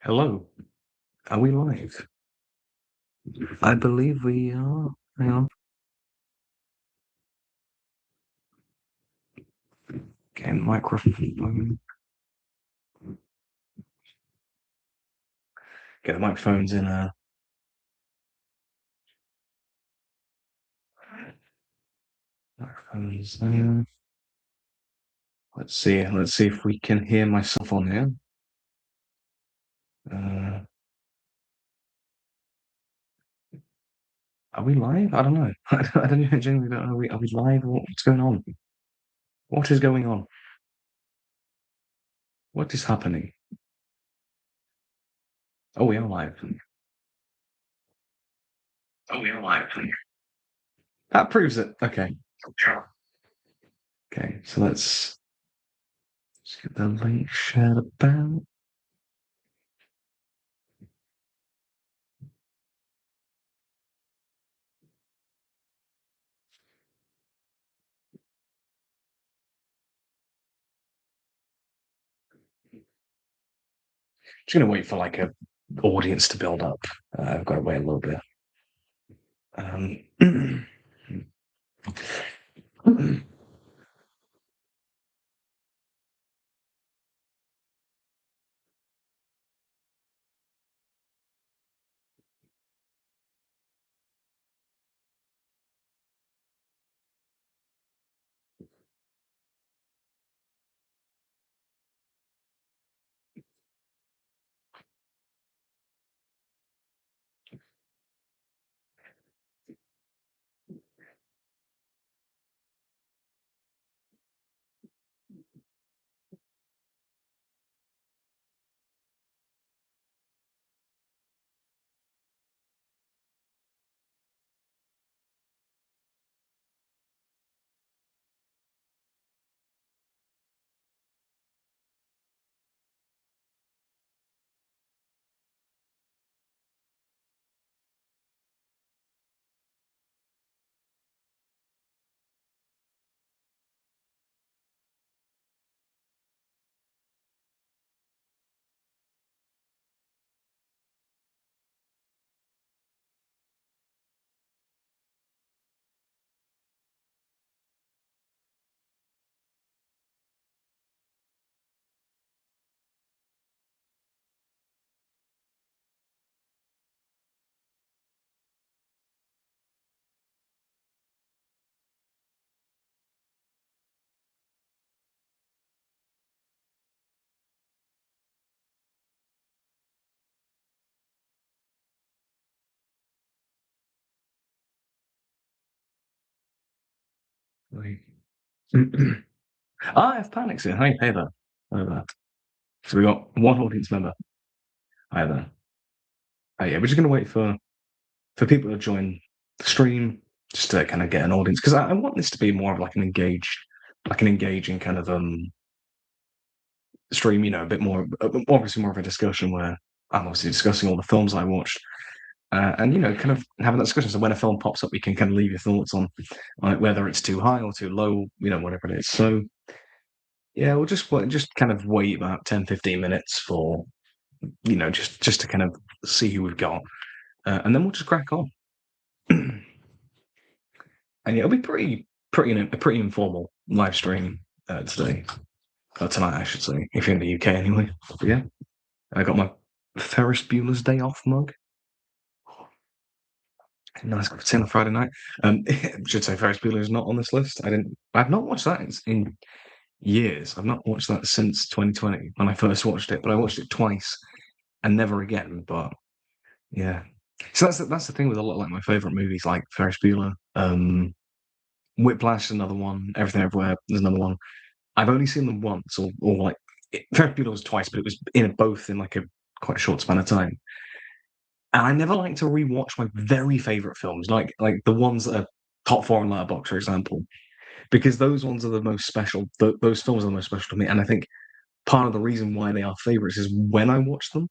Hello, are we live? I believe we are. Hang on. Getting microphone. Get the microphones in. Microphones there. Let's see. Let's see if we can hear myself on here. Uh, are we live? I don't know. I don't know. Genuinely don't know. Are we live? What's going on? What is going on? What is happening? Oh, we are live. Oh, we are live. That proves it. Okay. Okay. So let's get the link shared about. Just gonna wait for like a audience to build up. I've got to wait a little bit. Um, Wait. I have panics here. Hey there. Hi there. So we got one audience member. Hi there. Oh, yeah, we're just gonna wait for people to join the stream just to kind of get an audience because I want this to be more of like an engaging kind of stream. You know, a bit more, obviously more of a discussion where I'm obviously discussing all the films I watched. And kind of having that discussion. So when a film pops up, you can kind of leave your thoughts on like whether it's too high or too low, whatever it is. So yeah, we'll just kind of wait about 10, 15 minutes for just to kind of see who we've got, and then we'll just crack on. And yeah, it'll be a pretty informal live stream today, tonight, I should say, if you're in the UK anyway. But yeah, I got my Ferris Bueller's Day Off mug. Nice cup of tea on a Friday night. Should say Ferris Bueller is not on this list. I've not watched that in years. I've not watched that since 2020 when I first watched it, but I watched it twice and never again. But yeah, so that's the thing with a lot of like my favorite movies, like Ferris Bueller, Whiplash, is another one. Everything Everywhere is another one. I've only seen them once, or like Ferris Bueller was twice, but it was in both in like a quite short span of time. And I never like to rewatch my very favorite films, like the ones that are top four on Letterboxd, for example, because those ones are the most special. Those films are the most special to me, and I think part of the reason why they are favorites is when I watch them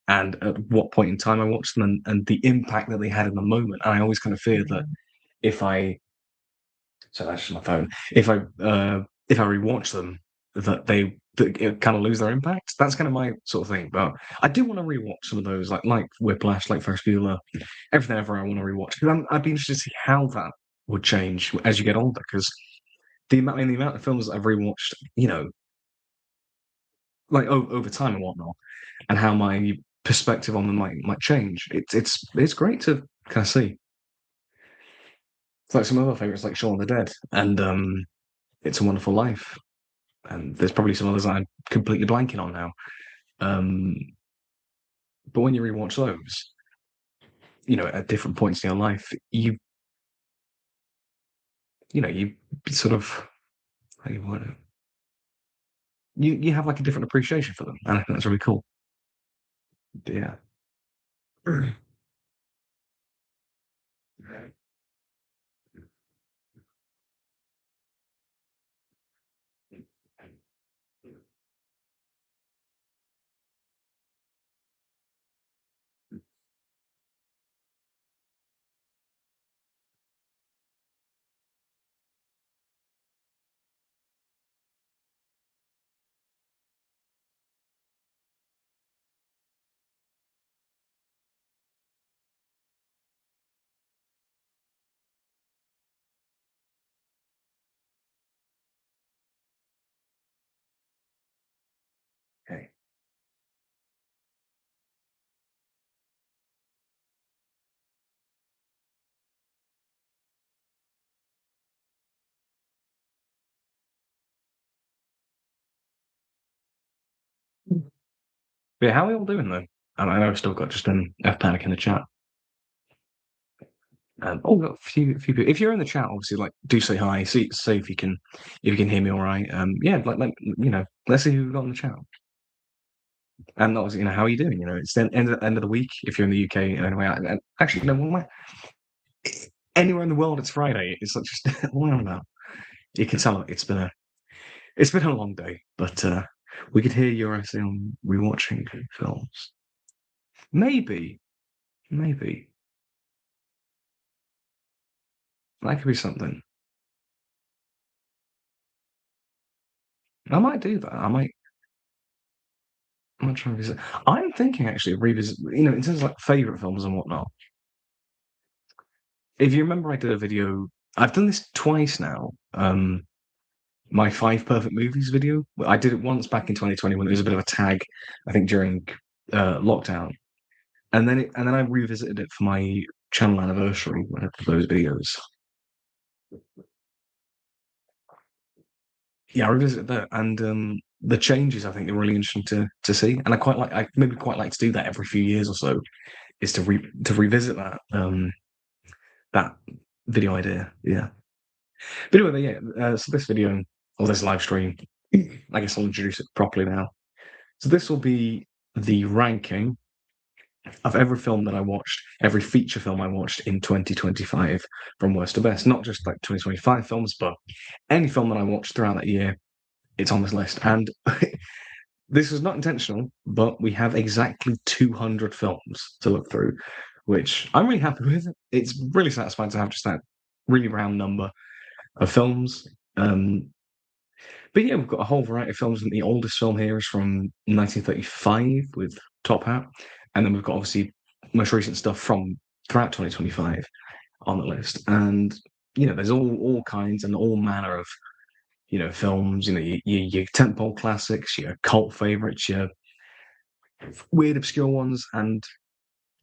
and at what point in time I watched them, and the impact that they had in the moment. And I always kind of fear that if I so that's just my phone. If I rewatch them that it kind of lose their impact. That's kind of my sort of thing. But I do want to rewatch some of those, like Whiplash, like Ferris Bueller, everything ever. I want to rewatch because I'd be interested to see how that would change as you get older. Because the amount of films that I've rewatched, like over time and whatnot, and how my perspective on them might change. It's great to kind of see. It's like some other favorites, like Shaun of the Dead and It's a Wonderful Life, and there's probably some others that I'm completely blanking on now. Um, but when you rewatch those, at different points in your life, you sort of how do you want it? You have like a different appreciation for them, and I think that's really cool. But yeah. Okay. Yeah, how are we all doing though? And I know I've still got just an F Panic in the chat. Got a few people. If you're in the chat, obviously, like, do say hi. Say if you can hear me all right. Yeah, let's see who we've got in the chat. And obviously, how are you doing? It's the end of the week if you're in the UK. Anyway, actually, anywhere in the world, it's Friday. It's like just what am I about? You can tell it's been a long day, but we could hear your essay on rewatching films. Maybe that could be something. I might do that. I might try and visit. I'm thinking actually of revisit. In terms of like favorite films and whatnot. If you remember, I did a video. I've done this twice now. My 5 perfect movies video. I did it once back in 2020 when it was a bit of a tag, I think during lockdown, and then I revisited it for my channel anniversary when I did those videos. Yeah, I revisited that, and the changes I think are really interesting to see, and I maybe quite like to do that every few years or so, is to revisit that video idea. Yeah. But anyway, yeah. So this video or this live stream, I guess I'll introduce it properly now. So this will be the ranking of every film that I watched, every feature film I watched in 2025 from worst to best. Not just like 2025 films, but any film that I watched throughout that year, it's on this list. And this was not intentional, but we have exactly 200 films to look through, which I'm really happy with. It's really satisfying to have just that really round number of films. But yeah, we've got a whole variety of films, and the oldest film here is from 1935 with Top Hat, and then we've got obviously most recent stuff from throughout 2025 on the list. And there's all kinds and all manner of films. Your tentpole classics, your cult favorites, your weird obscure ones, and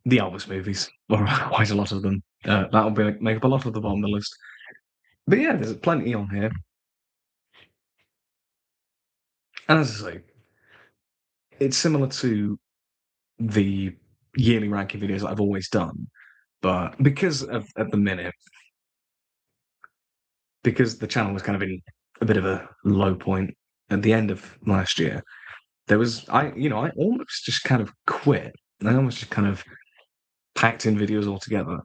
the Elvis movies. Or quite a lot of them. That'll make up a lot of the bottom of the list. But yeah, there's plenty on here. And as I say, it's similar to the yearly ranking videos that I've always done, but because of at the minute, because the channel was kind of in a bit of a low point at the end of last year, I almost just kind of quit. I almost just kind of packed in videos altogether.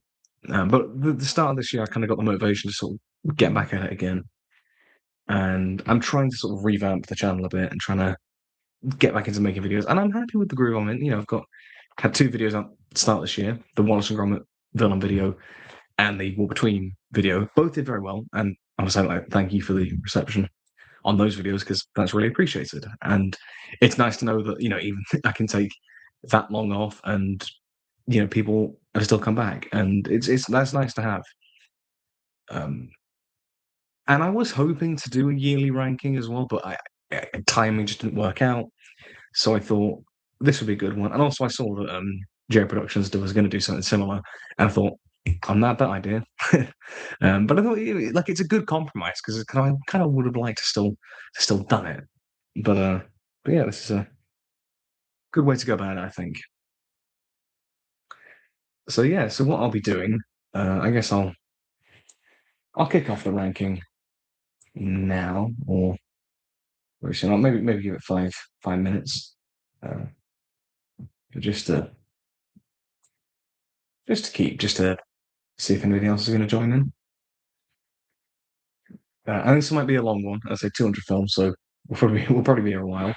But the start of this year, I kind of got the motivation to sort of get back at it again, and I'm trying to sort of revamp the channel a bit and trying to get back into making videos. And I'm happy with the groove I'm in. I've had 2 videos out to start this year: the Wallace and Gromit villain video and the War Between video. Both did very well, and I was like, thank you for the reception on those videos because that's really appreciated. And it's nice to know that even I can take that long off, and people have still come back, and it's that's nice to have. Um, and I was hoping to do a yearly ranking as well, but timing just didn't work out. So I thought this would be a good one. And also I saw that J Productions was going to do something similar, and I thought I'm not that idea. But I thought like it's a good compromise because I kind of would have liked to still done it. But yeah, this is a good way to go about it, I think. So yeah, so what I'll be doing, I guess I'll kick off the ranking now, or maybe give it 5 minutes, uh, just to just to see if anybody else is going to join in. I think this might be a long one. I say 200 films, so we'll probably be here a while.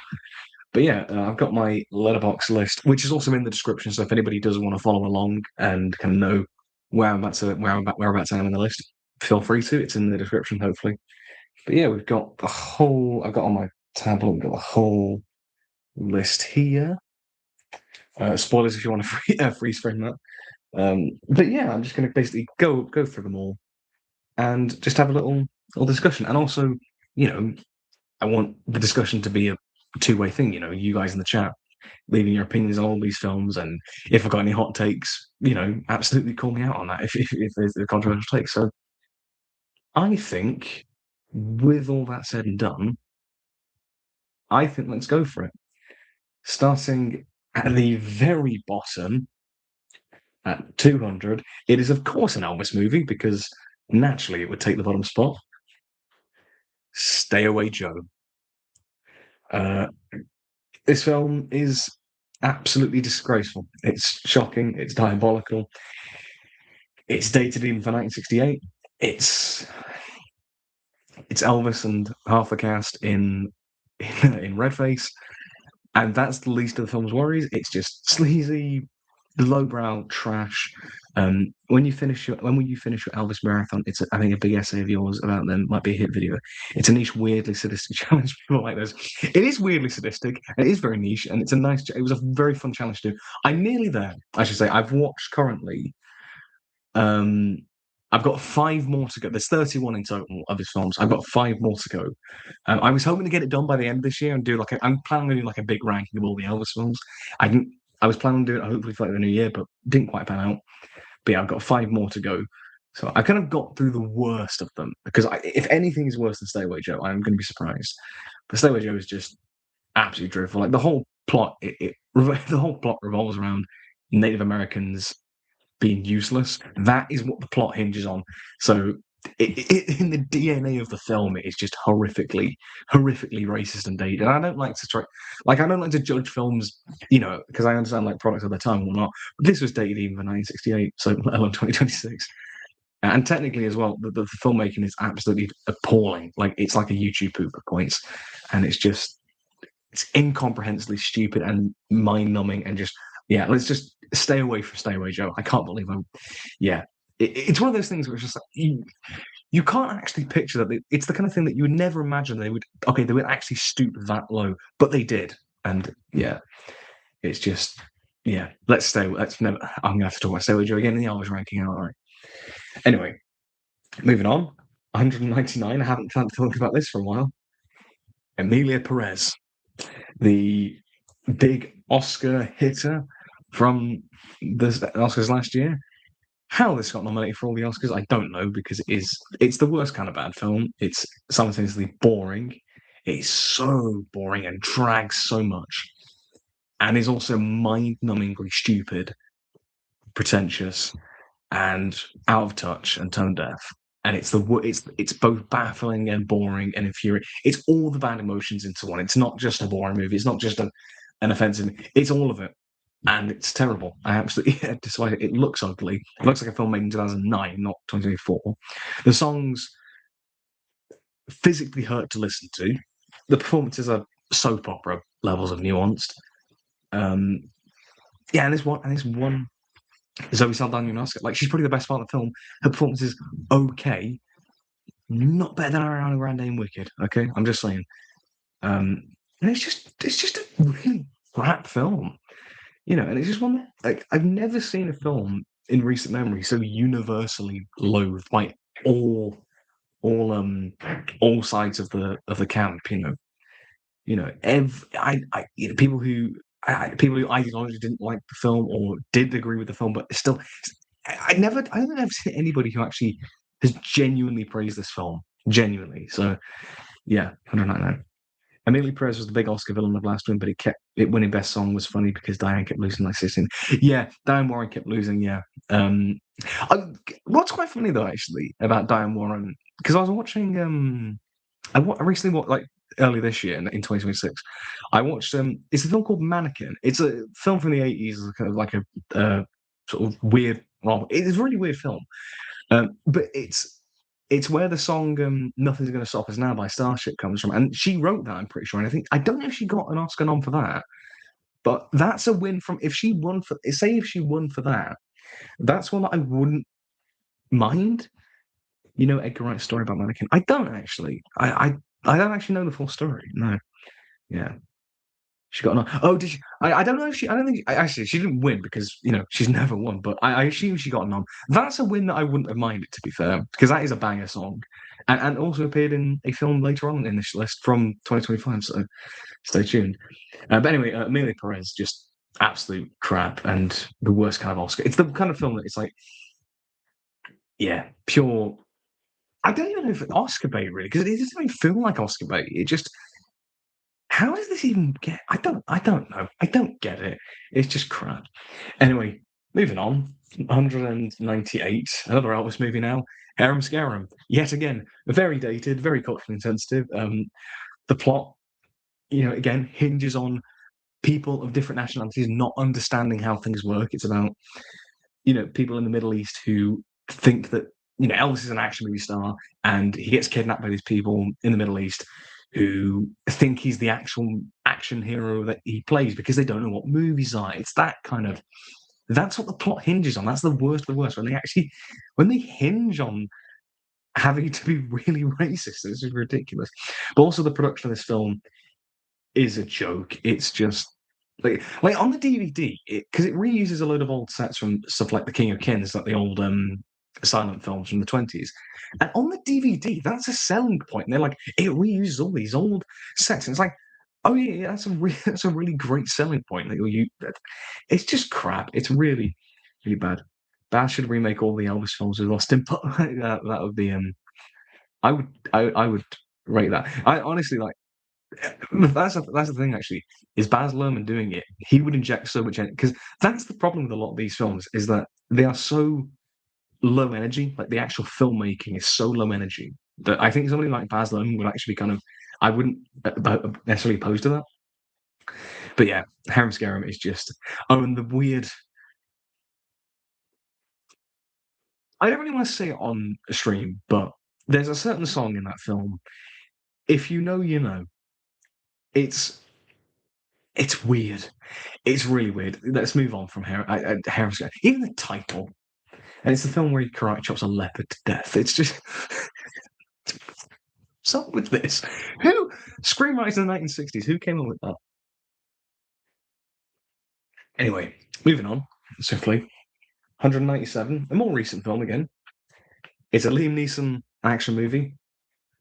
But yeah, I've got my letterbox list, which is also in the description. So if anybody does want to follow along and kind of know whereabouts I am in the list, feel free to. It's in the description, hopefully. But yeah, we've got the whole. I've got on my tablet. We've got the whole list here. Spoilers if you want to freeze frame that. But yeah, I'm just going to basically go through them all and just have a little discussion. And also, I want the discussion to be a two-way thing. You guys in the chat leaving your opinions on all these films, and if I've got any hot takes, absolutely call me out on that if there's a controversial take. So I think, with all that said and done, I think let's go for it. Starting at the very bottom at 200, it is of course an Elvis movie because naturally it would take the bottom spot. Stay Away Joe. This film is absolutely disgraceful. It's shocking. It's diabolical. It's dated even for 1968. It's Elvis and half the cast in red face, and that's the least of the film's worries. It's just sleazy, lowbrow trash. When you finish your Elvis marathon, it's I think a big essay of yours about them might be a hit video. It's a niche, weirdly sadistic challenge. People like this. It is weirdly sadistic, and it is very niche, and it was a very fun challenge to do. I'm nearly there. I should say I've watched currently. Um, I've got 5 more to go. There's 31 in total of his films. I've got 5 more to go. I was hoping to get it done by the end of this year and do I'm planning to do like a big ranking of all the Elvis films. I didn't. I was planning on doing it hopefully for like the new year, but didn't quite pan out. But yeah, I've got 5 more to go. So I kind of got through the worst of them because if anything is worse than Stay Away Joe, I'm going to be surprised. But Stay Away Joe is just absolutely dreadful. Like the whole plot, the whole plot revolves around Native Americans being useless. That is what the plot hinges on. So in the DNA of the film, it is just horrifically racist and dated. And I don't like to I don't like to judge films, because I understand like products of their time or not. But this was dated even in 1968, so let alone 2026. And technically as well, the filmmaking is absolutely appalling. Like it's like a YouTube poop at points, and it's incomprehensibly stupid and mind numbing and just let's just stay away from Stay Away Joe. I can't believe it's one of those things where it's just like you can't actually picture that it's the kind of thing that you would never imagine they would actually stoop that low, but they did. And it's just let's never. I'm gonna have to talk about Stay Away Joe again in the Elvis ranking. All right. Anyway, moving on. 199. I haven't talked about this for a while. Emilia Perez, the big Oscar hitter from the Oscars last year. How this got nominated for all the Oscars, I don't know, because it's the worst kind of bad film. It's simultaneously boring. It's so boring and drags so much, and is also mind-numbingly stupid, pretentious, and out of touch and tone deaf. And it's both baffling and boring and infuriating. It's all the bad emotions into one. It's not just a boring movie. It's not just an offensive. It's all of it, and it's terrible. I absolutely despite it looks ugly. It looks like a film made in 2009, not 2024. The songs physically hurt to listen to. The performances are soap opera levels of nuanced. And this one Zoe Saldana an Oscar. Like she's probably the best part of the film. Her performance is okay, not better than Ariana Grande in Wicked. Okay, I'm just saying. And it's just a really crap film, and it's just one like I've never seen a film in recent memory so universally loathed by all all um all sides of the camp. People who ideologically didn't like the film or did agree with the film, but still, I don't ever seen anybody who actually has genuinely praised this film, genuinely. So yeah, 199. Amelia Perez was the big Oscar villain of last win, but it winning best song was funny because Diane kept losing like 16. Yeah, Diane Warren kept losing. Yeah. Um, what's quite funny though, actually, about Diane Warren, because I was watching I recently watched like early this year in 2026. I watched it's a film called Mannequin. It's a film from the 80s, kind of like a sort of weird. Well, it's a really weird film, but it's where the song "Nothing's Gonna Stop Us Now" by Starship comes from, and she wrote that. I'm pretty sure, and I don't know if she got an Oscar nom for that, but that's a win from if she won for say if she won for that, that's one that I wouldn't mind. Edgar Wright's story about Mannequin. I don't actually. I don't actually know the full story. No. Yeah. She got an. Oh, did she? I don't know if she. I don't think. Actually, she didn't win because she's never won. But I assume she got an nom. That's a win that I wouldn't have minded, to be fair, because that is a banger song, and also appeared in a film later on in this list from 2025. So stay tuned. But anyway, Amelia Perez just absolute crap and the worst kind of Oscar. It's the kind of film that it's like, yeah, pure. I don't even know if it's Oscar bait really, because it doesn't even feel like Oscar bait. It just how does this even get? I don't know. I don't get it. It's just crap. Anyway, moving on. 198. Another Elvis movie now. Harem Scarum. Yet again, very dated, very culturally insensitive. The plot, again, hinges on people of different nationalities not understanding how things work. It's about, people in the Middle East who think that, Elvis is an action movie star and he gets kidnapped by these people in the Middle East who think he's the actual action hero that he plays because they don't know what movies are. It's that kind of that's what the plot hinges on. That's the worst of the worst. When they hinge on having to be really racist, this is ridiculous. But also the production of this film is a joke. It's just like on the DVD, because it reuses a load of old sets from stuff like The King of Kings, like the old silent films from the 20s. And on the DVD, that's a selling point. And they're like, it reuses all these old sets. And it's like, oh yeah, that's a really great selling point that you'll use. It's just crap. It's really, really bad. Baz should remake all the Elvis films with Austin, but that would be I would rate that. I honestly like that's the thing actually is Baz Luhrmann doing it. He would inject so much because that's the problem with a lot of these films is that they are so low energy. Like the actual filmmaking is so low energy that I think somebody like Baz Luhrmann would actually be kind of I wouldn't necessarily oppose to that. But yeah, Harem Scarum is just and the weird. I don't really want to say it on a stream, but there's a certain song in that film. If you know, you know. It's it's weird. It's really weird. Let's move on from Harem Scarum. Even the title, and it's the film where he karate chops a leopard to death. It's just what's up with this? Who screenwriters in the 1960s? Who came up with that? Anyway, moving on swiftly. 197, a more recent film again. It's a Liam Neeson action movie,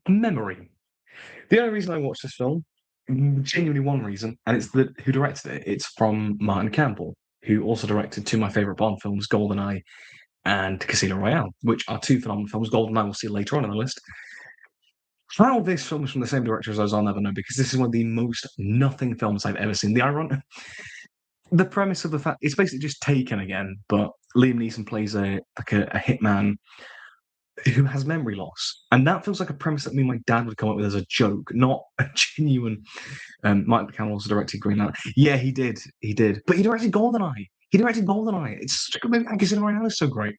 Memory. The only reason I watched this film, genuinely one reason, and it's who directed it. It's from Martin Campbell, who also directed two of my favorite Bond films, GoldenEye and Casino Royale, which are two phenomenal films. GoldenEye we'll see later on in the list. How this film is from the same director as I'll never know because this is one of the most nothing films I've ever seen. The premise of the fact it's basically just Taken again, but Liam Neeson plays a hitman who has memory loss, and that feels like a premise that me and my dad would come up with as a joke, not a genuine. Mike McCann also directed Green Lantern. Yeah, he did, but he directed GoldenEye. He directed GoldenEye. It's such a good movie. I consider right now is so great.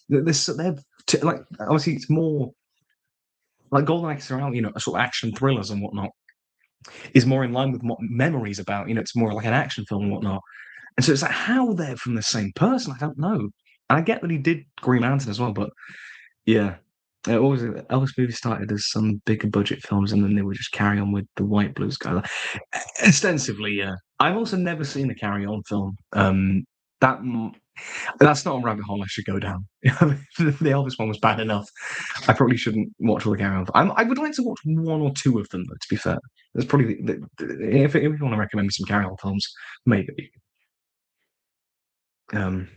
Like obviously it's more like GoldenEye around a sort of action thrillers and whatnot is more in line with what Memory's about. It's more like an action film and whatnot. And so it's like how they're from the same person. I don't know. And I get that he did Green Lantern as well, but yeah. what was it? Elvis movie started as some bigger budget films, and then they were just carrying on with the White Blue Sky. Ostensibly, yeah. I've also never seen a Carry On film. That that's not a rabbit hole I should go down. The Elvis one was bad enough. I probably shouldn't watch all the Carry On. I would like to watch one or two of them, though, to be fair. That's probably if you want to recommend me some Carry On films, maybe. Um,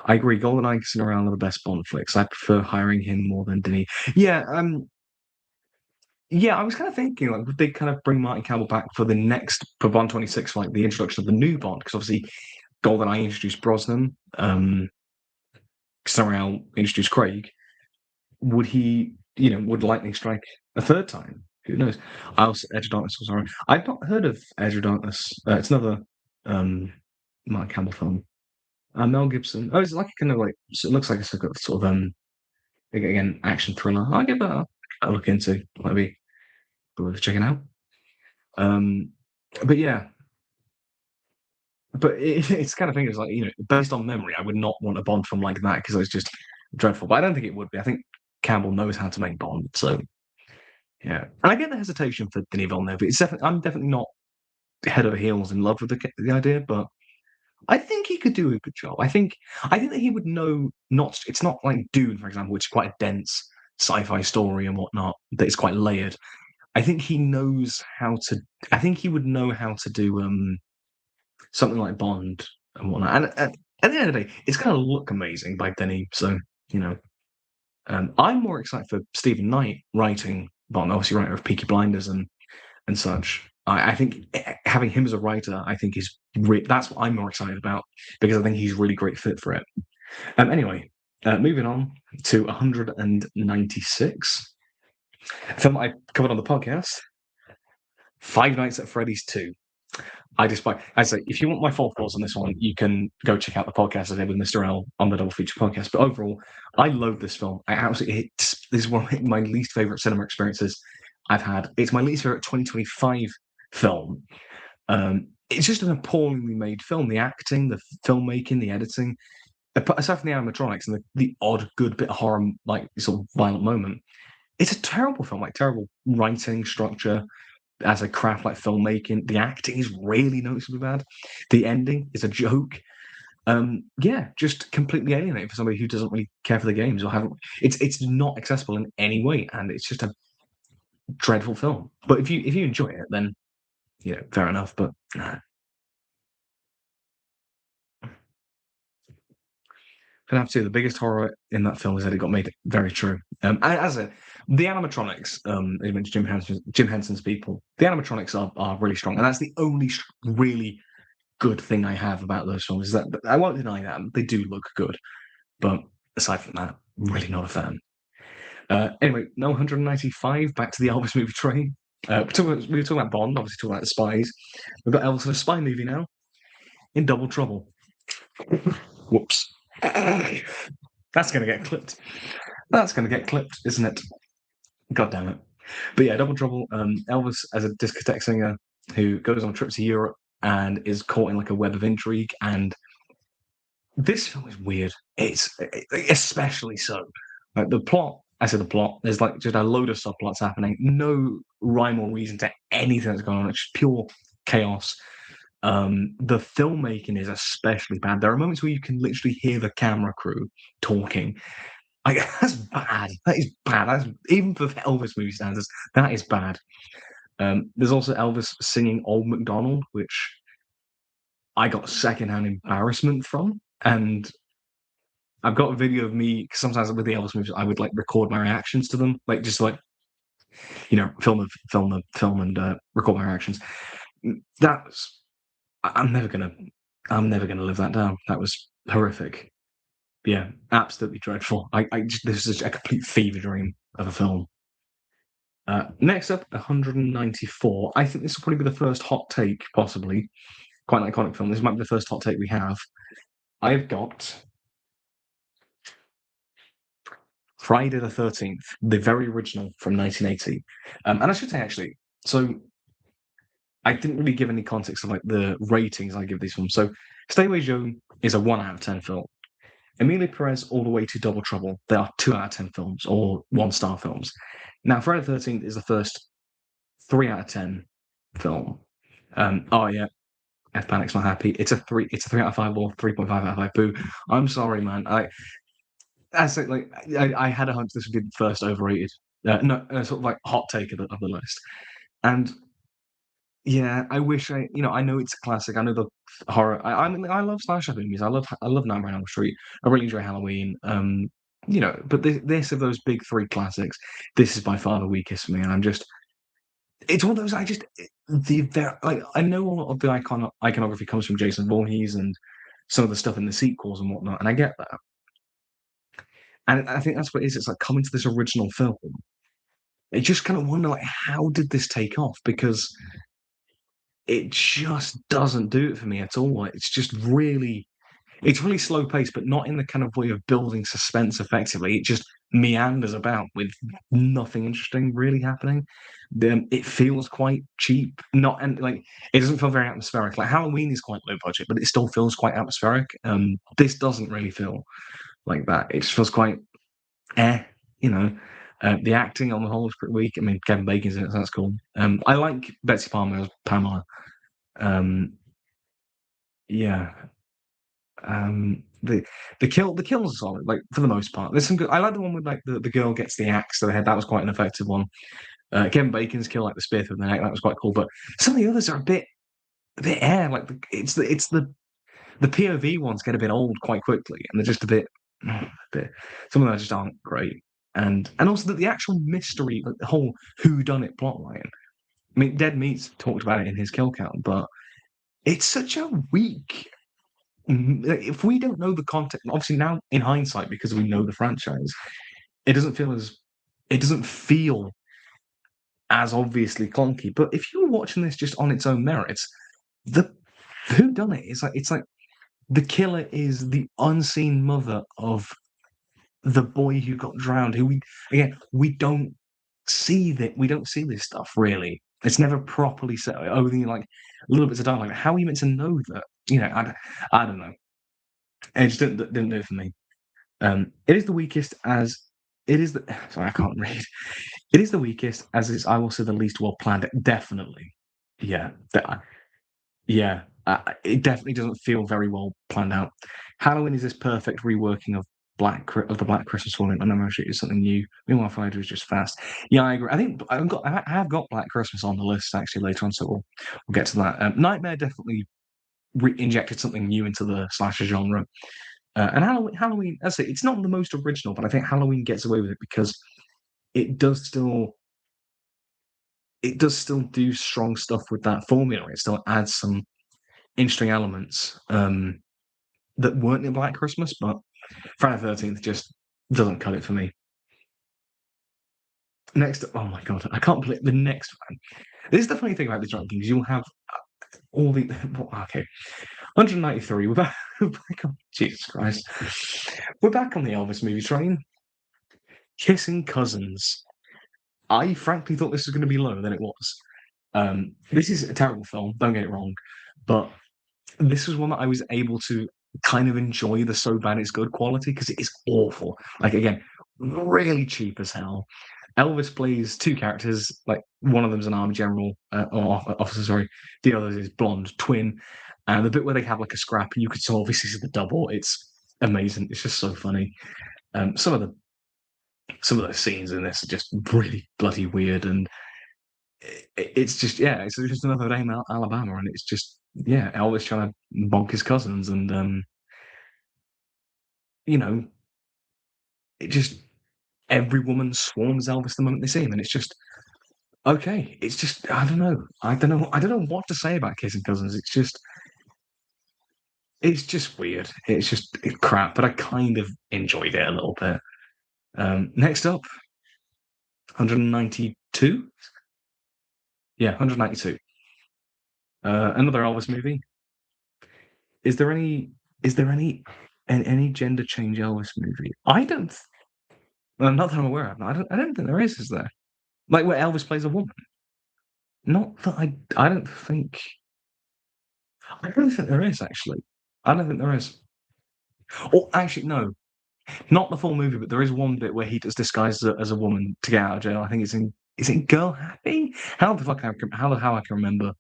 I agree. GoldenEye Casino Royale are the best Bond flicks. I prefer hiring him more than Denis. Yeah, yeah. I was kind of thinking, like, would they kind of bring Martin Campbell back for the next for Bond 26, like the introduction of the new Bond? Because obviously, GoldenEye introduced Brosnan. Casino Royale introduced Craig. Would he, would lightning strike a third time? Who knows? I also Edge of Darkness was alright. I've not heard of Edge of Darkness. It's another Mark Campbell film. Mel Gibson. Oh, it's like kind of like so it looks like it's like a sort of again action thriller. I'll give that a look into. Might be worth checking out. Um, but yeah, but it's kind of thing is like based on memory, I would not want a Bond film like that because it's just dreadful. But I don't think it would be. I think Campbell knows how to make Bond, so yeah. And I get the hesitation for Denis Villeneuve. It's definitely I'm definitely not head over heels in love with the idea, but I think he could do a good job. I think that he would know not. It's not like Dune, for example, which is quite a dense sci-fi story and whatnot. That is quite layered. I think he knows how to. I think he would know how to do something like Bond and whatnot. And at the end of the day, it's going to look amazing by Denis. So you know, I'm more excited for Stephen Knight writing Bond, obviously writer of Peaky Blinders and such. I think having him as a writer, I think is that's what I'm more excited about because I think he's a really great fit for it. Anyway, moving on to 196, a film I covered on the podcast, Five Nights at Freddy's 2. I say, if you want my full thoughts on this one, you can go check out the podcast I did with Mr. L on the Double Feature podcast. But overall, I love this film. This is one of my least favorite cinema experiences I've had. It's my least favorite 2025 film. It's just an appallingly made film. The acting, the filmmaking, the editing, aside from the animatronics and the odd good bit of horror, like sort of violent moment, it's a terrible film. Like terrible writing structure as a craft, like filmmaking. The acting is really noticeably bad. The ending is a joke. Yeah, just completely alienating for somebody who doesn't really care for the games or haven't. It's not accessible in any way, and it's just a dreadful film. But if you enjoy it, then fair enough. But nah. Gonna have to. The biggest horror in that film is that it got made very true. The animatronics, you mentioned Jim Henson's people. The animatronics are really strong, and that's the only really good thing I have about those films. Is that I won't deny that they do look good, but aside from that, really not a fan. Anyway, no 195. Back to the Elvis movie train. We were talking about Bond, obviously talking about the spies. We've got Elvis in a spy movie now, in Double Trouble. Whoops. That's going to get clipped. That's going to get clipped, isn't it? God damn it. But yeah, Double Trouble. Elvis as a discotheque singer who goes on a trip to Europe and is caught in like a web of intrigue. And this film is weird. It's especially so. Like the plot, I said the plot, there's like just a load of subplots happening. No rhyme or reason to anything that's going on. It's just pure chaos. The filmmaking is especially bad. There are moments where you can literally hear the camera crew talking. Like that's bad. That is bad. That's even for Elvis movie standards. That is bad. There's also Elvis singing "Old MacDonald," which I got secondhand embarrassment from, and I've got a video of me. Cause sometimes with the Elvis movies, I would like record my reactions to them, like just like film and record my reactions. That's I'm never gonna live that down. That was horrific. Yeah, absolutely dreadful. This is a complete fever dream of a film. Next up, 194. I think this will probably be the first hot take, possibly. Quite an iconic film. This might be the first hot take we have. I've got Friday the 13th, the very original from 1980. And I should say, actually, so I didn't really give any context of like the ratings I give these films. So Stay Away Joe is a 1 out of 10 film. Emilia Perez all the way to Double Trouble. They are 2 out of 10 films or 1-star films. Now, Friday the 13th is the first 3 out of 10 film. Oh yeah, F Panic's not happy. It's a 3 out of 5 or 3.5 out of 5. Boo. I'm sorry, man. I say like I had a hunch this would be the first overrated, no, sort of like hot take of the list. And yeah, I wish I know it's a classic. I know the horror. I mean, I love slasher movies. I love Nightmare on Elm Street. I really enjoy Halloween. But this of those big three classics, this is by far the weakest for me. And I'm just, it's one of those. Like I know a lot of the iconography comes from Jason Voorhees and some of the stuff in the sequels and whatnot, and I get that. And I think that's what it is. It's like coming to this original film. I just kind of wonder, like, how did this take off? Because it just doesn't do it for me at all. It's really slow paced, but not in the kind of way of building suspense effectively. It just meanders about with nothing interesting really happening. It feels quite cheap, not and like it doesn't feel very atmospheric. Like Halloween is quite low budget, but it still feels quite atmospheric. This doesn't really feel like that. It just feels quite eh, you know. The acting on the whole is pretty weak. I mean, Kevin Bacon's in it, so that's cool. I like Betsy Palmer as Pamela. Um, yeah, the kills are solid, like for the most part. There's some good. I like the one with like the girl gets the axe to the head. That was quite an effective one. Kevin Bacon's kill, like the spear through the neck, that was quite cool. But some of the others are a bit air. Like the POV ones get a bit old quite quickly, and they're just a bit. Some of them just aren't great. And also that the actual mystery, like the whole who done it plotline. I mean, Dead Meat's talked about it in his kill count, but it's such a weak. If we don't know the context, obviously now in hindsight, because we know the franchise, it doesn't feel as obviously clunky. But if you were watching this just on its own merits, the who done it is like it's like the killer is the unseen mother of the boy who got drowned. Who we don't see that we don't see this stuff really. It's never properly set. Only like little bits of dialogue. How are you meant to know that? I don't know. It just didn't do it for me. It is the weakest as it is the sorry, I can't read. It is the weakest as it's I will say the least well planned. Definitely. Yeah. Yeah. It definitely doesn't feel very well planned out. Halloween is this perfect reworking of the Black Christmas one. And I'm actually is something new. Meanwhile, Friday is just fast. Yeah, I agree. I think I have got Black Christmas on the list actually later on, so we'll get to that. Nightmare definitely injected something new into the slasher genre. And Halloween, as I say, it's not the most original, but I think Halloween gets away with it because it does still do strong stuff with that formula. It still adds some interesting elements that weren't in Black Christmas, but Friday the 13th just doesn't cut it for me. Next, oh my god, I can't believe the next one. This is the funny thing about these rankings. You'll have all the okay, 193. We're back on Jesus Christ. We're back on the Elvis movie train. Kissing Cousins. I frankly thought this was going to be lower than it was. This is a terrible film, don't get it wrong, but this was one that I was able to kind of enjoy the so bad it's good quality because it is awful. Like again, really cheap as hell. Elvis plays two characters. Like one of them's an army general or officer, sorry. The other is blonde twin. And the bit where they have like a scrap and you could tell this is the double. It's amazing. It's just so funny. Some of the scenes in this are just really bloody weird and it's just it's just another day in Alabama, and it's just Elvis trying to bonk his cousins, and you know, it just every woman swarms Elvis the moment they see him, and it's just okay. It's just I don't know what to say about kissing cousins. It's just weird. It's crap, but I kind of enjoyed it a little bit. Next up, 192. Yeah, 192. Another Elvis movie. Is there any? Is there any gender change Elvis movie? I don't. Well, not that I'm aware of. I don't think there is. Is there? Like where Elvis plays a woman? Not that I don't think. I don't think there is actually. I don't think there is. Or actually, no, not the full movie, but there is one bit where he does disguise as a woman to get out of jail. I think it's in. Is it Girl Happy? How the fuck how I can remember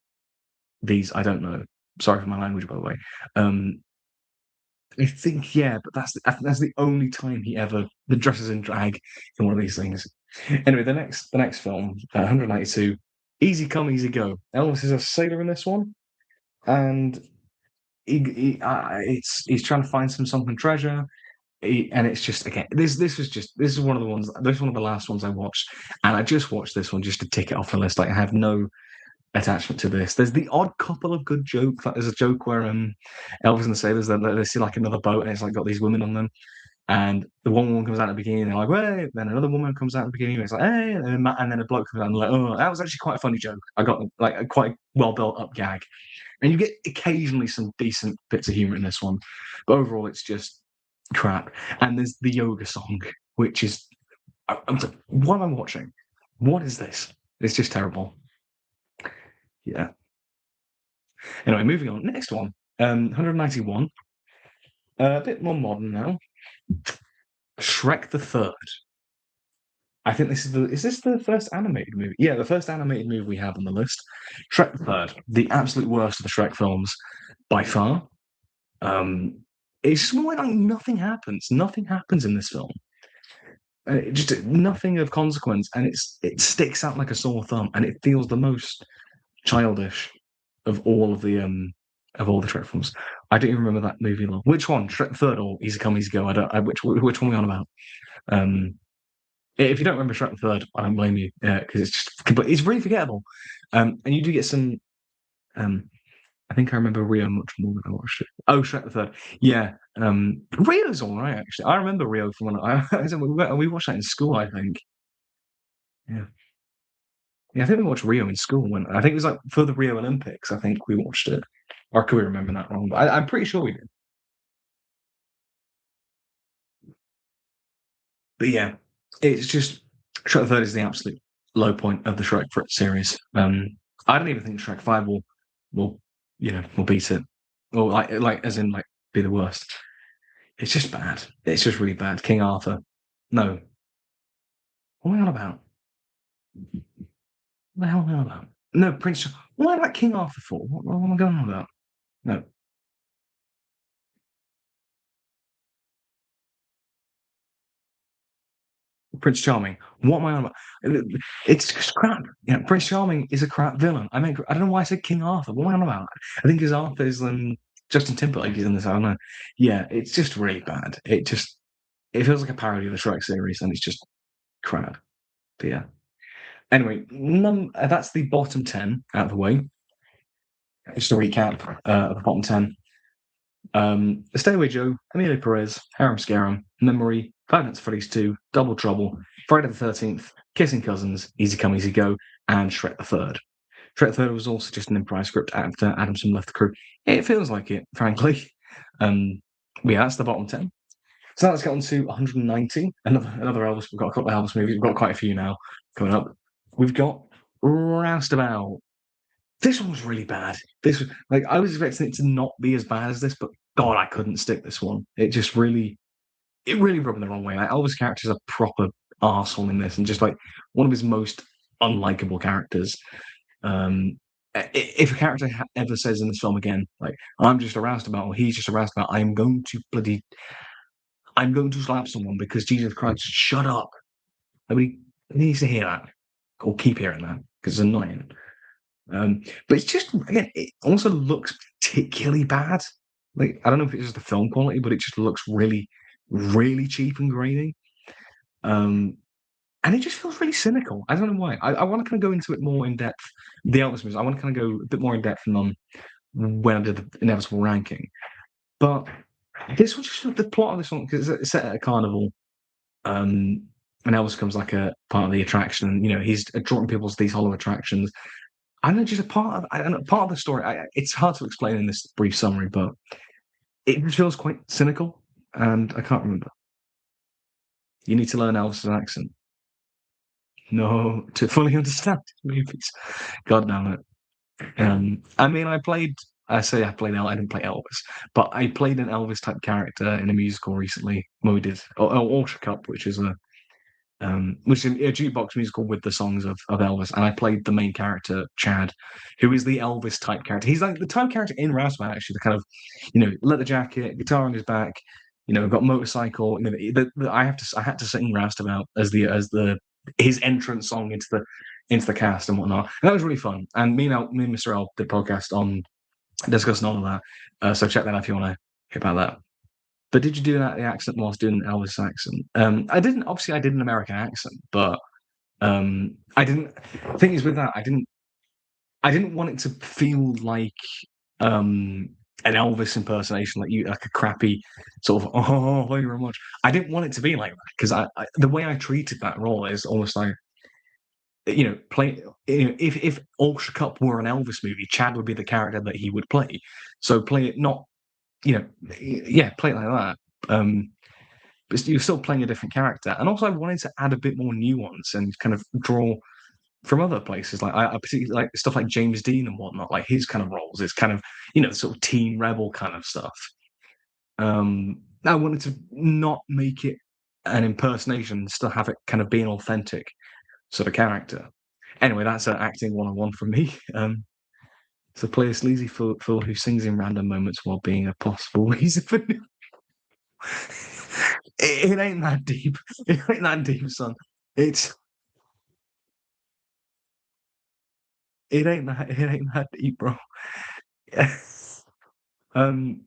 these? I don't know. Sorry for my language, by the way. Um, I think yeah, but I think that's the only time he ever dresses in drag in one of these things. Anyway, the next film, 192, Easy Come Easy Go. Elvis is a sailor in this one, and he's trying to find some sunken treasure. And it's just again, this is one of the ones. This is one of the last ones I watched, and I just watched this one just to tick it off the list. Like I have no attachment to this. There's the odd couple of good jokes. Like there's a joke where Elvis and the sailors they see like another boat and it's like got these women on them, and the one woman comes out at the beginning and they're like, "Wait!" Then another woman comes out at the beginning and it's like, "Hey!" And then a bloke comes out and like, "Oh, that was actually quite a funny joke." I got like a quite well built up gag, and you get occasionally some decent bits of humor in this one, but overall it's just crap. And there's the yoga song, which is I'm like, what am I watching? What is this? It's just terrible. Yeah. Anyway, moving on. Next one, 191. A bit more modern now. Shrek the Third. I think this is the. Is this the first animated movie? Yeah, the first animated movie we have on the list. Shrek the Third, the absolute worst of the Shrek films by far. It's just more like nothing happens. Nothing happens in this film. Just nothing of consequence, and it sticks out like a sore thumb, and it feels the most childish of all of the Shrek films. I don't even remember that movie long. Which one? Shrek the Third or Easy Come Easy Go? I don't. Which one are we on about? Um, if you don't remember Shrek the Third, I don't blame you because it's really forgettable. And you do get some. Um, I think I remember Rio much more than I watched it. Oh, Shrek the Third, yeah. Rio's all right actually. I remember Rio from when we watched that in school. I think. Yeah. Yeah, I think we watched Rio in school when I think it was like for the Rio Olympics. I think we watched it, or could we remember that wrong? But I'm pretty sure we did. But yeah, it's just Shrek the Third is the absolute low point of the Shrek series. I don't even think Shrek Five will will beat it, or like as in like be the worst. It's just bad. It's just really bad. King Arthur. No, what am I on about? What the hell am I on about? No, Prince. What am I about King Arthur for? What am I going on about? No, Prince Charming. What am I on about? It's just crap. Yeah, Prince Charming is a crap villain. I mean, I don't know why I said King Arthur. What am I on about? I think his Arthur is Justin Timberlake is in this. I don't know. Yeah, it's just really bad. It feels like a parody of the Shrek series, and it's just crap. But yeah. Anyway, that's the bottom 10 out of the way. Just a recap of the bottom 10. Stay Away Joe, Emilio Perez, Harem Scarum, Memory, Five Nights at Freddy's 2, Double Trouble, Friday the 13th, Kissing Cousins, Easy Come Easy Go, and Shrek the Third. Shrek the Third was also just an improvised script after Adamson left the crew. It feels like it, frankly. Yeah, that's the bottom 10. So let's get on to 190. Another Elvis. We've got a couple of Elvis movies. We've got quite a few now coming up. We've got Roustabout. This one was really bad. This was like I was expecting it to not be as bad as this, but God, I couldn't stick this one. It really rubbed me the wrong way. Like Elvis' character is a proper arsehole in this, and just like one of his most unlikable characters. If a character ever says in this film again, like I'm just a roustabout, or he's just a roustabout, I'm going to slap someone because Jesus Christ, shut up. Nobody needs to hear that or keep hearing that because it's annoying. But it's just again, it also looks particularly bad. Like I don't know if it's just the film quality, but it just looks really, really cheap and grainy. Um, and it just feels really cynical. I don't know why. I want to kind of go into it more in depth. The Elvis movies. I want to kind of go a bit more in depth than when I did the inevitable ranking. But this one just the plot of this one because it's set at a carnival. And Elvis becomes like a part of the attraction. You know, he's drawing people to these hollow attractions. I don't know, just a part of I don't know, part of the story. It's hard to explain in this brief summary, but it feels quite cynical, and I can't remember. You need to learn Elvis's accent. No, to fully understand movies. God damn it. I mean, I played I say I played I didn't play Elvis, but I played an Elvis type character in a musical recently when we did Ultra Cup, which is a jukebox musical with the songs of Elvis, and I played the main character Chad, who is the Elvis type character. He's like the type character in Rouseman, actually, the kind of, leather jacket, guitar on his back, got motorcycle. I had to sing Roustabout as the his entrance song into the cast and whatnot. And that was really fun. And me and Mr. L did a podcast on discussing all of that. So check that out if you want to hear about that. But did you do the accent whilst doing Elvis accent? I didn't. Obviously, I did an American accent, but I didn't. The thing is with that, I didn't. I didn't want it to feel like an Elvis impersonation, like a crappy sort of thank you very much. I didn't want it to be like that because the way I treated that role is almost like play. If Ultra Cup were an Elvis movie, Chad would be the character that he would play. So play it not, play it like that. But you're still playing a different character. And also, I wanted to add a bit more nuance and kind of draw from other places. Like I particularly like stuff like James Dean and whatnot. Like his kind of roles is kind of sort of teen rebel kind of stuff. I wanted to not make it an impersonation, still have it kind of be an authentic sort of character. Anyway, that's acting 101 from me. So play a sleazy fool who sings in random moments while being a possible reason for it ain't that deep. It ain't that deep, son. It it ain't that deep, bro. um,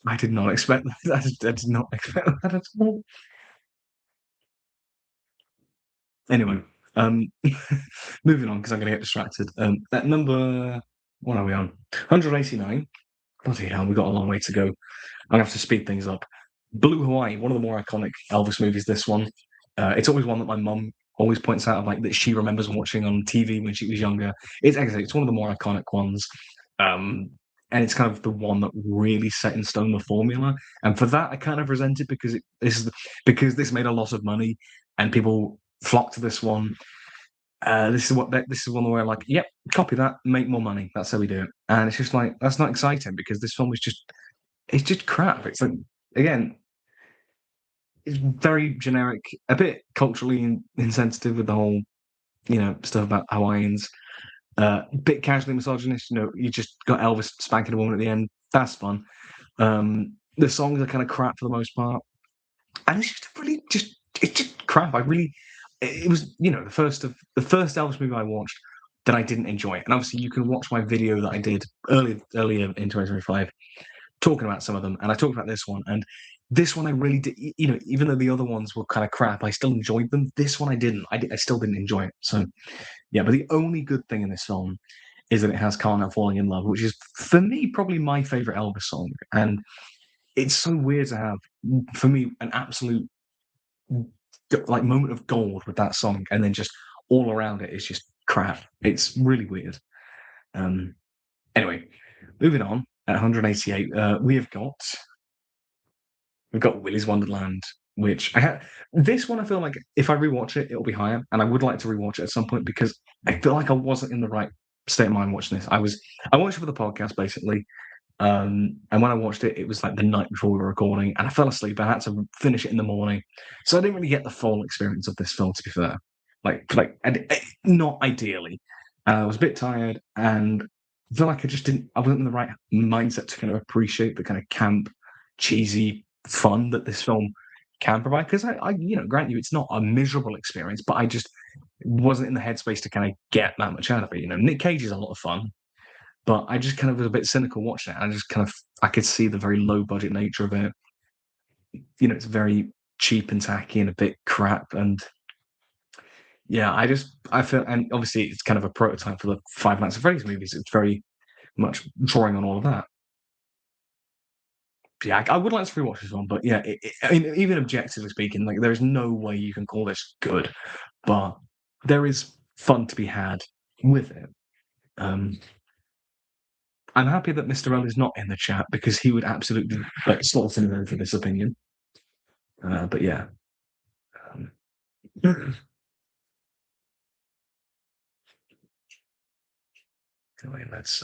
I did not expect that. I did not expect that at all. Anyway, um, moving on because I'm going to get distracted. At number, what are we on? 189. Bloody hell, we've got a long way to go. I'm gonna have to speed things up. Blue Hawaii, one of the more iconic Elvis movies. This one, it's always one that my mum always points out, like that she remembers watching on TV when she was younger. It's one of the more iconic ones, and it's kind of the one that really set in stone the formula. And for that, I kind of resent it because because this made a lot of money and people flocked to this one. This is one where like, yep, copy that, make more money. That's how we do it. And it's just like that's not exciting because this film is it's just crap. It's like again, it's very generic, a bit culturally insensitive with the whole stuff about Hawaiians. Bit casually misogynist. You just got Elvis spanking a woman at the end. That's fun. The songs are kind of crap for the most part, and it's just really it's just crap. It was the first Elvis movie I watched that I didn't enjoy. And obviously, you can watch my video that I did earlier in 2025 talking about some of them, and I talked about this one. And this one I really did. Even though the other ones were kind of crap, I still enjoyed them. This one I didn't. I still didn't enjoy it. So yeah, but the only good thing in this film is that it has "Can't Help Falling in Love," which is for me probably my favorite Elvis song. And it's so weird to have, for me, an absolute like moment of gold with that song, and then just all around it is just crap. It's really weird. Anyway, moving on at 188, we've got Willy's Wonderland, which this one I feel like if I rewatch it, it'll be higher, and I would like to rewatch it at some point because I feel like I wasn't in the right state of mind watching this. I watched it for the podcast basically, and when I watched it, it was like the night before we were recording, and I fell asleep. I had to finish it in the morning, so I didn't really get the full experience of this film. To be fair, not ideally. I was a bit tired, and I feel like I wasn't in the right mindset to kind of appreciate the kind of camp, cheesy fun that this film can provide. Because grant you, it's not a miserable experience, but I just wasn't in the headspace to kind of get that much out of it. Nick Cage is a lot of fun, but I just kind of was a bit cynical watching it. I could see the very low budget nature of it. It's very cheap and tacky and a bit crap. And yeah, I feel, and obviously it's kind of a prototype for the Five Nights at Freddy's movies. It's very much drawing on all of that. Yeah, I would like to rewatch this one, but yeah, I mean, even objectively speaking, like there is no way you can call this good, but there is fun to be had with it. I'm happy that Mr. L is not in the chat because he would absolutely slot in for this opinion. But yeah. I mean, let's.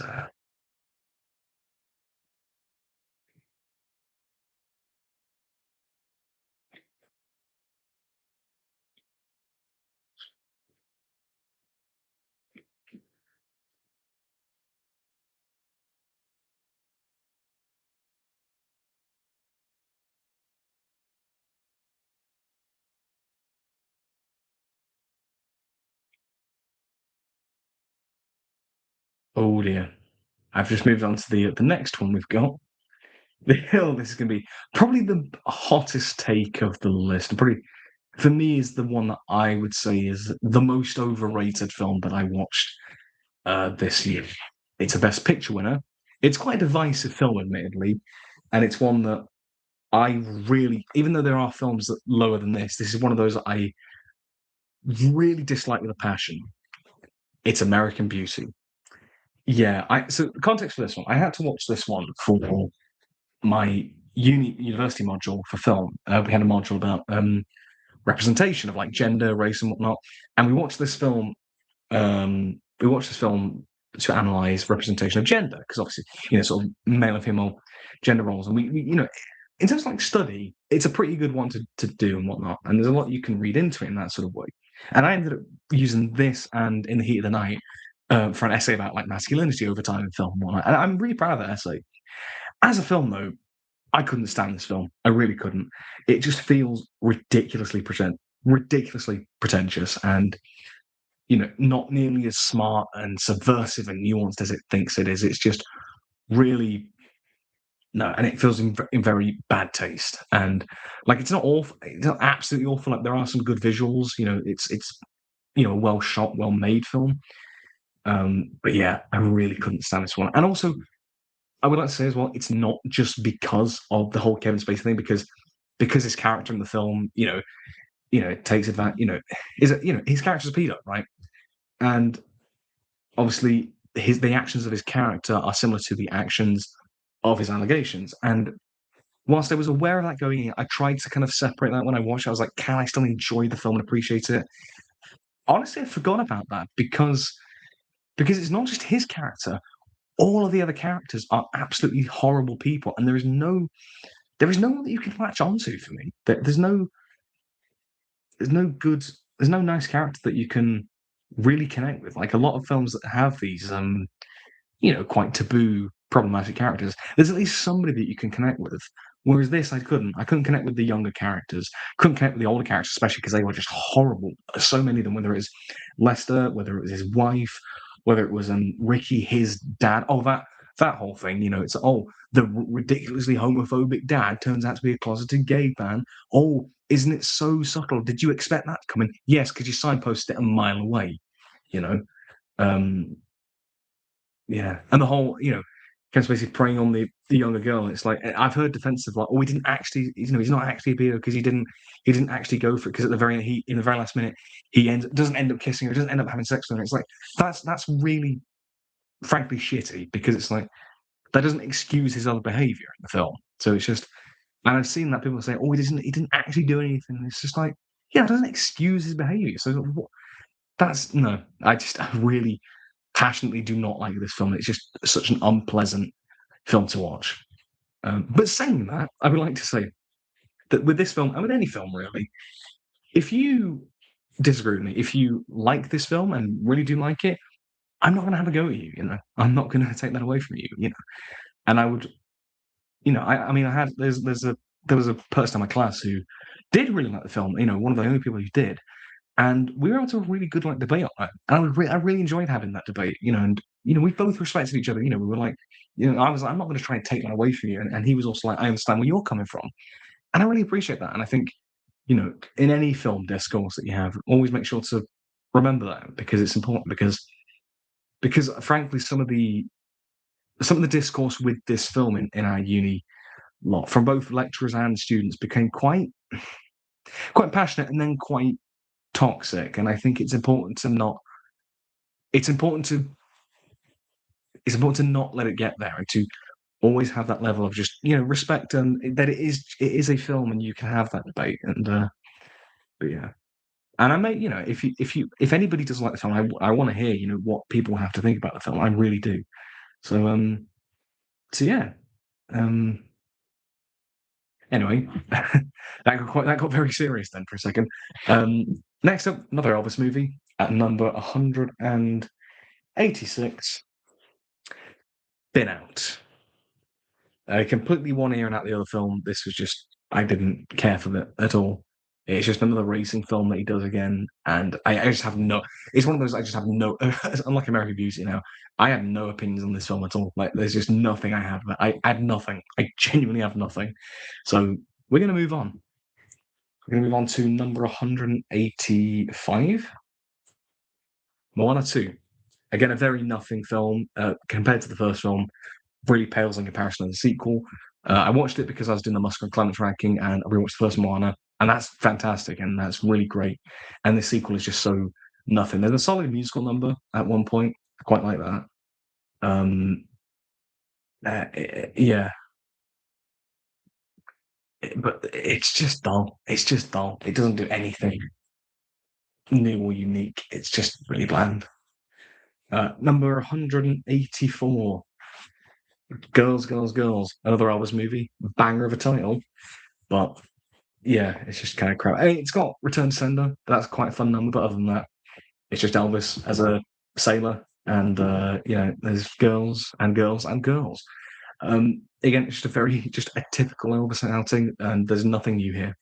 Oh dear. I've just moved on to the next one we've got. The Hill. This is going to be probably the hottest take of the list. Probably for me is the one that I would say is the most overrated film that I watched this year. It's a Best Picture winner. It's quite a divisive film, admittedly, and it's one that I really, even though there are films that lower than this is one of those that I really dislike with a passion. It's American Beauty. Yeah, so the context for this one, I had to watch this one for my university module for film. We had a module about representation of like gender, race, and whatnot, and we watched this film. We watched this film to analyze representation of gender because obviously, sort of male and female gender roles, and we in terms of like study, it's a pretty good one to do and whatnot. And there's a lot you can read into it in that sort of way. And I ended up using this and In the Heat of the Night for an essay about like masculinity over time in film and whatnot. And I'm really proud of that essay. As a film, though, I couldn't stand this film. I really couldn't. It just feels ridiculously pretentious, and not nearly as smart and subversive and nuanced as it thinks it is. It's just really no, and it feels in very bad taste. And like, it's not awful. It's not absolutely awful. Like, there are some good visuals. It's a well shot, well made film. But yeah, I really couldn't stand this one. And also, I would like to say as well, it's not just because of the whole Kevin Spacey thing, because his character in the film, takes advantage. His character's a pedo, right? And obviously, the actions of his character are similar to the actions of his allegations. And whilst I was aware of that going in, I tried to kind of separate that when I watched it. I was like, can I still enjoy the film and appreciate it? Honestly, I forgot about that because it's not just his character. All of the other characters are absolutely horrible people, and there is no one that you can latch onto for me. There's no good, there's no nice character that you can really connect with. Like a lot of films that have these, quite taboo, problematic characters, there's at least somebody that you can connect with. Whereas this, I couldn't. I couldn't connect with the younger characters. Couldn't connect with the older characters, especially because they were just horrible. So many of them, whether it's Lester, whether it was his wife, whether it was Ricky, his dad. Oh, that whole thing. It's the ridiculously homophobic dad turns out to be a closeted gay man. Oh, isn't it so subtle? Did you expect that coming? Yes, because you signposted it a mile away. You know. Um, yeah, and the whole, Kevin Spacey preying on the younger girl. It's like I've heard defensive like, oh, we didn't actually, he's not actually a pedo because he didn't actually go for it because at the very in the very last minute doesn't end up kissing her, doesn't end up having sex with her. It's like that's really frankly shitty because it's like that doesn't excuse his other behaviour in the film. So it's just, and I've seen that people say, oh, he didn't actually do anything. And it's just like, yeah, it doesn't excuse his behaviour. So what, that's no, I really passionately do not like this film. It's just such an unpleasant film to watch. But saying that, I would like to say that with this film, and with any film really, if you disagree with me, if you like this film and really do like it, I'm not going to have a go at you. I'm not going to take that away from you. And I would, I mean, I had there was a person in my class who did really like the film. One of the only people who did, and we were able to have a really good like debate on it. And I really enjoyed having that debate. And we both respected each other. We were like, I was like, I'm not going to try and take that away from you. And he was also like, I understand where you're coming from, and I really appreciate that. And I think, in any film discourse that you have, always make sure to remember that because it's important. Because frankly, some of the discourse with this film in our uni lot from both lecturers and students became quite passionate and then quite toxic. And I think it's important to not it's important to not let it get there and to always have that level of just respect and that it is a film and you can have that debate. And but yeah, And I may, if anybody doesn't like the film, I want to hear, what people have to think about the film. I really do. So yeah. Um, anyway, that got very serious then for a second. Next up, another Elvis movie at number 186. Been Out. Completely one ear and out the other film. This was just I didn't care for it at all. It's just another racing film that he does again, and I just have no. It's one of those I just have no. Unlike American Beauty, I have no opinions on this film at all. Like, there's just nothing I have. I had nothing. I genuinely have nothing. So we're gonna move on. We're gonna move on to number 185. Moana 2. Again, a very nothing film compared to the first film. Really pales in comparison to the sequel. I watched it because I was doing the Musker and Clements ranking, and I rewatched the first Moana, and that's fantastic, and that's really great. And the sequel is just so nothing. There's a solid musical number at one point. I quite like that. Yeah, but it's just dull. It's just dull. It doesn't do anything new or unique. It's just really bland. Number 184. Girls, Girls, Girls. Another Elvis movie. Banger of a title. But yeah, it's just kind of crap. I mean, it's got Return to Sender. That's quite a fun number, but other than that, it's just Elvis as a sailor, and there's girls and girls and girls. Again, it's just a typical Elvis outing, and there's nothing new here,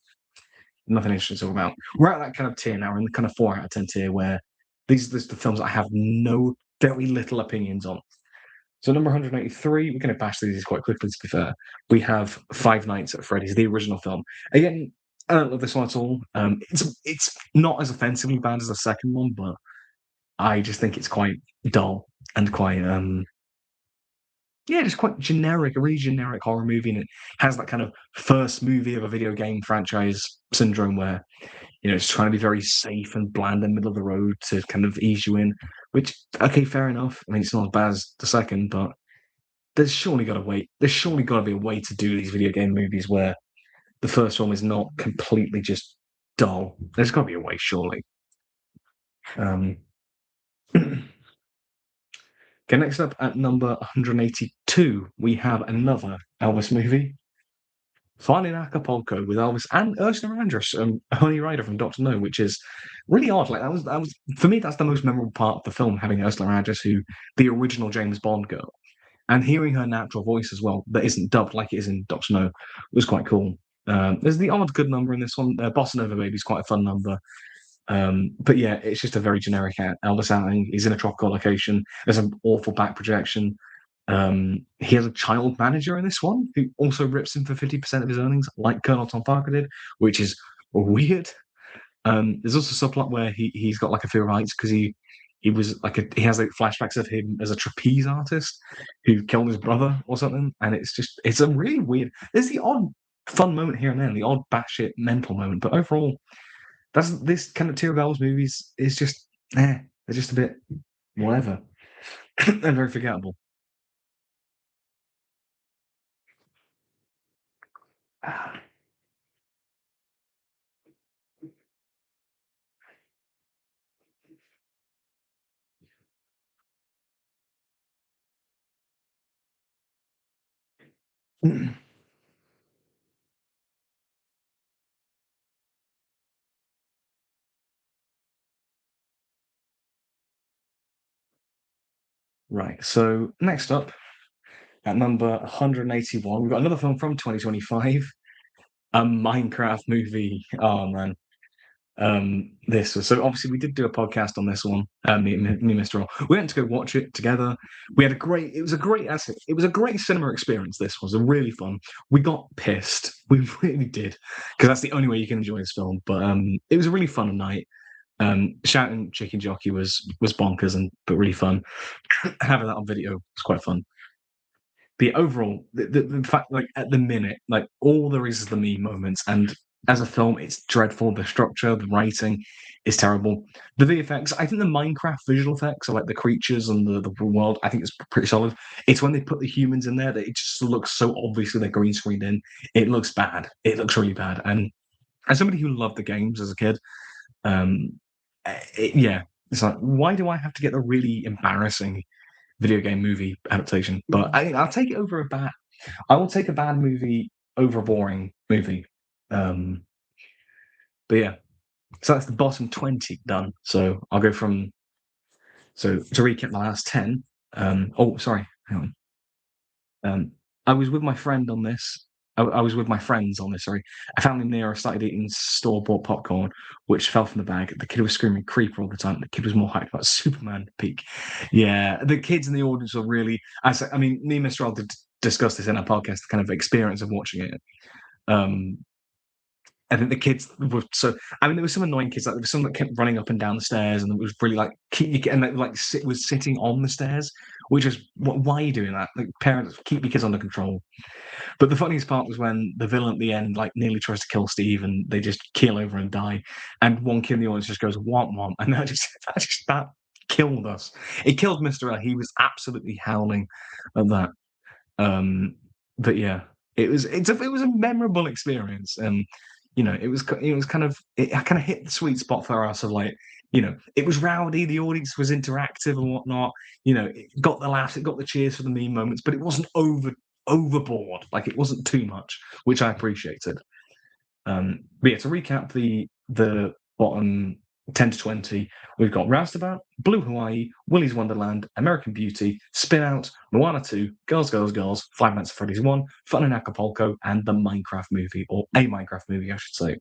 nothing interesting to talk about. We're at that kind of tier now, we're in the kind of 4 out of 10 tier where these are the films I have very little opinions on. So number 183, we're going to bash these quite quickly, to be fair. We have Five Nights at Freddy's, the original film. Again, I don't love this one at all. It's not as offensively bad as the second one, but I just think it's quite dull and quite just quite generic, a really generic horror movie, and it has that kind of first movie of a video game franchise syndrome where it's trying to be very safe and bland and middle of the road to kind of ease you in. Which, okay, fair enough. I mean, it's not as bad as the second, but there's surely got to be a way to do these video game movies where the first one is not completely just dull. There's got to be a way, surely. Okay, next up at number 182, we have another Elvis movie. Finding Acapulco with Elvis and Ursula Andress, Honey Rider from Doctor No, which is really odd. Like, that was for me, that's the most memorable part of the film, having Ursula Andress, who the original James Bond girl, and hearing her natural voice as well, that isn't dubbed like it is in Doctor No, was quite cool. There's the odd good number in this one. Bossa Nova Baby is quite a fun number. But yeah, it's just a very generic Elvis outing. He's in a tropical location. There's an awful back projection. He has a child manager in this one who also rips him for 50% of his earnings, like Colonel Tom Parker did, which is weird. There's also a subplot where he's got like a fear of heights because he was he has like flashbacks of him as a trapeze artist who killed his brother or something, and it's a really weird. There's the odd fun moment here and then, the odd batshit mental moment, but overall, this kind of tier of Elvis movies is just they're just a bit whatever and very forgettable. Right. So next up at number 181, we've got another film from 2025, a Minecraft movie. Oh man. This was so obviously we did do a podcast on this one. Me and Mr. Roll. We went to go watch it together. We had it was a great cinema experience. This was a really fun. We got pissed. We really did. Because that's the only way you can enjoy this film. But it was a really fun night. Shouting Chicken Jockey was bonkers but really fun. Having that on video was quite fun. The overall, the fact, like at the minute, like all there is the me moments, and as a film, it's dreadful. The structure, the writing is terrible. The VFX, I think the Minecraft visual effects, of like the creatures and the world, I think it's pretty solid. It's when they put the humans in there that it just looks so obviously they're green screened in. It looks bad. It looks really bad. And as somebody who loved the games as a kid, Um, yeah, it's like, why do I have to get a really embarrassing video game movie adaptation? But I'll take it over a bad. I will take a bad movie over a boring movie. Um, but yeah, so that's the bottom 20 done. So I'll go from. So to recap the last 10. Oh, sorry, hang on. I was with my friend on this. I was with my friends on this. Sorry, a family near us started eating store-bought popcorn, which fell from the bag. The kid was screaming "Creeper" all the time. The kid was more hyped about Superman peak. Yeah, the kids in the audience were really. I mean, me and Mr. Al did discuss this in our podcast, the kind of experience of watching it. Um, I think the kids were so. I mean, there were some annoying kids. Like there was some that kept running up and down the stairs, and it was really like was sitting on the stairs, which is why are you doing that? Like parents, keep your kids under control. But the funniest part was when the villain at the end like nearly tries to kill Steve, and they just keel over and die, and one kid in the audience just goes womp womp, and that killed us. It killed Mr. L. He was absolutely howling at that. Um, but yeah, it was a memorable experience, and it kind of hit the sweet spot for us of like it was rowdy, the audience was interactive and whatnot. It got the laughs, it got the cheers for the meme moments, but it wasn't overboard. Like it wasn't too much, which I appreciated. But yeah, to recap the bottom 10 to 20, we've got Roustabout, Blue Hawaii, Willy's Wonderland, American Beauty, Spin Out, Moana 2, Girls, Girls, Girls, Five Nights at Freddy's 1, Fun in Acapulco, and the Minecraft movie, or a Minecraft movie, I should say.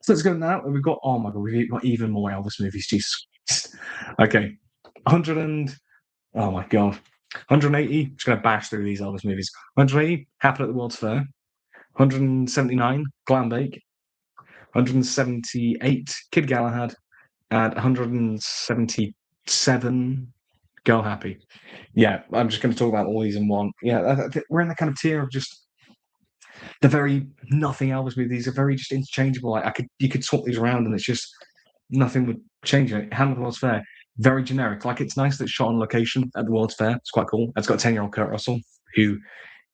So let's go now. We've got, oh my god, we've got even more Elvis movies. Jesus. Okay. 100 and, oh my god. 180, just going to bash through these Elvis movies. 180, Happen at the World's Fair. 179, Clambake. 178, Kid Galahad, and 177, Girl Happy. Yeah, I'm just going to talk about all these in one. Yeah, we're in the kind of tier of just the very nothing Elvis movies. These are very just interchangeable. Like you could swap these around, and it's just nothing would change it. Hand of the World's Fair, very generic. Like it's nice that it's shot on location at the World's Fair. It's quite cool. It's got 10-year-old Kurt Russell, who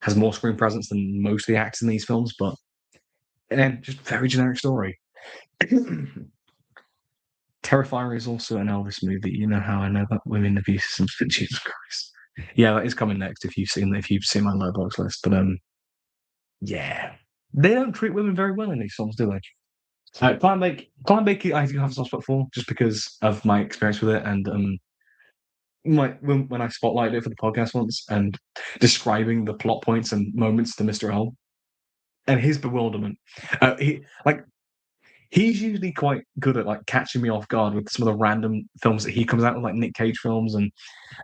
has more screen presence than most of the actors in these films, but again, just very generic story. Terrifier is also an Elvis movie. You know how I know that women abuse and Jesus Christ. Yeah, that is coming next if you've seen my Letterboxd list. But yeah, they don't treat women very well in these films, do they? Clambake, I do have a soft spot for just because of my experience with it, and when I spotlighted it for the podcast once and describing the plot points and moments to Mr. L and his bewilderment. He's usually quite good at like catching me off guard with some of the random films that he comes out with, like Nick Cage films and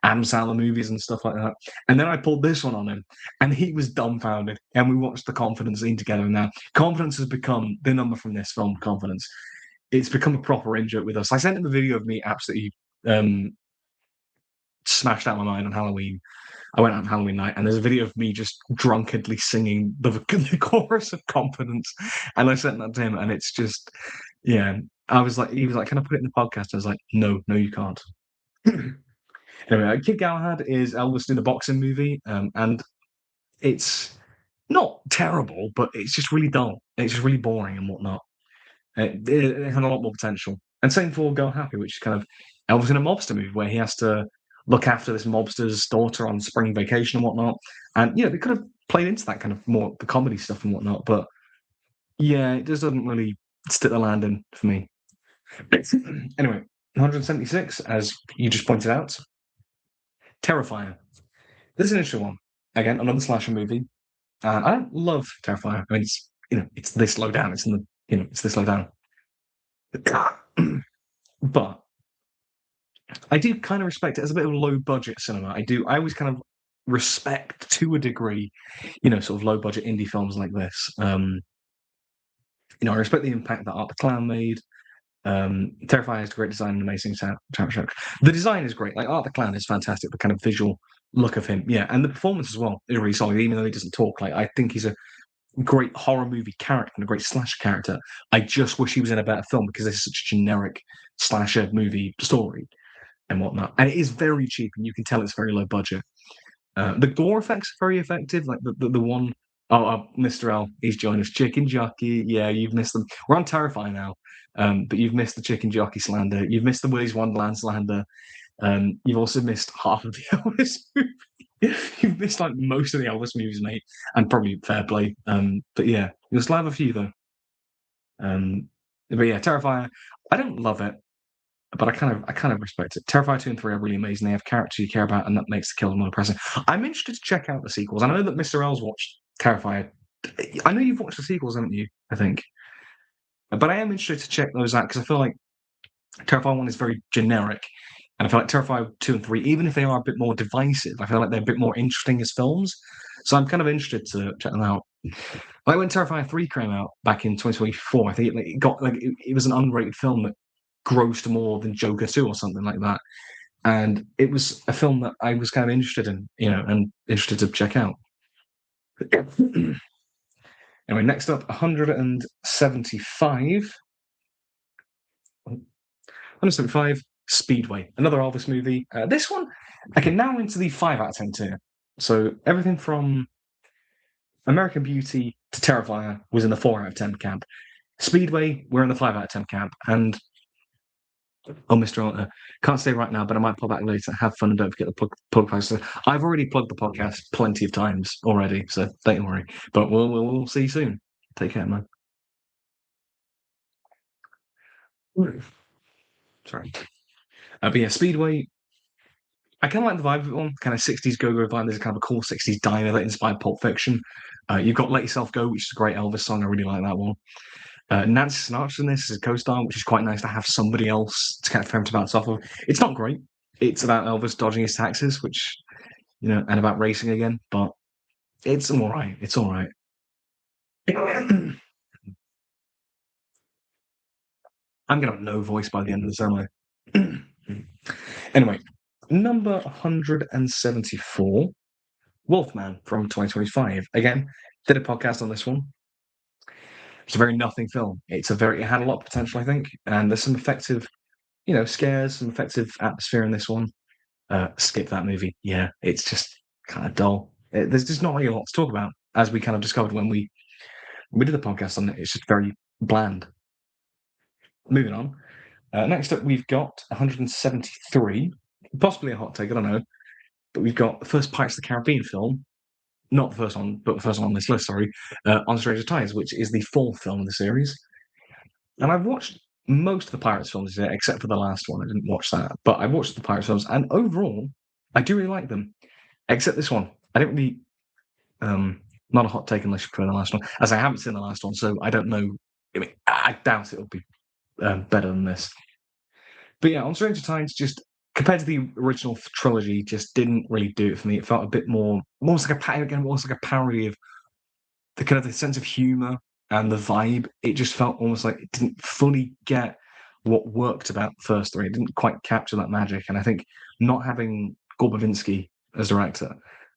Adam Sandler movies and stuff like that. And then I pulled this one on him, and he was dumbfounded. And we watched the Confidence scene together. And now Confidence has become the number from this film. Confidence, it's become a proper in joke with us. I sent him a video of me absolutely smashed out my mind on Halloween. I went out on Halloween night, and there's a video of me just drunkenly singing the chorus of Confidence, and I sent that to him, and it's just, yeah. He was like, "Can I put it in the podcast?" I was like, "No, you can't." Anyway, Kid Galahad is Elvis in a boxing movie, and it's not terrible, but it's just really dull. It's just really boring and whatnot. It had a lot more potential. And same for Girl Happy, which is kind of Elvis in a mobster movie where he has to look after this mobster's daughter on spring vacation and whatnot. And they could have played into that kind of more the comedy stuff and whatnot, but yeah, it just doesn't really stick the landing for me. Anyway, 176, as you just pointed out, Terrifier. This is an interesting one. Again, another slasher movie. And I love Terrifier. I mean, it's this low down. It's in the it's this low down. But I do kind of respect it as a bit of low budget cinema. I do. I always kind of respect to a degree, sort of low budget indie films like this. I respect the impact that Art the Clown made. Terrifier has great design and amazing soundtrack. The design is great. Like Art the Clown is fantastic. The kind of visual look of him, yeah, and the performance as well is really solid. Even though he doesn't talk, like I think he's a great horror movie character and a great slasher character. I just wish he was in a better film because this is such a generic slasher movie story and whatnot. And it is very cheap, and you can tell it's very low budget. The gore effects are very effective. Like the one, Mr. L, he's joined us. Chicken Jockey, yeah, you've missed them. We're on Terrifier now. But you've missed the Chicken Jockey slander. You've missed the Willy's Wonderland slander. You've also missed half of the Elvis movie. You've missed like most of the Elvis movies, mate, and probably Fair Play. But yeah, you'll still have a few though. But yeah, Terrifier. I don't love it, but I kind of respect it. Terrifier 2 and 3 are really amazing. They have characters you care about, and that makes the kills more depressing. I'm interested to check out the sequels. I know that Mr. L's watched Terrifier. I know you've watched the sequels, haven't you? I think. But I am interested to check those out because I feel like Terrifier 1 is very generic. And I feel like Terrifier 2 and 3, even if they are a bit more divisive, I feel like they're a bit more interesting as films. So I'm kind of interested to check them out. Like when Terrifier 3 came out back in 2024, I think it got like it was an unrated film that grossed more than Joker 2 or something like that. And it was a film that I was kind of interested in, and interested to check out. Anyway, next up, 175. 175, Speedway, another Elvis movie. This one, I can now into the 5 out of 10 tier. So everything from American Beauty to Terrifier was in the 4 out of 10 camp. Speedway, we're in the 5 out of 10 camp. And Mr. Alter, can't say right now, but I might pop back later. Have fun and don't forget the podcast. So I've already plugged the podcast plenty of times already, so don't worry. But we'll see you soon. Take care, man. Sorry. But yeah, Speedway. I kind of like the vibe of it one, kind of 60s go-go vibe. There's a kind of a cool 60s diner that inspired Pulp Fiction. You've got Let Yourself Go, which is a great Elvis song. I really like that one. Nancy Sinatra in this is a co-star, which is quite nice to have somebody else to kind of for him to bounce off of. It's not great. It's about Elvis dodging his taxes, which, and about racing again, but it's all right. It's all right. I'm going to have no voice by the end of this, am I? Anyway, number 174, Wolfman from 2025. Again, did a podcast on this one. It's a very nothing film. It had a lot of potential, I think, and there's some effective, scares, some effective atmosphere in this one. Skip that movie. Yeah, it's just kind of dull. There's just not really a lot to talk about, as we kind of discovered when we did the podcast on it. It's just very bland. Moving on. Next up, we've got 173, possibly a hot take, I don't know, but we've got the first Pirates of the Caribbean film, not the first one, but the first one on this list, sorry, On Stranger Tides, which is the 4th film in the series. And I've watched most of the Pirates films here, except for the last one. I didn't watch that, but I watched the Pirates films, and overall, I do really like them, except this one. I don't really, not a hot take unless you prefer the last one, as I haven't seen the last one, so I don't know. I mean, I doubt it'll be better than this. But yeah, On Stranger Tides, just compared to the original trilogy, just didn't really do it for me. It felt a bit more, almost like a parody of the kind of the sense of humor and the vibe. It just felt almost like it didn't fully get what worked about the first 3. It didn't quite capture that magic. And I think not having Gore Verbinski as director,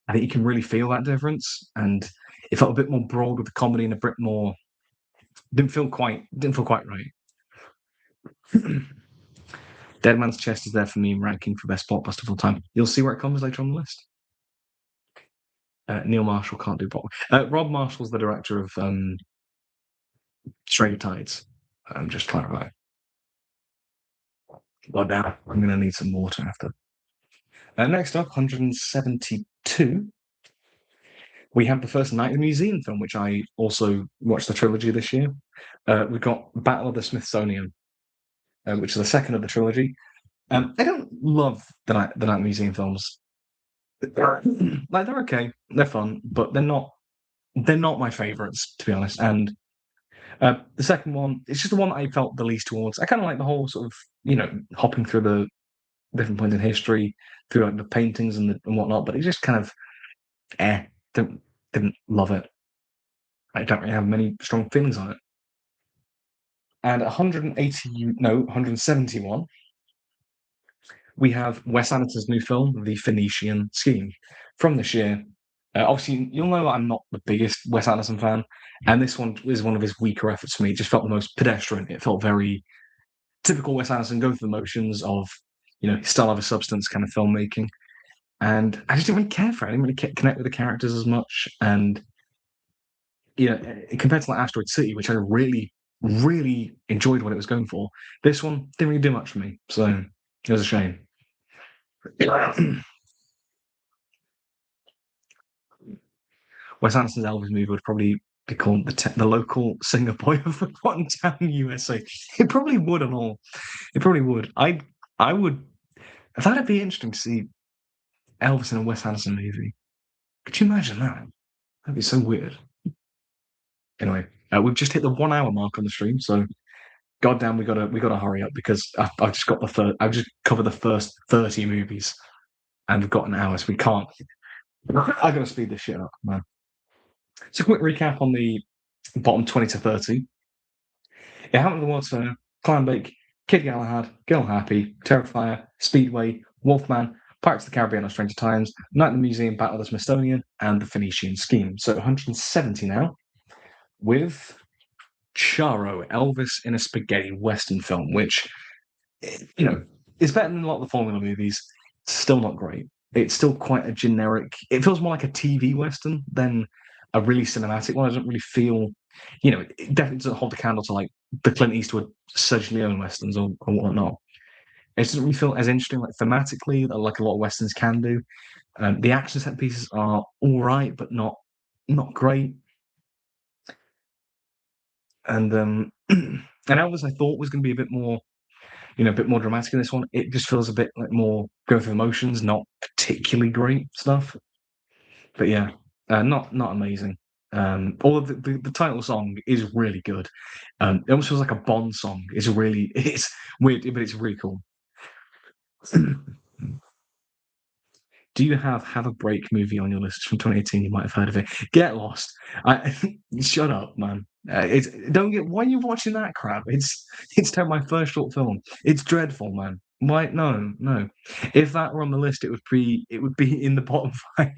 I think you can really feel that difference. And it felt a bit more broad with the comedy and a bit more. Didn't feel quite right. Dead Man's Chest is there for me ranking for best blockbuster of all time. You'll see where it comes later on the list. Neil Marshall can't do blockbuster. Rob Marshall's the director of Stranger Tides. Just to clarify. God damn, I'm going to need some water after. Next up, 172. We have the first Night at the Museum film, which I also watched the trilogy this year. We've got Battle of the Smithsonian, which is the second of the trilogy. I don't love the Night Museum films. Like they're okay, they're fun, but they're not my favourites, to be honest. And the second one, it's just the one that I felt the least towards. I kind of like the whole sort of, hopping through the different points in history, through like the paintings and whatnot, but it just kind of, didn't love it. I don't really have many strong feelings on it. And 171, we have Wes Anderson's new film, The Phoenician Scheme, from this year. Obviously, you'll know that I'm not the biggest Wes Anderson fan, and this one is one of his weaker efforts for me. It just felt the most pedestrian. It felt very typical Wes Anderson, going through the motions of, style of a substance kind of filmmaking. And I just didn't really care for it. I didn't really connect with the characters as much. And, compared to like Asteroid City, which I really really enjoyed what it was going for. This one didn't really do much for me, so it was a shame. Wes Anderson's Elvis movie would probably be called the local singer boy of Forgotten Town, USA. It probably would and all. It probably would. I would. That'd be interesting to see Elvis in a Wes Anderson movie. Could you imagine that? That'd be so weird. Anyway, we've just hit the 1 hour mark on the stream, so goddamn, we gotta hurry up because I've just got the third. I've just covered the first 30 movies, and we've got an hour, so we can't. I gotta speed this shit up, man. So, quick recap on the bottom 20 to 30. It Happened in the World's Fair, Clambake, Kid Galahad, Girl Happy, Terrifier, Speedway, Wolfman, Pirates of the Caribbean or Stranger Times, Night in the Museum, Battle of the Smithsonian, and The Phoenician Scheme. So 170 now, with Charo, Elvis in a spaghetti western film, which, is better than a lot of the Formula movies. It's still not great. It's still quite a generic. It feels more like a TV western than a really cinematic one. I don't really feel, it definitely doesn't hold a candle to like the Clint Eastwood, Sergio Leone westerns or whatnot. It doesn't really feel as interesting, like thematically, like a lot of westerns can do. The action set pieces are all right, but not great. And and Elvis, I thought was going to be a bit more, a bit more dramatic in this one. It just feels a bit like more going through emotions, not particularly great stuff. But yeah, not amazing. Although the title song is really good. It almost feels like a Bond song. It's weird, but it's really cool. Do you have a break movie on your list from 2018? You might have heard of it. Get Lost. Shut up, man. It's don't get. Why are you watching that crap? It's my first short film. It's dreadful, man. Why? No. If that were on the list, it would be in the bottom 5.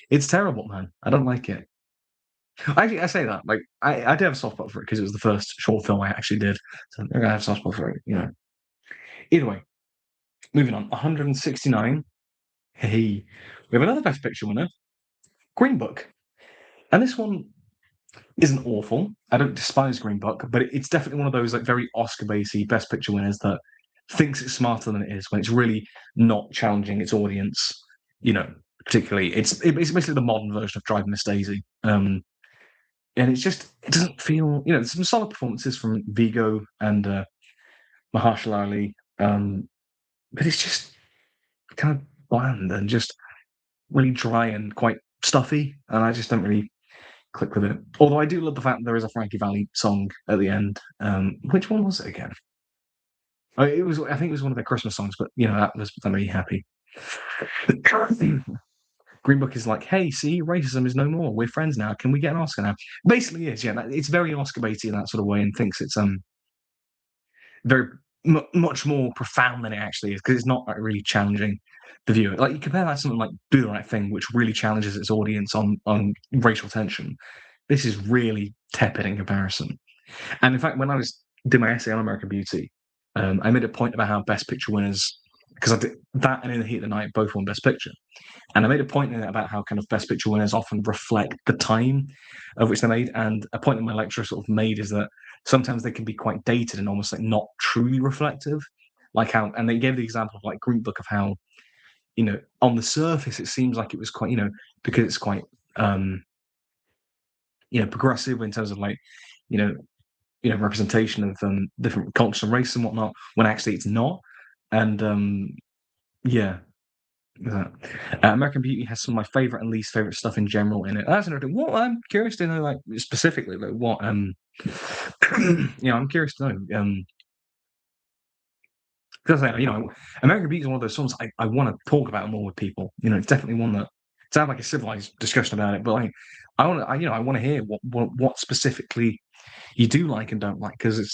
It's terrible, man. I don't like it. I say that like I do have a soft spot for it because it was the first short film I actually did. So I have a soft spot for it. Either way, moving on. 169. Hey, we have another Best Picture winner, Green Book. And this one isn't awful. I don't despise Green Book, but it's definitely one of those like very Oscar-basy Best Picture winners that thinks it's smarter than it is when it's really not challenging its audience. Particularly it's basically the modern version of Driving Miss Daisy. And it doesn't feel. There's some solid performances from Vigo and Mahershala Ali, but it's just kind of bland and just really dry and quite stuffy, and I just don't really click with it. Although I do love the fact that there is a Frankie Valli song at the end. Which one was it again? I think it was one of their Christmas songs, but that made me happy. Green Book is like, hey, see, racism is no more. We're friends now. Can we get an Oscar now? Basically, is it's very Oscar baity in that sort of way, and thinks it's very much more profound than it actually is because it's not really challenging the viewer. Like you compare that to something like Do the Right Thing, which really challenges its audience on racial tension. This is really tepid in comparison. And in fact, when I did my essay on American Beauty, I made a point about how Best Picture winners, because I did that and In the Heat of the Night both won Best Picture. And I made a point in it about how kind of Best Picture winners often reflect the time of which they're made. And a point that my lecturer sort of made is that sometimes they can be quite dated and almost like not truly reflective. Like how, and they gave the example of like Green Book of how, on the surface it seems like it was quite, because it's quite, progressive in terms of like, representation of different cultures and race and whatnot, when actually it's not. And yeah, American Beauty has some of my favorite and least favorite stuff in general in it. That's another thing. What I'm curious to know, like specifically, like what I'm curious to know. Because American Beauty is one of those songs I want to talk about more with people. It's definitely one that to have like a civilized discussion about it. But like, I want to hear what specifically you do like and don't like because it's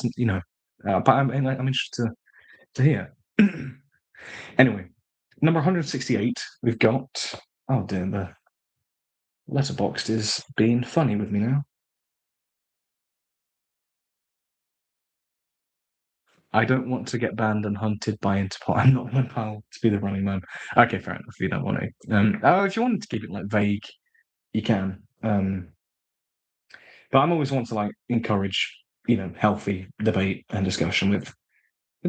but I'm interested to hear. Anyway, number 168, we've got. Oh dear, the Letterboxd is being funny with me now. I don't want to get banned and hunted by Interpol. I'm not my pal to be the running man. Okay, fair enough. If you don't want to. If you wanted to keep it like vague, you can. But I'm always want to like encourage healthy debate and discussion with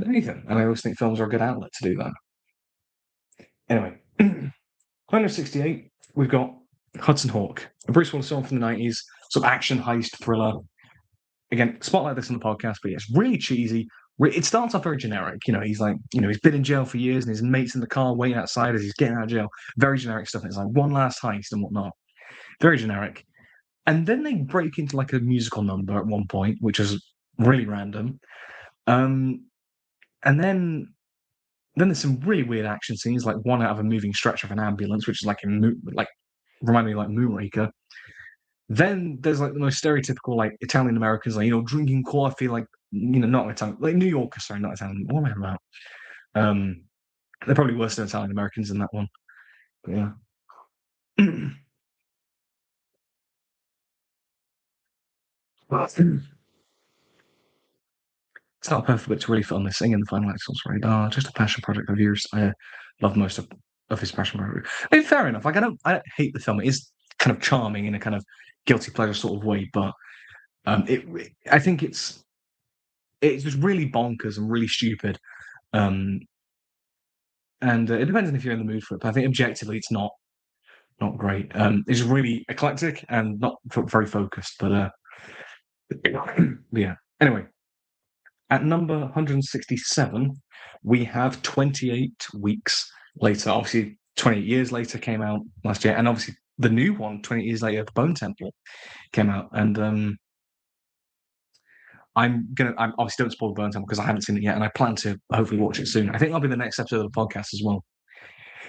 anything. And I always think films are a good outlet to do that. Anyway, 1968, we've got Hudson Hawk, a Bruce Willis film from the 90s, sort of action heist thriller. Again, spotlight this on the podcast, but it's really cheesy. It starts off very generic. He's like, he's been in jail for years and his mate's in the car waiting outside as he's getting out of jail. Very generic stuff. And it's like one last heist and whatnot. Very generic. And then they break into like a musical number at one point, which is really random. And then there's some really weird action scenes, like one out of a moving stretcher of an ambulance, which is like remind me of like Moonraker. Then there's like the most stereotypical like Italian Americans, like drinking coffee, like not Italian, like New Yorkers, sorry, not Italian. What am I about? They're probably worse than Italian Americans in that one. But yeah. It's not perfect, but it's really fun. The singing, the final act was right. Just a passion project of yours. I love most of his passion project. I mean, fair enough. Like I don't hate the film. It is kind of charming in a kind of guilty pleasure sort of way, but I think it's just really bonkers and really stupid. And it depends on if you're in the mood for it. But I think objectively, it's not great. It's really eclectic and not very focused. But yeah. Anyway, at number 167, we have 28 Weeks Later. Obviously, 28 years later came out last year, and obviously the new one, 20 years later, The Bone Temple, came out. And I obviously don't spoil The Bone Temple because I haven't seen it yet, and I plan to hopefully watch it soon. I think that'll be the next episode of the podcast as well.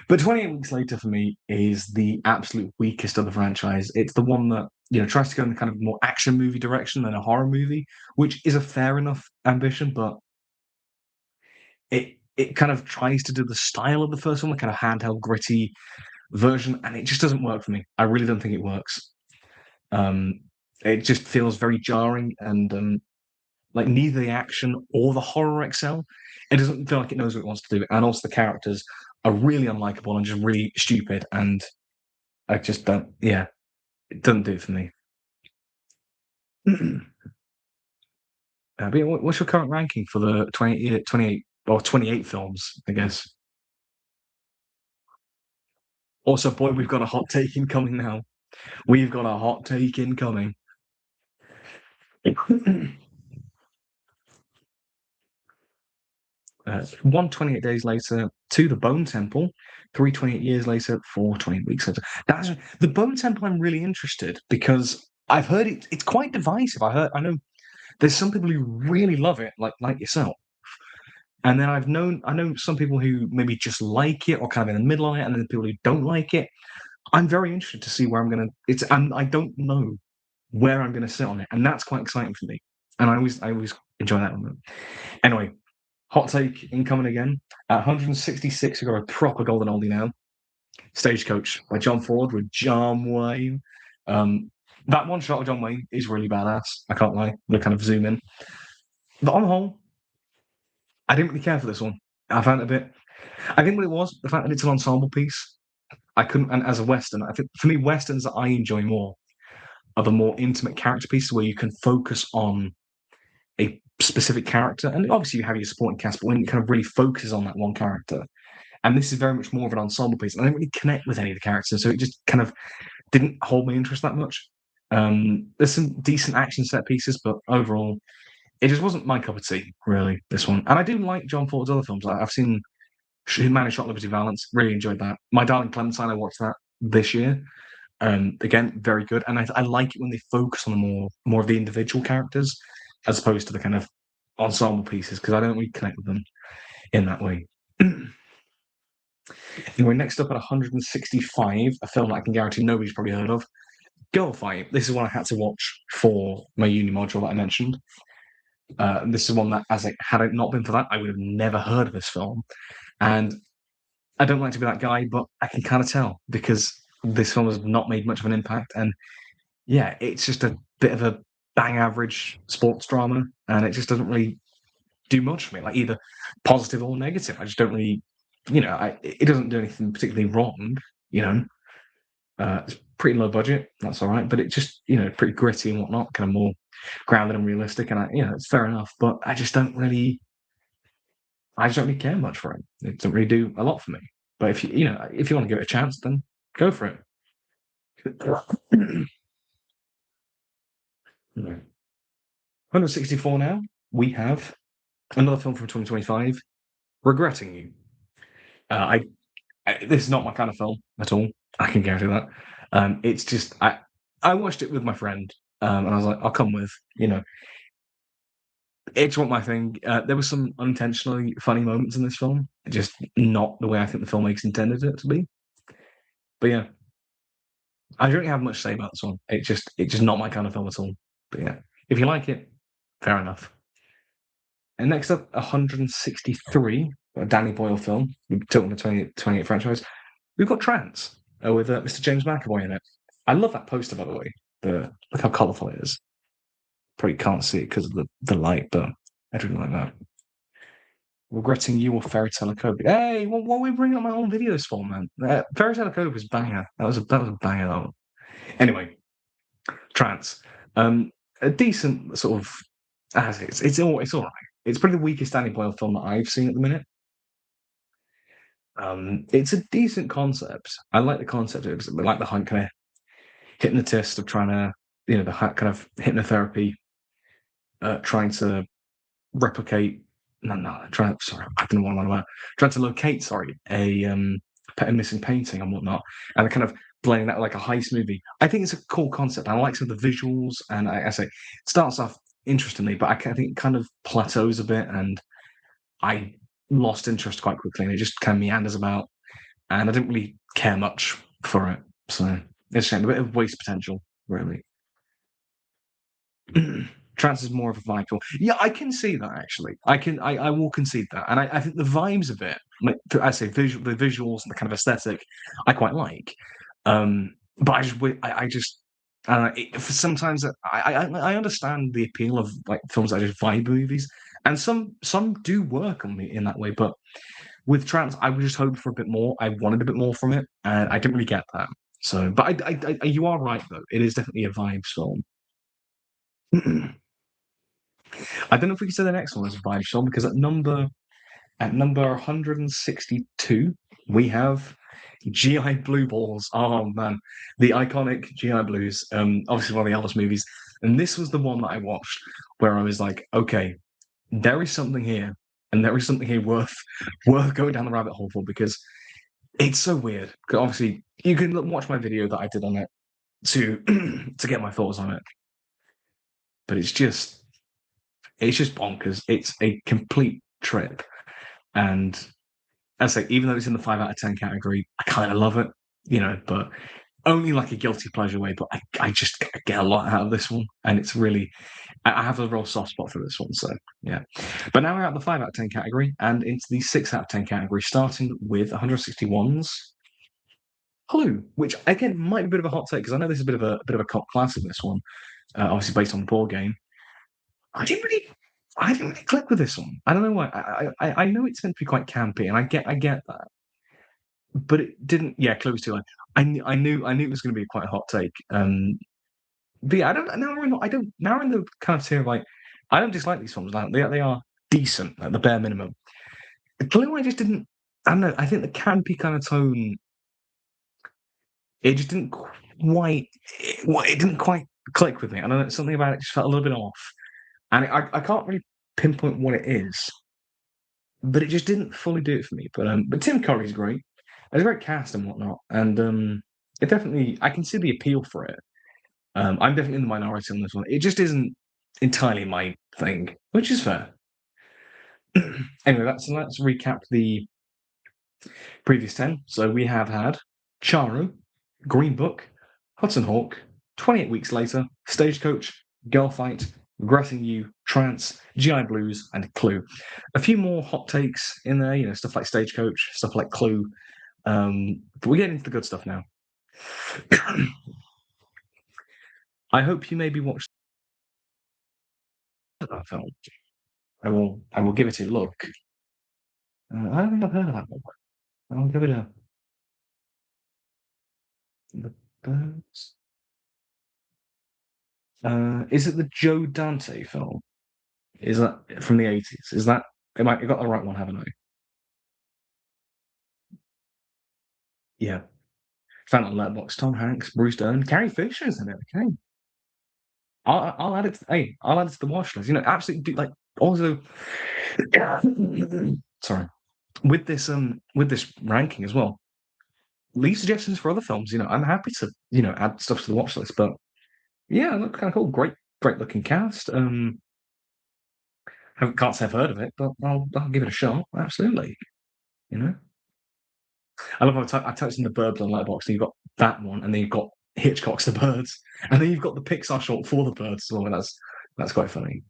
But 28 Weeks Later for me is the absolute weakest of the franchise. It's the one that tries to go in the kind of more action movie direction than a horror movie, which is a fair enough ambition, but it kind of tries to do the style of the first one, the kind of handheld, gritty version, and it just doesn't work for me. I really don't think it works. It just feels very jarring, and like neither the action or the horror excel. It doesn't feel like it knows what it wants to do, and also the characters are really unlikable and just really stupid, and I just don't. Yeah, it doesn't do it for me. But what's your current ranking for the 28 or 28 films, I guess? Also, boy, we've got a hot take incoming now. We've got a hot take incoming. 128 days later, to the Bone Temple. 328 years later, 428 weeks later. That's the Bone Temple. I'm really interested because I've heard it's quite divisive. I know there's some people who really love it, like yourself. And then I know some people who maybe just like it or kind of in the middle on it, and then people who don't like it. I'm very interested to see where I'm gonna. I don't know where I'm gonna sit on it, and that's quite exciting for me. And I always enjoy that one. Anyway, hot take incoming again. At 166, we've got a proper golden oldie now. Stagecoach by John Ford with John Wayne. That one shot of John Wayne is really badass. I can't lie. We kind of zoom in. But on the whole, I didn't really care for this one. I found it a bit. I think what it was, the fact that it's an ensemble piece, I couldn't. And as a Western, I think for me, Westerns that I enjoy more are the more intimate character pieces where you can focus on a specific character. And obviously, you have your supporting cast, but when it kind of really focuses on that one character. And this is very much more of an ensemble piece. And I didn't really connect with any of the characters, so it just kind of didn't hold my interest that much. There's some decent action set pieces, but overall, it just wasn't my cup of tea, really, this one. And I do like John Ford's other films. I've seen Man Who Shot Liberty Valance, really enjoyed that. My Darling Clementine, I watched that this year. Again, very good. And I like it when they focus on the more of the individual characters as opposed to the kind of ensemble pieces, because I don't really connect with them in that way. Anyway, next up at 165, a film that I can guarantee nobody's probably heard of, Girl Fight. This is one I had to watch for my uni module that I mentioned. This is one that, had it not been for that, I would have never heard of this film. And I don't like to be that guy, but I can kind of tell because this film has not made much of an impact. And yeah, it's just a bit of a bang average sports drama, and it just doesn't really do much for me, like either positive or negative. I just don't really, it doesn't do anything particularly wrong, you know. It's pretty low budget, that's all right, but it just, pretty gritty and whatnot, kind of more grounded and realistic, and it's fair enough, but I just don't really care much for it. It doesn't really do a lot for me. But if you want to give it a chance, then go for it. 164 now. We have another film from 2025, Regretting You. I This is not my kind of film at all. I can guarantee that. It's just I watched it with my friend, and I was like, I'll come with. It's not my thing. There were some unintentionally funny moments in this film, just not the way I think the filmmakers intended it to be. But yeah, I don't really have much to say about this one. It's just not my kind of film at all. But yeah, if you like it, fair enough. And next up, 163, a Danny Boyle film. We took on the 28 franchise. We've got Trance with Mr. James McAvoy in it. I love that poster, by the way. Look how colourful it is. Probably can't see it because of the light, but I really like that. Regretting You or Fairy Tale Code. Hey, what are we bringing up my own videos for, man? Fairy Tale Code was banger. That was a banger. That one. Anyway, Trance. A decent sort of as it's all right. It's probably the weakest Danny Boyle film that I've seen at the minute. It's a decent concept. I like the concept of it. I like the kind of hypnotist of trying to, the kind of hypnotherapy, trying to replicate. No, sorry, I don't know what I'm on about. Trying to locate, sorry, a missing painting and whatnot, and kind of playing that like a heist movie. I think it's a cool concept. I like some of the visuals, and I say it starts off interestingly, but I think it kind of plateaus a bit, and I lost interest quite quickly, and it just kind of meanders about, and I didn't really care much for it. So it's a shame, a bit of waste potential, really. Trance is more of a vibe film. Yeah, I can see that actually. I will concede that, and I think the vibes of it, like I say, the visuals and the kind of aesthetic, I quite like. But I just sometimes I understand the appeal of like films that are just vibe movies, and some do work on me in that way. But with Trance, I was just hoping for a bit more. I wanted a bit more from it, and I didn't really get that. So, but you are right though. It is definitely a vibes film. I don't know if we can say the next one is a vibe film because at number 162 we have GI Blue Balls. Oh man, the iconic GI Blues. Obviously one of the Elvis movies, and this was the one that I watched where I was like, okay, there is something here, and there is something here worth going down the rabbit hole for because it's so weird. 'Cause obviously, you can watch my video that I did on it to to get my thoughts on it, but it's just bonkers. It's a complete trip. And as I say, even though it's in the 5 out of 10 category, I kind of love it, but only like a guilty pleasure way. But I just get a lot out of this one. And it's really, I have a real soft spot for this one. So, yeah. But now we're at the 5 out of 10 category and into the 6 out of 10 category, starting with 161's Clue, which again might be a bit of a hot take because I know this is a bit of a cult classic, this one, obviously based on the board game. I didn't really I didn't really click with this one. I don't know why. I know it's meant to be quite campy, and I get that, but it didn't. Yeah, close to. I knew it was going to be quite a hot take. But yeah, I don't. Now we're not. I don't. Now we're in the kind of tier of like, I don't dislike these films. Like, they are decent at the bare minimum. Clue, I just didn't. I don't know. I think the campy kind of tone. It just didn't quite. It didn't quite click with me. I don't know. Something about it just felt a little bit off, and I can't really pinpoint what it is. But it just didn't fully do it for me. But Tim Curry's great. There's a great cast and whatnot, and it definitely I can see the appeal for it. I'm definitely in the minority on this one. It just isn't entirely my thing, which is fair. Anyway, let's recap the previous 10. So we have had Charu, Green Book, Hudson Hawk, 28 Weeks Later, Stagecoach, Girl Fight, Regretting You, Trance, GI Blues, and Clue. A few more hot takes in there, stuff like Stagecoach, stuff like Clue. But we're getting into the good stuff now. I hope you maybe watched that film. I will give it a look. I don't think I've heard of that one. I'll give it a Birds. Is it the Joe Dante film? Is that from the 80s? Is that I got the right one, haven't I? Yeah. Found it on Letterboxd. Tom Hanks, Bruce Dern, Carrie Fisher's in it. Okay. I'll add it. I'll add it to the watch list. Absolutely. Like also, sorry. With this ranking as well. Leave suggestions for other films. I'm happy to add stuff to the watch list. But yeah, look kind of cool. Great looking cast. Can't say I've heard of it, but I'll give it a shot. Absolutely. You know. I love how I typed in the Birds on Letterboxd, and you've got that one, and then you've got Hitchcock's The Birds, and then you've got the Pixar short for The Birds as well. And that's quite funny.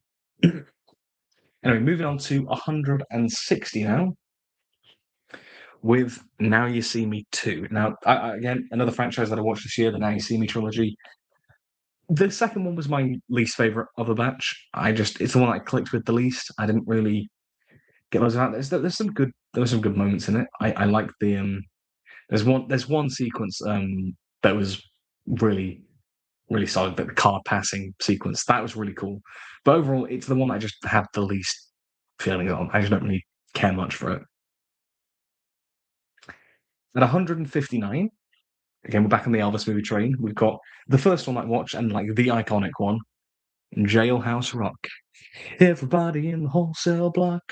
Anyway, moving on to 160 now, with Now You See Me 2. Now, again, another franchise that I watched this year, the Now You See Me trilogy. The second one was my least favorite of the batch. It's the one I clicked with the least. I didn't really get those out. There were some good moments in it. I like the there's one sequence that was really really solid, but the card passing sequence that was really cool. But overall, it's the one I just have the least feeling on. I just don't really care much for it. At 159, again, we're back on the Elvis movie train. We've got the first one I watched and like the iconic one, Jailhouse Rock. Everybody in the wholesale block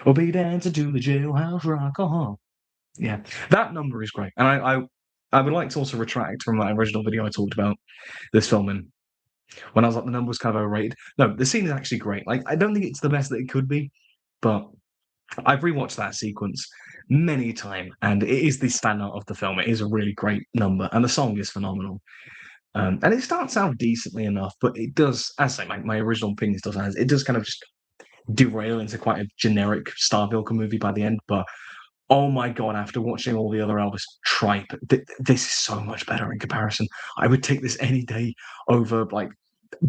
will be dancing to the Jailhouse Rock. Uh-huh. Yeah, that number is great, and I would like to also retract from that original video I talked about this film in when I was like the number was kind of overrated. No, the scene is actually great. Like I don't think it's the best that it could be, but I've rewatched that sequence many times, and it is the standout of the film. It is a really great number, and the song is phenomenal. And it starts out decently enough, but it does, as I say, my original opinions does it does kind of just derail into quite a generic Star Pilgrim movie by the end. But oh my god, after watching all the other Elvis tripe, this is so much better in comparison. I would take this any day over like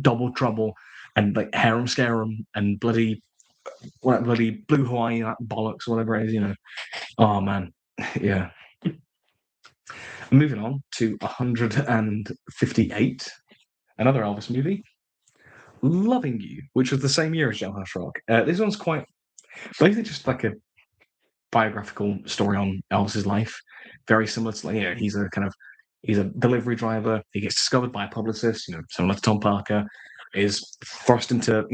Double Trouble and like Harem Scarum and bloody Blue Hawaii, that bollocks, whatever it is. Oh man, yeah. Moving on to 158, another Elvis movie, Loving You, which was the same year as Jailhouse Rock. This one's quite basically just like a biographical story on Elvis's life, very similar to he's a delivery driver. He gets discovered by a publicist, someone like Tom Parker, is thrust into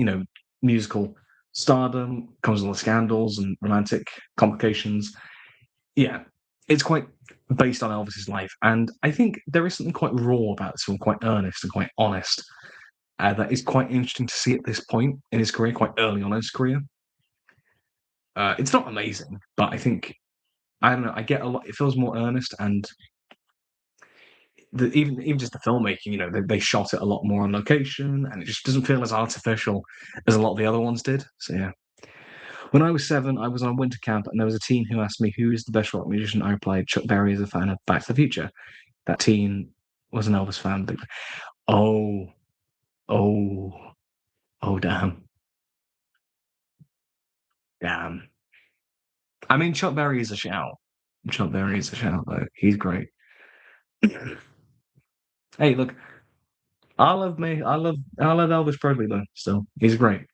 musical stardom, comes with all the scandals and romantic complications. Yeah, it's quite based on Elvis's life, and I think there is something quite raw about this one, quite earnest and quite honest. That is quite interesting to see at this point in his career, quite early on in his career. It's not amazing, but I think I don't know. I get a lot. It feels more earnest, and even just the filmmaking. They shot it a lot more on location, and it just doesn't feel as artificial as a lot of the other ones did. So yeah. When I was 7, I was on winter camp, and there was a teen who asked me who is the best rock musician. I replied, Chuck Berry is a fan of Back to the Future. That teen was an Elvis fan. Oh, oh, oh, damn. I mean, Chuck Berry is a shout. Chuck Berry is a shout, though. He's great. Hey, look, I love Elvis Presley though. Still, he's great.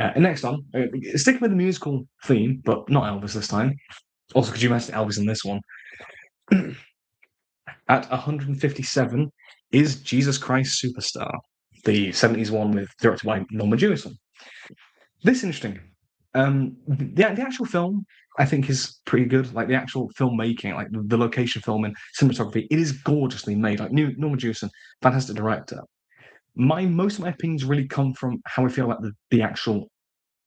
And next on, sticking with the musical theme, but not Elvis this time. Also, could you imagine Elvis in this one? At 157 is Jesus Christ Superstar, the 70s one directed by Norman Jewison. This is interesting. The actual film, I think, is pretty good. Like the actual filmmaking, like the location filming, cinematography, it is gorgeously made. Like Norman Jewison, fantastic director. Most of my opinions really come from how I feel about the actual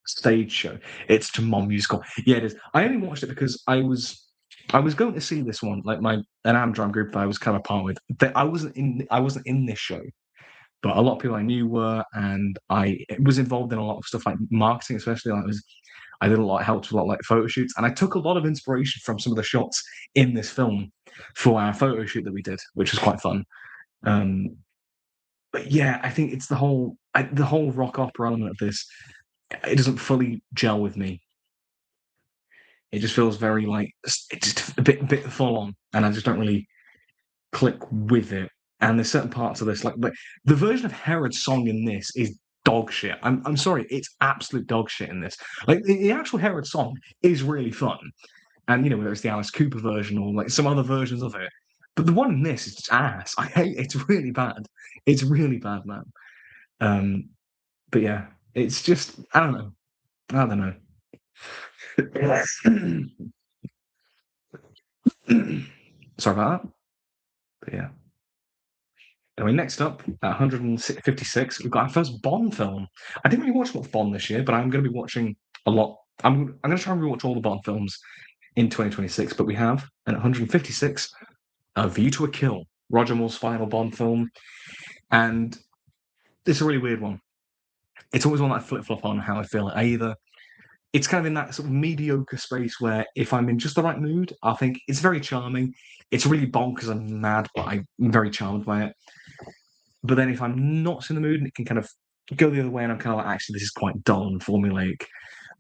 stage show. It's to Mom musical. Yeah, it is. I only watched it because I was going to see this one, like an Amdram group that I was kind of a part with. I wasn't in this show, but a lot of people I knew were, and I was involved in a lot of stuff like marketing, especially. I did a lot, helped with a lot like photo shoots, and I took a lot of inspiration from some of the shots in this film for our photo shoot that we did, which was quite fun. Um, but yeah, I think it's the whole rock opera element of this. It doesn't fully gel with me. It just feels very like it's just a bit full on, and I just don't really. click with it. And there's certain parts of this, like the version of Herod's song in this is dog shit. I'm sorry, it's absolute dog shit in this. Like the actual Herod song is really fun, and whether it's the Alice Cooper version or like some other versions of it, but the one in this is just ass. I hate it. It's really bad. It's really bad, man. But yeah, it's just I don't know. I don't know. Sorry about that. But yeah. Anyway, next up, at 156, we've got our first Bond film. I didn't really watch much Bond this year, but I'm going to be watching a lot. I'm going to try and rewatch all the Bond films in 2026. But we have at 156, A View to a Kill, Roger Moore's final Bond film, and it's a really weird one. It's always one that I flip flop on how I feel. It's kind of in that sort of mediocre space where if I'm in just the right mood, I think it's very charming. It's really bonkers and mad, but I'm very charmed by it. But then if I'm not in the mood, and it can kind of go the other way, and I'm kind of like, actually, this is quite dull and formulaic.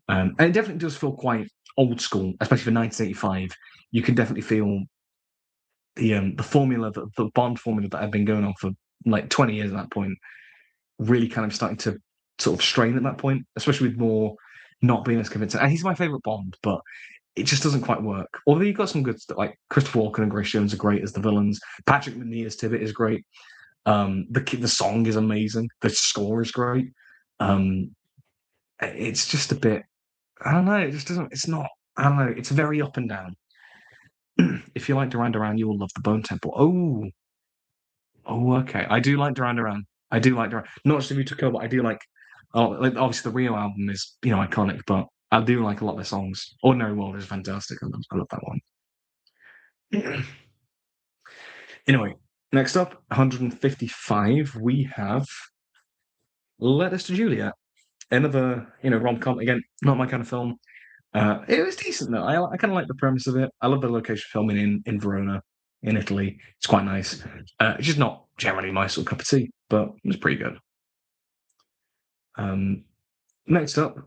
And it definitely does feel quite old school, especially for 1985. You can definitely feel the formula, the Bond formula that had been going on for like 20 years at that point, really kind of starting to sort of strain at that point, especially with Moore not being as convincing. And he's my favourite Bond, but it just doesn't quite work. Although you've got some good stuff, like Christopher Walken and Grace Jones are great as the villains. Patrick Macnee as Tibbet is great. The song is amazing. The score is great. It's just a bit. I don't know. It just doesn't. It's not. I don't know. It's very up and down. If you like Duran Duran, you will love the Bone Temple. Oh, okay. I do like Duran Duran. I do like Duran. Not just if you took over, but I do like. Oh, like, obviously the Rio album is iconic, but I do like a lot of their songs. Ordinary World is fantastic. I love that one. Anyway, next up, 155, we have Letters to Juliet. Another, rom-com. Again, not my kind of film. It was decent though. I kind of like the premise of it. I love the location filming in Verona, in Italy. It's quite nice. It's just not generally my sort of cup of tea, but it was pretty good. Next up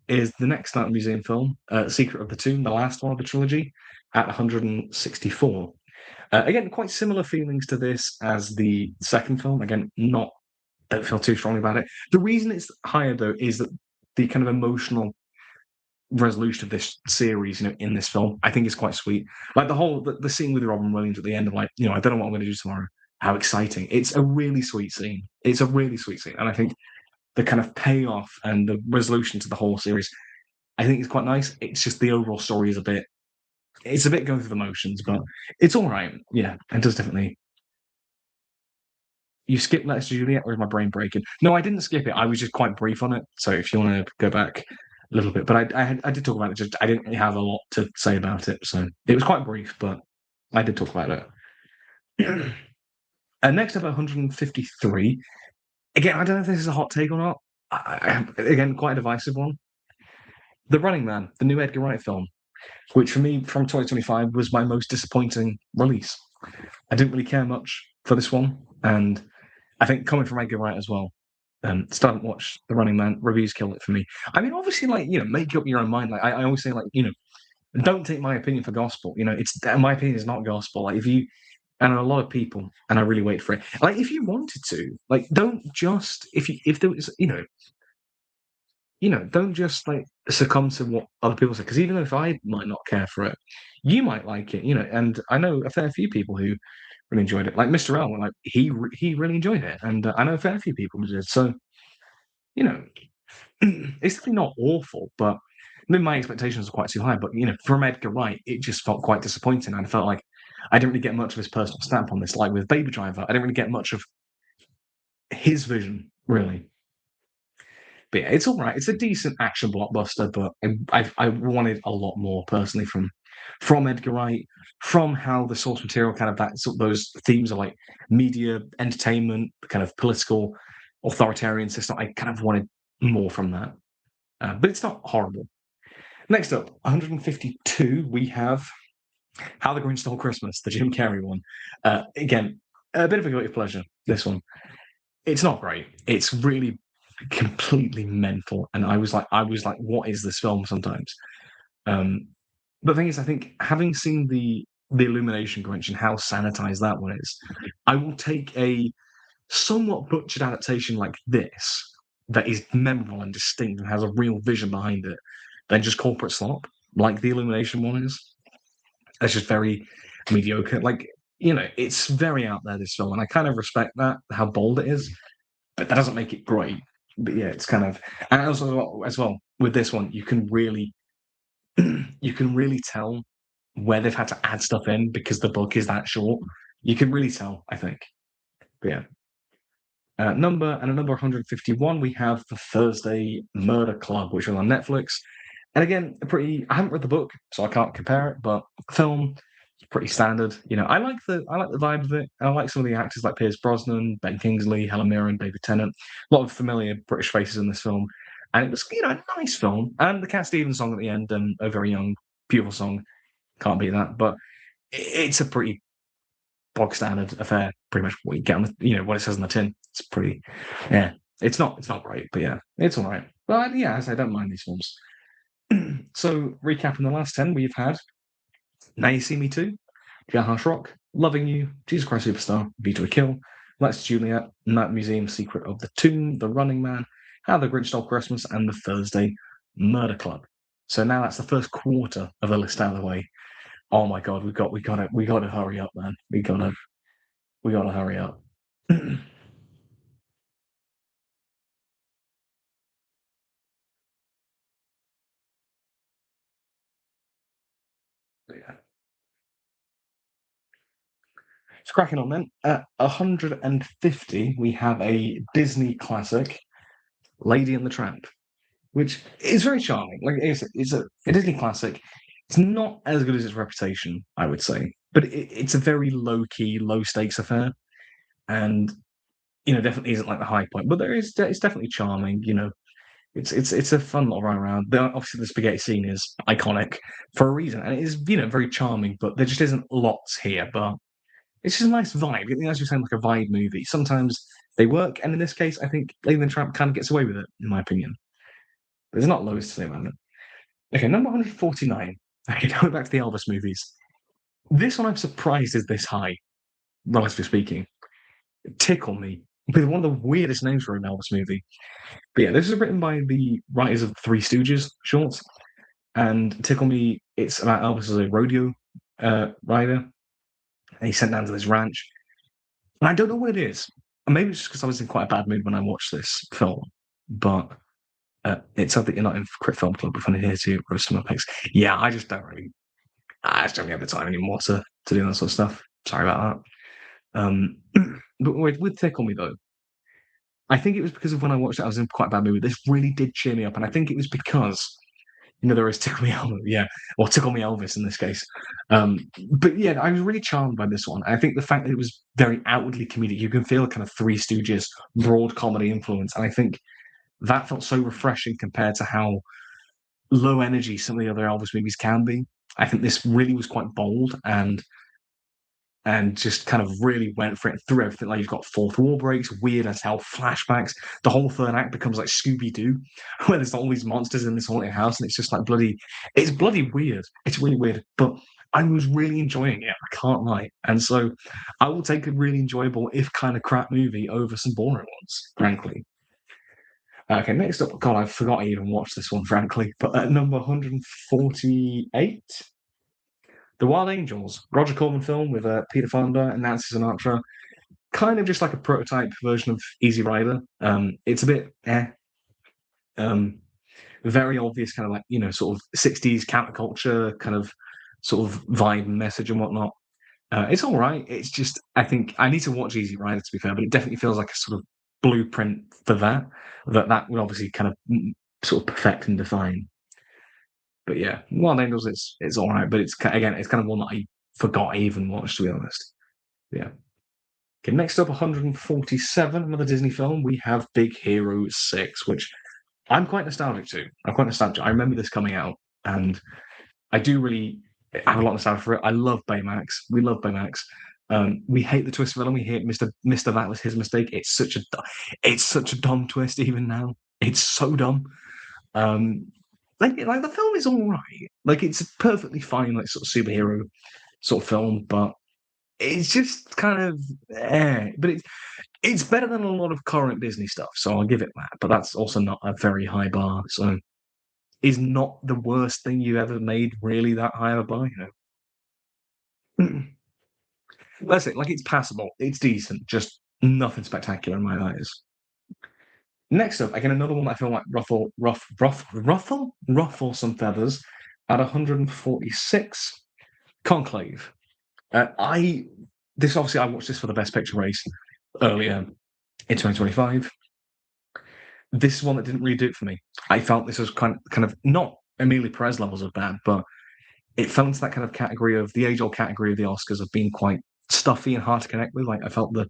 is the next Art Museum film, Secret of the Tomb, the last one of the trilogy, at 164. Again, quite similar feelings to this as the second film. Again, don't feel too strongly about it. The reason it's higher though is that the kind of emotional resolution of this series, in this film, I think is quite sweet. Like the scene with Robin Williams at the end of like, I don't know what I'm going to do tomorrow. How exciting! It's a really sweet scene. It's a really sweet scene, and I think the kind of payoff and the resolution to the whole series, I think it's quite nice. It's just the overall story is it's a bit going through the motions, but it's all right. Yeah, it does definitely. You skipped Letters to Juliet, or is my brain breaking? No, I didn't skip it. I was just quite brief on it. So if you want to go back a little bit, but I did talk about it. Just I didn't really have a lot to say about it, so it was quite brief, but I did talk about it. And next up, 153. Again, I don't know if this is a hot take or not. Again, quite a divisive one. The Running Man, the new Edgar Wright film, which for me from 2025 was my most disappointing release. I didn't really care much for this one, and I think coming from Edgar Wright as well, still haven't watched The Running Man. Reviews kill it for me. I mean, obviously, like make up your own mind. Like I always say, like don't take my opinion for gospel. It's my opinion is not gospel. Like if you and a lot of people, and I really wait for it. Like if you wanted to, like don't just if there was don't just like succumb to what other people say. Because even if I might not care for it, you might like it. And I know a fair few people who really enjoyed it. Like Mr. Elwin, like he really enjoyed it, and I know a fair few people who did. So you know, it's definitely not awful, but maybe my expectations are quite too high. But from Edgar Wright, it just felt quite disappointing. And I felt like I didn't really get much of his personal stamp on this. Like with Baby Driver, I didn't really get much of his vision, really. But yeah, it's all right. It's a decent action blockbuster, but I wanted a lot more personally from Edgar Wright, from how the source material kind of those themes are like media, entertainment, kind of political, authoritarian system. I kind of wanted more from that, but it's not horrible. Next up, 152, we have How the Grinch Stole Christmas, the Jim Carrey one. Again, a bit of a guilty pleasure. This one, it's not great. It's really completely mental, and I was like, what is this film? Sometimes, but the thing is, I think having seen the the Illumination Grinch and how sanitized that one is, I will take a somewhat butchered adaptation like this that is memorable and distinct and has a real vision behind it than just corporate slop like the Illumination one is. It's just very mediocre. Like, it's very out there, this film, and I kind of respect that, how bold it is, but that doesn't make it great. But yeah, it's kind of, and also as well with this one, you can really tell where they've had to add stuff in because the book is that short. You can really tell, I think. But yeah. Number 151, we have The Thursday Murder Club, which was on Netflix. And again, I haven't read the book, so I can't compare it, but film is pretty standard. I like the vibe of it. I like some of the actors like Pierce Brosnan, Ben Kingsley, Helen Mirren, David Tennant. A lot of familiar British faces in this film. And it was, a nice film. And the Cat Stevens song at the end, a very young, beautiful song. Can't beat that. But it's a pretty bog standard affair. Pretty much what you get on the, what it says on the tin. It's pretty, yeah. It's not great, but yeah, it's all right. But yeah, I don't mind these films. So, recapping the last 10, we've had Now You See Me Too, Jailhouse Rock, Loving You, Jesus Christ Superstar, View to a Kill, Let's Juliet, Night Museum, Secret of the Tomb, The Running Man, How the Grinch Stole Christmas, and The Thursday Murder Club. So now that's the first quarter of the list out of the way. Oh my God, we gotta hurry up, man. We gotta hurry up. Yeah. It's cracking on then. At 150, we have a Disney classic, Lady and the Tramp, which is very charming. Like it's a Disney classic. It's not as good as its reputation, I would say, but it's a very low key, low stakes affair, and definitely isn't like the high point. But it's definitely charming. It's a fun little ride around. Obviously, the spaghetti scene is iconic for a reason, and it is very charming. But there just isn't lots here. But it's just a nice vibe. As you saying, like a vibe movie. Sometimes they work, and in this case, I think Lady and the Tramp kind of gets away with it, in my opinion. There's not loads to say about it. Okay, number 149. Okay, going back to the Elvis movies. This one I'm surprised is this high, relatively speaking. Tickle Me, with one of the weirdest names for an Elvis movie. But yeah, this is written by the writers of Three Stooges shorts. And Tickle Me, it's about Elvis as a rodeo rider. And he's sent down to this ranch. And I don't know what it is. And maybe it's just because I was in quite a bad mood when I watched this film. But it's something you're not in Crit Film Club if I'm here to roast some picks. Yeah, I just don't have the time anymore to do that sort of stuff. Sorry about that. But with Tickle Me though, I think it was because of when I watched it, I was in quite a bad mood. This really did cheer me up, and I think it was because there is Tickle Me Elvis, yeah, or Tickle Me Elvis in this case. But yeah, I was really charmed by this one. I think the fact that it was very outwardly comedic, you can feel a kind of Three Stooges broad comedy influence, and I think that felt so refreshing compared to how low energy some of the other Elvis movies can be. I think this really was quite bold and just kind of really went for it through everything. Like you've got fourth wall breaks, weird as hell flashbacks. The whole third act becomes like Scooby Doo, where there's all these monsters in this haunted house, and it's just like it's bloody weird. It's really weird, but I was really enjoying it. I can't lie, and so I will take a really enjoyable, if kind of crap movie over some boring ones, frankly. Okay, next up, God, I forgot I even watched this one, frankly. But at number 148, The Wild Angels, Roger Corman film with Peter Fonda and Nancy Sinatra. Kind of just like a prototype version of Easy Rider. It's a bit very obvious, kind of like, sort of 60s counterculture kind of sort of vibe and message and whatnot. It's all right. It's just, I think I need to watch Easy Rider to be fair, but it definitely feels like a sort of blueprint for that would obviously kind of sort of perfect and define. But yeah, Wild Angels, it's all right, but it's kind of one that I forgot I even watched, to be honest. Yeah. Okay, next up, 147, another Disney film. We have Big Hero 6, which I'm quite nostalgic to. I'm quite nostalgic. I remember this coming out, and I do really have a lot of nostalgia for it. I love Baymax. We love Baymax. We hate the twist villain. We hate Mr. That was his mistake. It's such a dumb twist even now. It's so dumb. Like the film is all right. Like it's a perfectly fine like sort of superhero sort of film, but it's just kind of but it's better than a lot of current Disney stuff, so I'll give it that. But that's also not a very high bar. So is not the worst thing you ever made really that high of a bar, That's it. Like it's passable. It's decent. Just nothing spectacular in my eyes. Next up, again, another one that I feel like ruffle some feathers at 146. Conclave. I this obviously I watched this for the Best Picture race earlier in 2025. This is one that didn't really do it for me. I felt this was kind of not Emilia Perez levels of bad, but it fell into that kind of category of the age-old category of the Oscars of being quite stuffy and hard to connect with. Like I felt the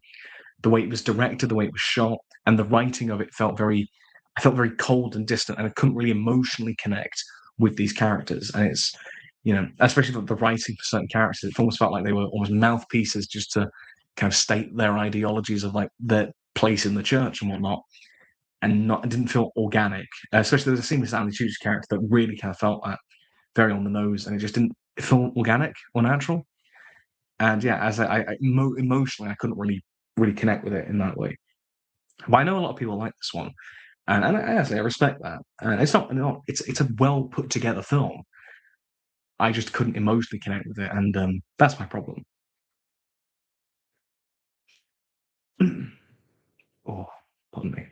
way it was directed, the way it was shot, and the writing of it I felt very cold and distant, and I couldn't really emotionally connect with these characters. And it's, especially the writing for certain characters, it almost felt like they were almost mouthpieces just to kind of state their ideologies of like their place in the church and whatnot. And it didn't feel organic. Especially there was a scene with Stanley Tucci's character that really kind of felt that very on the nose, and it just didn't feel organic or natural. And yeah, as emotionally, I couldn't really connect with it in that way. But I know a lot of people like this one, and I respect that. And it's a well put together film. I just couldn't emotionally connect with it, and that's my problem. Oh, pardon me.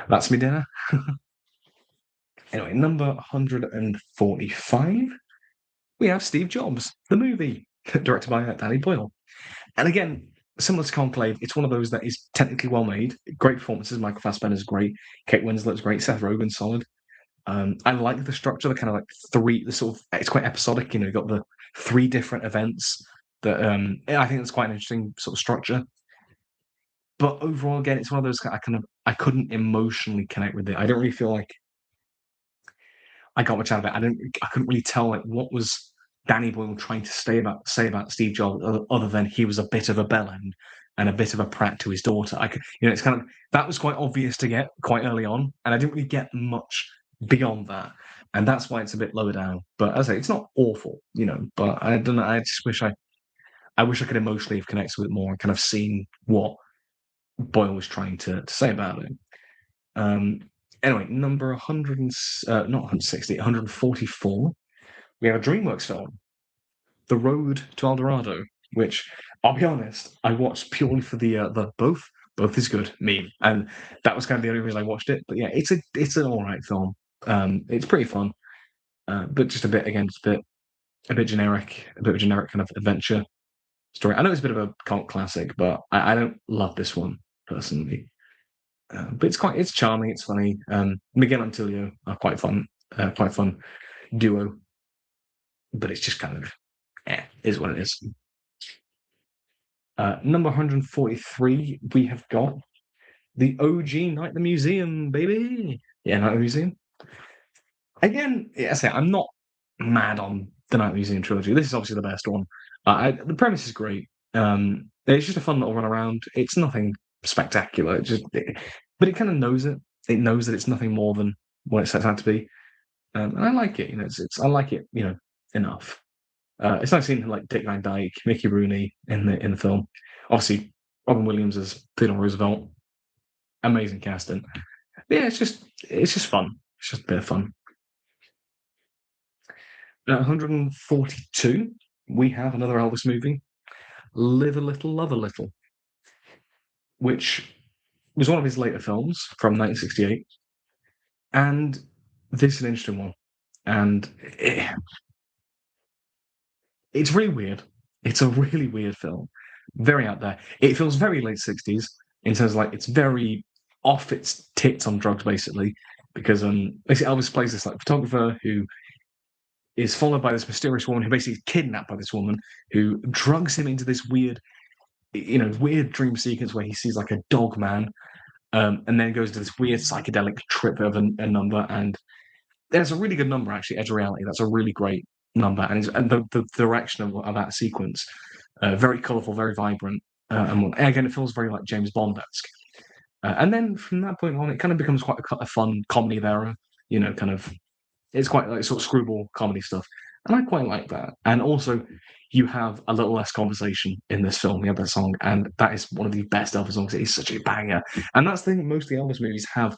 That's me dinner. Anyway, number 145, we have Steve Jobs, the movie, directed by Danny Boyle. And again, similar to Conclave, it's one of those that is technically well made. Great performances. Michael Fassbender's great. Kate Winslet's great. Seth Rogen's solid. I like the structure, the kind of like the sort of, it's quite episodic. You've got the three different events that I think that's quite an interesting sort of structure. But overall, again, it's one of those I couldn't emotionally connect with it. I don't really feel like I got much out of it. I couldn't really tell like what was Danny Boyle trying to say about Steve Jobs other than he was a bit of a bellend and a bit of a prat to his daughter. It's kind of that was quite obvious to get quite early on, and I didn't really get much beyond that, and that's why it's a bit lower down. But as I say, it's not awful, But I don't know. I just I wish I could emotionally have connected with it more and kind of seen what Boyle was trying to say about it. Um, anyway, number 100 not 160, 144. We have a DreamWorks film, The Road to El Dorado, which I'll be honest, I watched purely for the both is good meme, and that was kind of the only reason I watched it. But yeah, it's an all right film. It's pretty fun, but just a bit generic, a bit of a generic kind of adventure story. I know it's a bit of a cult classic, but I don't love this one personally. But it's charming, it's funny. Miguel and Tilio are quite fun duo, but it's just kind of is what it is. Number 143, we have got the OG Night at the Museum, baby. Yeah, Night at the Museum. Again, yeah, I say I'm not mad on the Night at the Museum trilogy. This is obviously the best one. The premise is great. It's just a fun little run around. It's nothing spectacular. But it kind of knows it. It knows that it's nothing more than what it sets out to be. And I like it. I like it. Enough. It's nice seeing like Dick Van Dyke, Mickey Rooney in the film. Obviously, Robin Williams as Theodore Roosevelt. Amazing casting. But yeah, it's just fun. It's just a bit of fun. At 142, we have another Elvis movie, Live a Little, Love a Little, which was one of his later films from 1968. And this is an interesting one. And it's really weird. It's a really weird film. Very out there. It feels very late 60s in terms of like it's very off its tits on drugs, basically. Because basically Elvis plays this like photographer who is followed by this mysterious woman who basically is kidnapped by this woman who drugs him into this weird dream sequence where he sees like a dog man, and then goes to this weird psychedelic trip of a number. And there's a really good number actually, Edge of Reality. That's a really great number, and the direction of that sequence, very colourful, very vibrant, and again, it feels very like James Bond-esque. And then from that point on, it kind of becomes quite a fun comedy there. Kind of it's quite like sort of screwball comedy stuff. and I quite like that. And also, you have a little less conversation in this film. You have that song, and that is one of the best Elvis songs. It is such a banger, and that's the thing. Most of the Elvis movies have,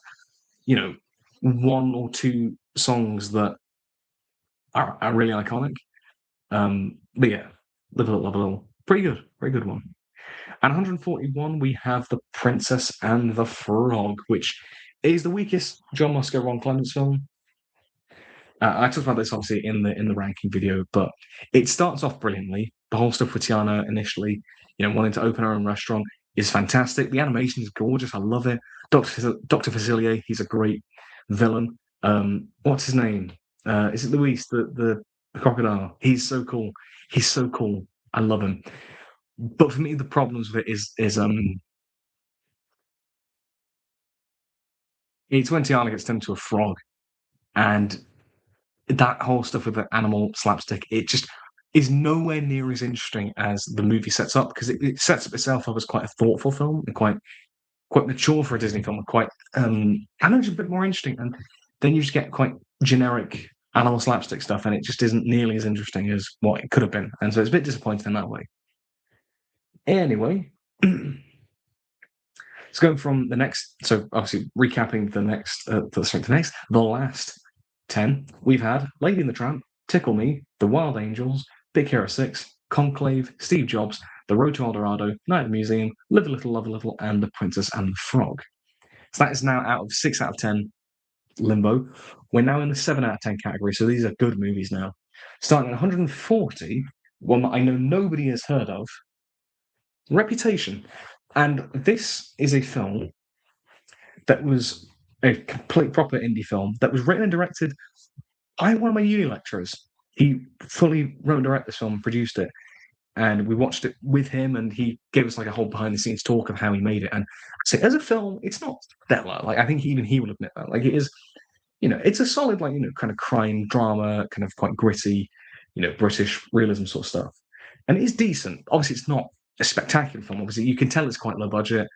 you know, one or two songs that are really iconic. But yeah, Live a Little, Love a Little, pretty good, very good one. And 141, we have The Princess and the Frog, which is the weakest John Musker Ron Clements film. I talked about this obviously in the ranking video, but it starts off brilliantly. The whole stuff with Tiana initially, wanting to open her own restaurant is fantastic. The animation is gorgeous. I love it. Dr. Facilier, he's a great villain. What's his name? Is it Luis, the crocodile? He's so cool. He's so cool. I love him. But for me, the problems with it is it's when Tiana gets turned into a frog, and that whole stuff with the animal slapstick, it just is nowhere near as interesting as the movie sets up, because it sets up itself up as quite a thoughtful film and quite mature for a Disney film, and quite I know, just a bit more interesting. And then you just get quite generic animal slapstick stuff, and it just isn't nearly as interesting as what it could have been. And so it's a bit disappointing in that way. Anyway, it's going from the next. So obviously recapping the last 10, we've had Lady and the Tramp, Tickle Me, The Wild Angels, Big Hero 6, Conclave, Steve Jobs, The Road to El Dorado, Night at the Museum, Live a Little, Love a Little, and The Princess and the Frog. So that is now out of 6 out of 10 Limbo. We're now in the 7 out of 10 category, so these are good movies now. Starting at 140, one that I know nobody has heard of, Reputation. And this is a film that was a complete proper indie film that was written and directed by one of my uni lecturers. He fully wrote and directed this film and produced it. And we watched it with him, and he gave us like a whole behind the scenes talk of how he made it. And so as a film, it's not stellar. Like, I think even he will admit that. Like, it is, it's a solid, like, kind of crime drama, kind of quite gritty, British realism sort of stuff. And it is decent. Obviously, it's not a spectacular film. Obviously, you can tell it's quite low budget,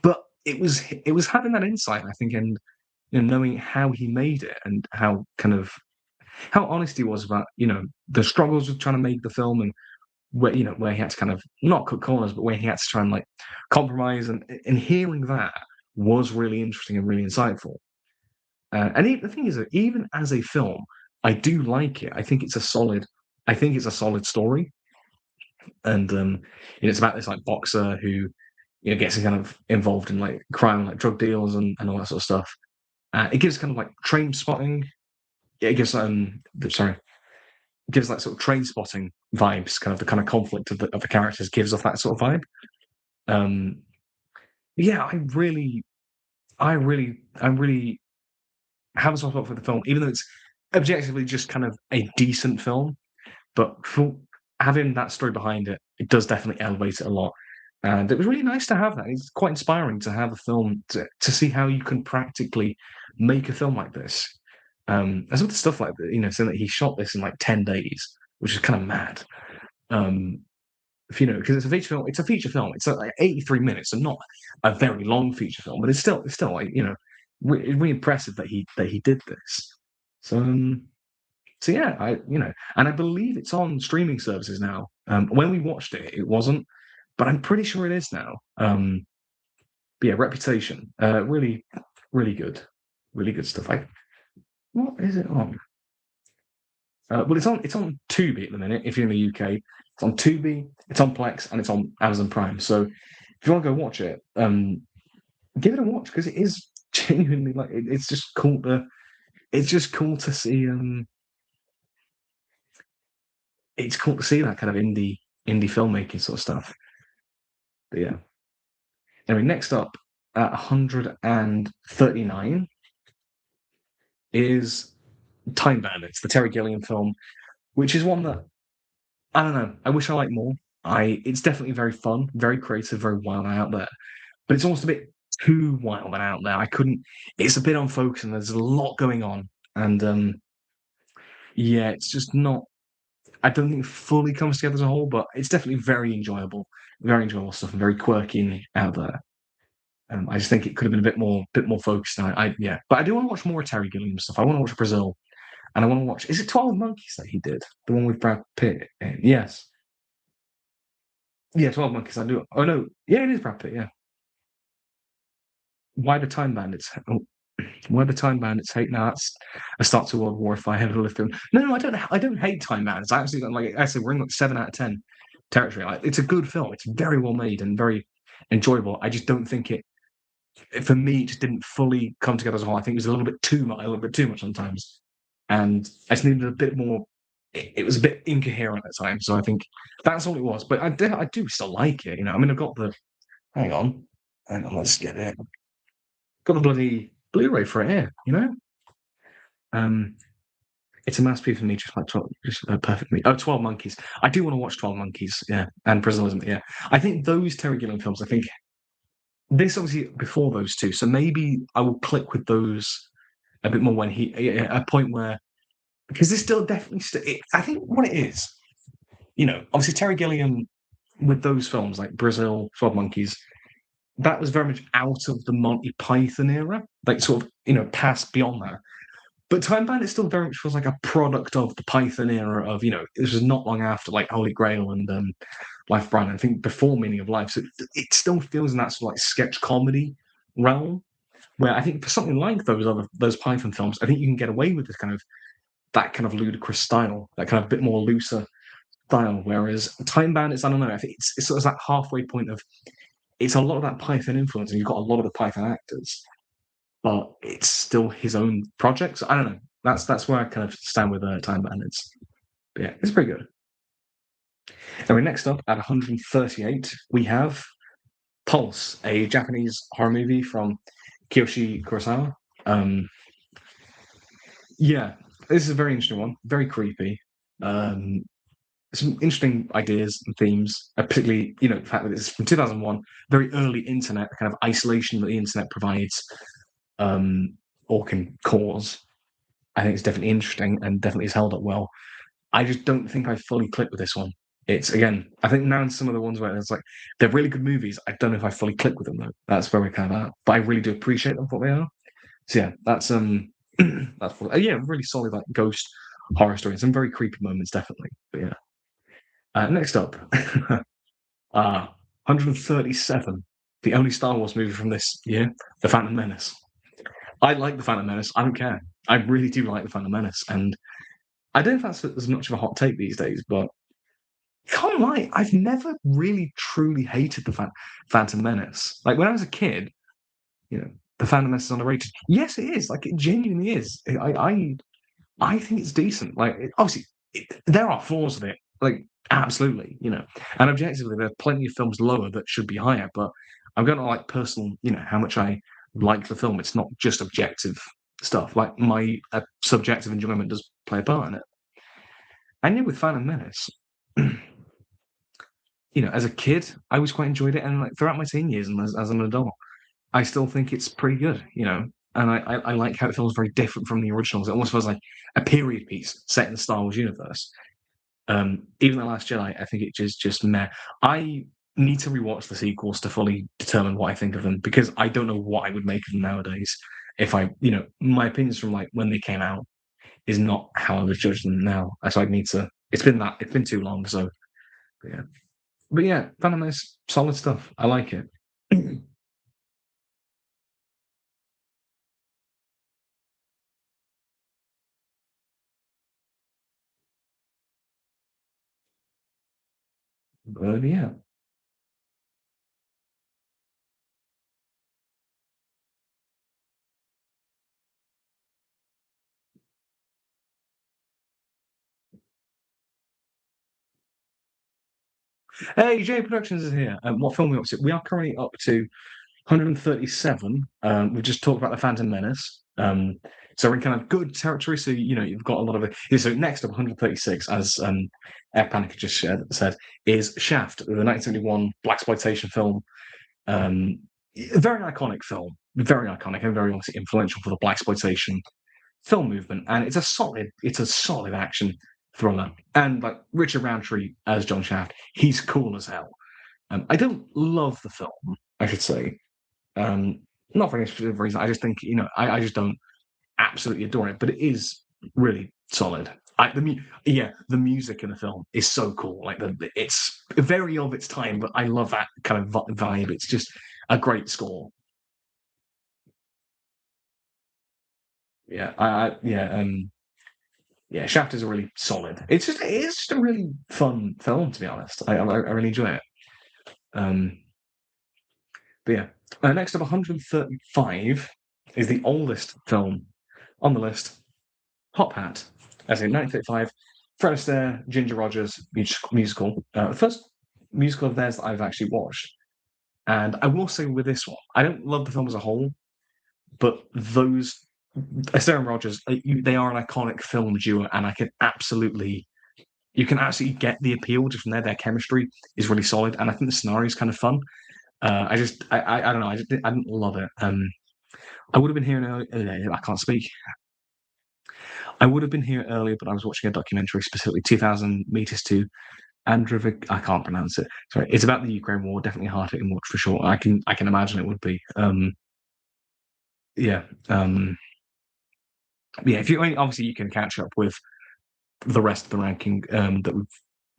but it was having that insight, I think, and knowing how he made it and how how honest he was about the struggles with trying to make the film, and where he had to kind of not cut corners, but where he had to try and like compromise, and hearing that was really interesting and really insightful. And the thing is that even as a film, I do like it. I think it's a solid story, and it's about this like boxer who gets kind of involved in like crime, like drug deals and all that sort of stuff. It gives kind of like train spotting. It gives sorry, it gives like sort of train spotting vibes. Kind of the kind of conflict of the characters gives off that sort of vibe. Um, yeah, I really have a soft spot for the film, even though it's objectively just kind of a decent film. But for having that story behind it, it does definitely elevate it a lot. And it was really nice to have that. It's quite inspiring to have a film to see how you can practically make a film like this. And some of the stuff like that, saying that he shot this in like 10 days, which is kind of mad. Because it's a feature film. It's a feature film. It's like 83 minutes, so not a very long feature film, but it's still like really impressive that he did this. So so yeah, and I believe it's on streaming services now. When we watched it, it wasn't, but I'm pretty sure it is now. But yeah, Reputation, really, really good stuff. What is it on? Well, it's on Tubi at the minute. If you're in the UK, it's on Tubi, it's on Plex, and it's on Amazon Prime. So if you want to go watch it, give it a watch, because it is genuinely like it's just cool to. It's just cool to see. It's cool to see that kind of indie filmmaking sort of stuff. But yeah. Anyway, next up at 139 is Time Bandits, the Terry Gilliam film, which is one that I don't know. I wish I liked more. It's definitely very fun, very creative, very wild and out there, but it's almost a bit too wild and out there. I couldn't. It's a bit unfocused, and there's a lot going on, and yeah, it's just not. I don't think it fully comes together as a whole, but it's definitely very enjoyable stuff, and very quirky and out there. I just think it could have been a bit more focused. Yeah, but I do want to watch more Terry Gilliam stuff. I want to watch Brazil. and I want to watch. Is it 12 Monkeys that he did? The one with Brad Pitt? Yes. Yeah, 12 Monkeys. I do. Oh no, yeah, it is Brad Pitt. Yeah. Why the Time Bandits? Why the Time Bandits hate? Now that's a start to World War if I ever lived through. No, no, I don't. I don't hate Time Bandits. I actually don't like. I said we're in like 7 out of 10 territory. Like, it's a good film. It's very well made and very enjoyable. I just don't think for me, it just didn't fully come together as a whole. I think it was a little bit too much, sometimes, and I just needed a bit more. It was a bit incoherent at times, so I think that's all it was. But I do still like it. I mean, I've got the. Hang on, let's get it. Got the bloody Blu-ray for it here. Um, it's a masterpiece for me, just like 12, just perfectly. Oh, 12 Monkeys. I do want to watch 12 Monkeys, yeah, and Prisoners. Yeah, I think those Terry Gilliam films. I think this obviously before those two, so maybe I will click with those a bit more when a point where because this still definitely I think what it is, obviously Terry Gilliam with those films like Brazil, 12 Monkeys, that was very much out of the Monty Python era, like sort of past beyond that. But Time Bandit still very much feels like a product of the Python era of this was not long after like Holy Grail and Life of Brian. I think before Meaning of Life, so it still feels in that sort of like sketch comedy realm. Where I think for something like those Python films, I think you can get away with that kind of ludicrous style, that kind of bit more looser style. Whereas Time Bandits, I don't know, I think it's sort of that halfway point of it's a lot of that Python influence, and you've got a lot of the Python actors, but it's still his own project. So I don't know. That's where I kind of stand with Time Bandits. But yeah, it's pretty good. Anyway, next up at 138, we have Pulse, a Japanese horror movie from Kiyoshi Kurosawa. Yeah, this is a very interesting one. Very creepy. Um, some interesting ideas and themes, particularly the fact that it's from 2001, very early internet, the kind of isolation that the internet provides or can cause. I think it's definitely interesting and definitely has held up well. I just don't think I fully click with this one. It's again, I think now in some of the ones where it's like they're really good movies. I don't know if I fully click with them though. That's where we're kind of at. But I really do appreciate them for what they are. So yeah, that's that's yeah, really solid like ghost horror story. Some very creepy moments, definitely. But yeah. Next up, 137, the only Star Wars movie from this year, The Phantom Menace. I like The Phantom Menace. I don't care. I really do like The Phantom Menace, and I don't think that's as much of a hot take these days, but can't lie, I've never really truly hated the Phantom Menace. Like when I was a kid, the Phantom Menace is underrated. Yes, it is. Like it genuinely is. I think it's decent. Like obviously, there are flaws with it. Like absolutely, and objectively, there are plenty of films lower that should be higher. But I'm going to like personal, how much I like the film. It's not just objective stuff. Like my subjective enjoyment does play a part in it. And yeah, with Phantom Menace, as a kid, I always quite enjoyed it, and like throughout my teen years and as an adult, I still think it's pretty good. And I like how it feels very different from the originals. It almost feels like a period piece set in the Star Wars universe. Even The Last Jedi, I think it just meh. I need to rewatch the sequels to fully determine what I think of them because I don't know what I would make of them nowadays. If my opinions from like when they came out is not how I would judge them now. So I need to. It's been too long. So but yeah, Phantom Menace, solid stuff. I like it. But yeah. Hey, J Productions is here. What film are we up to? We are currently up to 137. We've just talked about the Phantom Menace. So we're in kind of good territory. So you've got a lot of it. Yeah, so next up, 136, as Air Panic just said, is Shaft, the 1971 blaxploitation film. A very iconic film, very iconic and very obviously influential for the blaxploitation film movement. And it's a solid action thriller. And like Richard Roundtree as John Shaft, he's cool as hell. I don't love the film, I should say. Um, Not for any specific reason. I just think I just don't absolutely adore it, but it is really solid. The music in the film is so cool. Like it's very of its time, but I love that kind of vibe. It's just a great score. Yeah, yeah, Shaft is a really solid. It's just a really fun film, to be honest. I really enjoy it. Um, but yeah, next up, 135 is the oldest film on the list. Top Hat, as in 1935. Fred Astaire, Ginger Rogers musical. The first musical of theirs that I've actually watched. And I will say with this one, I don't love the film as a whole, but those Astaire and Rogers, they are an iconic film duo, and you can absolutely get the appeal just from there. Their chemistry is really solid, and I think the scenario is kind of fun. I don't know, I didn't love it. I would have been here earlier. I can't speak. I would have been here earlier, but I was watching a documentary, specifically 2000 Meters to Androvic. I can't pronounce it. Sorry, it's about the Ukraine war. Definitely a hard-hitting watch for sure. I can imagine it would be. Yeah. Yeah. If you I mean, obviously you can catch up with the rest of the ranking that we've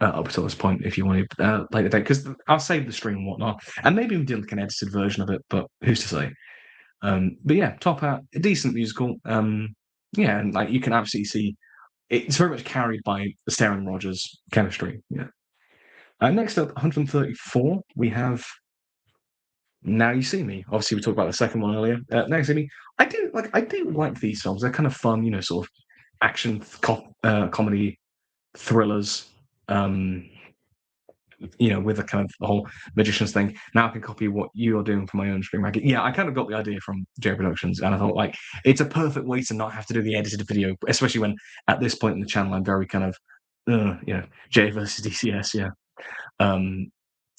up until this point if you want to later date, because I'll save the stream and whatnot, and maybe we do like an edited version of it, but who's to say? But yeah, Top Hat, a decent musical. Yeah, and like you can absolutely see it's very much carried by the Sarah and Rogers chemistry. Yeah. Next up, 134, we have Now You See Me. Obviously, we talked about the second one earlier. Now You See Me. I do like these films. They're kind of fun, sort of action comedy thrillers. Um, with the kind of the whole magicians thing. Now I can copy what you're doing for my own stream. Yeah, I kind of got the idea from J Productions, and I thought like it's a perfect way to not have to do the edited video, especially when at this point in the channel I'm very kind of, J versus DCS. Yeah,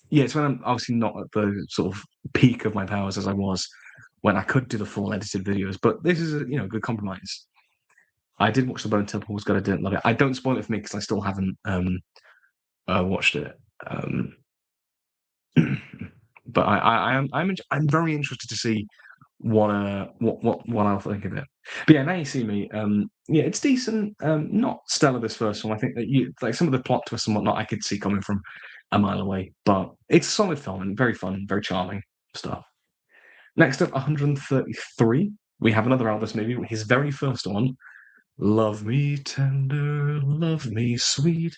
yeah, it's when I'm obviously not at the sort of peak of my powers as I was when I could do the full edited videos. But this is a good compromise. I did watch the Bone Temple's God, I didn't love it. I don't spoil it for me because I still haven't watched it. Um, but I'm very interested to see what I'll think of it. But yeah, Now You See Me. Yeah, it's decent. Not stellar this first one. I think that you like some of the plot twists and whatnot I could see coming from a mile away. But it's a solid film and very fun, very charming stuff. Next up, 133. We have another Elvis movie, his very first one. Love me tender, love me sweet,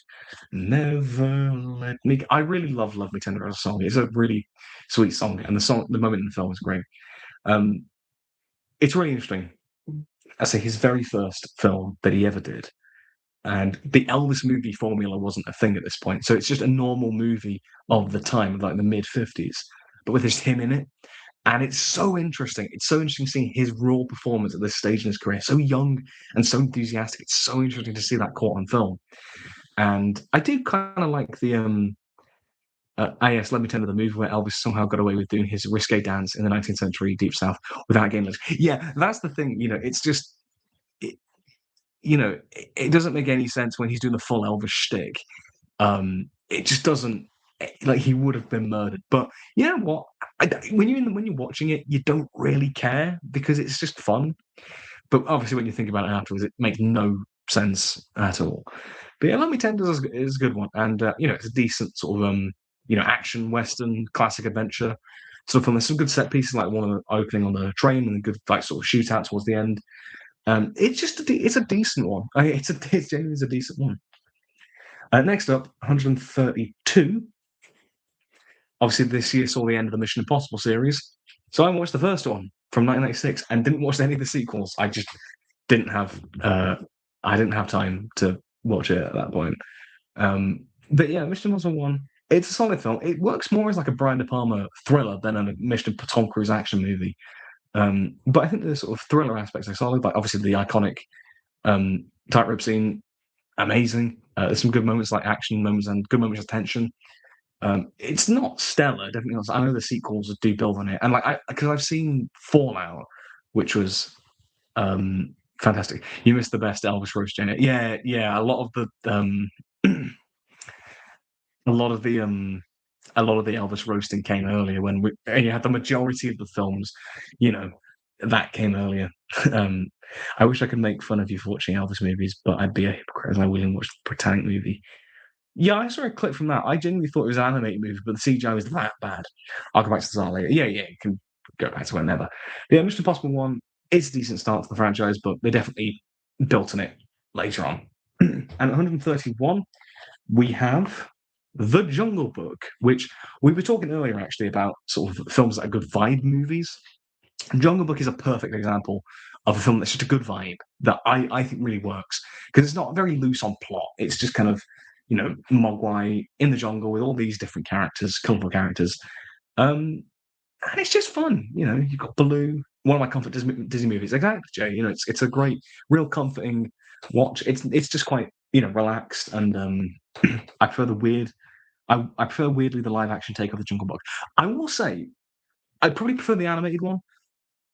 never let me. I really love Me Tender as a song. It's a really sweet song, and the moment in the film is great. Um, it's really interesting. I say his very first film that he ever did, and the Elvis movie formula wasn't a thing at this point. So it's just a normal movie of the time, like the mid 50s, but with just him in it. And it's so interesting. It's so interesting seeing his raw performance at this stage in his career. So young and so enthusiastic. It's so interesting to see that caught on film. And I do kind of like the yes, Let Me Tell You the movie where Elvis somehow got away with doing his risque dance in the 19th century Deep South without getting licked. Yeah, that's the thing. It's just it, it doesn't make any sense when he's doing the full Elvis shtick. It just doesn't like he would have been murdered. But you know what? When you're watching it, you don't really care because it's just fun. But obviously, when you think about it afterwards, it makes no sense at all. But yeah, Let Me Tender is a good one, and it's a decent sort of action western classic adventure sort of film. There's some good set pieces like one of the opening on the train and a good like sort of shootout towards the end. It's just it's a decent one. It's genuinely a decent one. Next up, 132. Obviously, this year saw the end of the Mission Impossible series. So I watched the first one from 1996 and didn't watch any of the sequels. I just didn't have I didn't have time to watch it at that point. But yeah, Mission Impossible 1, it's a solid film. It works more as like a Brian De Palma thriller than a Mission Tom Cruise action movie. But I think the sort of thriller aspects are solid. Like obviously the iconic tightrope scene, amazing. There's some good moments like action moments and good moments of tension. It's not stellar, definitely not. I know the sequels do build on it, and because I've seen Fallout, which was fantastic. You missed the best Elvis roast, Janet. Yeah, yeah. A lot of the Elvis roasting came earlier when you had the majority of the films, you know, that came earlier. um, I wish I could make fun of you for watching Elvis movies, but I'd be a hypocrite as I will and watch the Titanic movie. Yeah, I saw a clip from that. I genuinely thought it was an animated movie, but the CGI was that bad. I'll go back to that later. Yeah, yeah, you can go back to whenever. The Mission Impossible one is a decent start to the franchise, but they definitely built on it later on. And at 131, we have The Jungle Book, which we were talking earlier actually about sort of films that are good vibe movies. Jungle Book is a perfect example of a film that's just a good vibe that I think really works because it's not very loose on plot. It's just kind of, Mogwai in the jungle with all these different characters, colourful characters. And it's just fun. You've got Baloo, one of my comfort Disney movies. Exactly, Jay. It's a great, real comforting watch. It's just quite, relaxed and I prefer the weird. I prefer weirdly the live action take of the Jungle Book. I will say I probably prefer the animated one,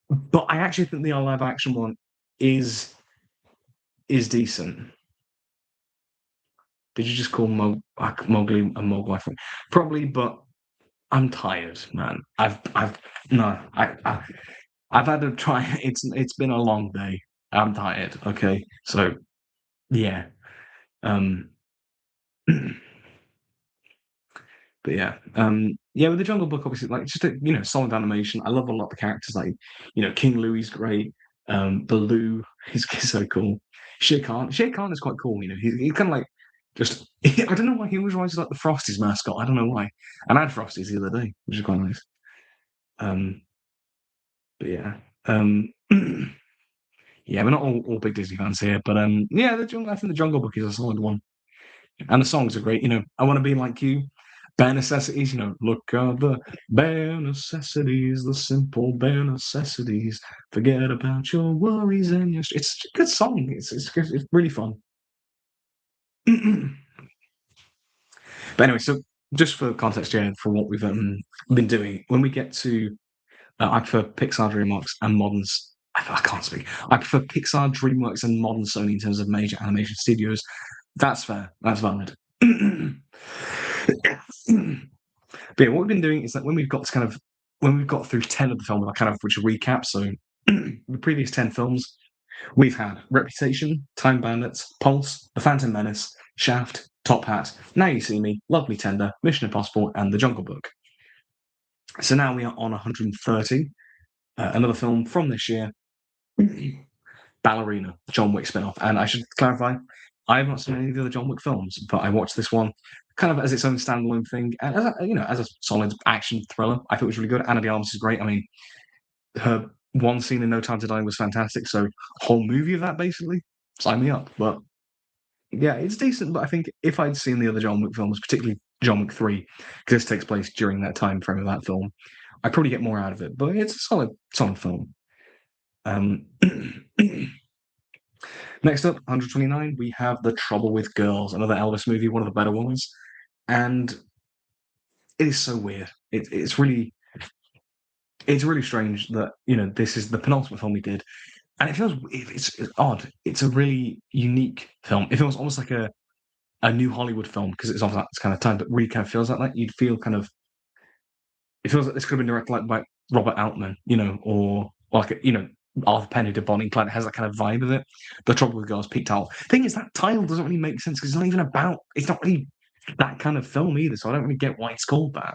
but I actually think the live action one is decent. Did you just call Mowgli a Mogwai? Probably, but I'm tired, man. I've no, I've had to try. It's been a long day. I'm tired. Okay, so yeah, um, but yeah, with the Jungle Book, obviously, like just a solid animation. I love a lot of the characters. Like King Louie's great. Baloo is so cool. Shere Khan is quite cool. He's kind of like just. I don't know why he always reminds me like the Frosties mascot. I don't know why. And I had Frosties the other day, which is quite nice. Um, but yeah. Yeah, we're not all big Disney fans here, but yeah, I think the Jungle Book is a solid one, and the songs are great. I want to be like you, bare necessities. Look at the bare necessities, the simple bare necessities. Forget about your worries and your. It's a good song. It's really fun. But anyway, so just for context, yeah, for what we've been doing, when we get to, I prefer Pixar, DreamWorks, and moderns. I can't speak. I prefer Pixar, DreamWorks, and modern Sony in terms of major animation studios. That's fair. That's valid. But yeah, what we've been doing is that when we've got through 10 of the film, I kind of which recap. So the previous 10 films, we've had Reputation, Time Bandits, Pulse, The Phantom Menace, Shaft, Top Hat, Now You See Me, Lovely Tender, Mission Impossible, and The Jungle Book. So now we are on 130, another film from this year, Ballerina, John Wick spin-off. And I should clarify, I have not seen any of the other John Wick films, but I watched this one kind of as its own standalone thing, and as a solid action thriller. I thought it was really good. Ana de Armas is great. I mean, her one scene in No Time to Die was fantastic. So whole movie of that basically, sign me up. But yeah, it's decent. But I think if I'd seen the other John Wick films, particularly John Wick 3, because this takes place during that time frame of that film, I'd probably get more out of it. But it's a solid film. Um, Next up, 129, we have The Trouble with Girls, another Elvis movie, one of the better ones. And it is so weird. It's really strange that, this is the penultimate film we did. And it's odd. It's a really unique film. It feels almost like a new Hollywood film because it's of that kind of time, but really kind of feels like that. You'd feel kind of, it feels like this could have been directed like by Robert Altman, or like, Arthur Penn who did Bonnie and Clyde. It has that kind of vibe of it. The Trouble with Girls, Pete Towell. Thing is, that title doesn't really make sense because it's not really that kind of film either. So I don't really get why it's called that.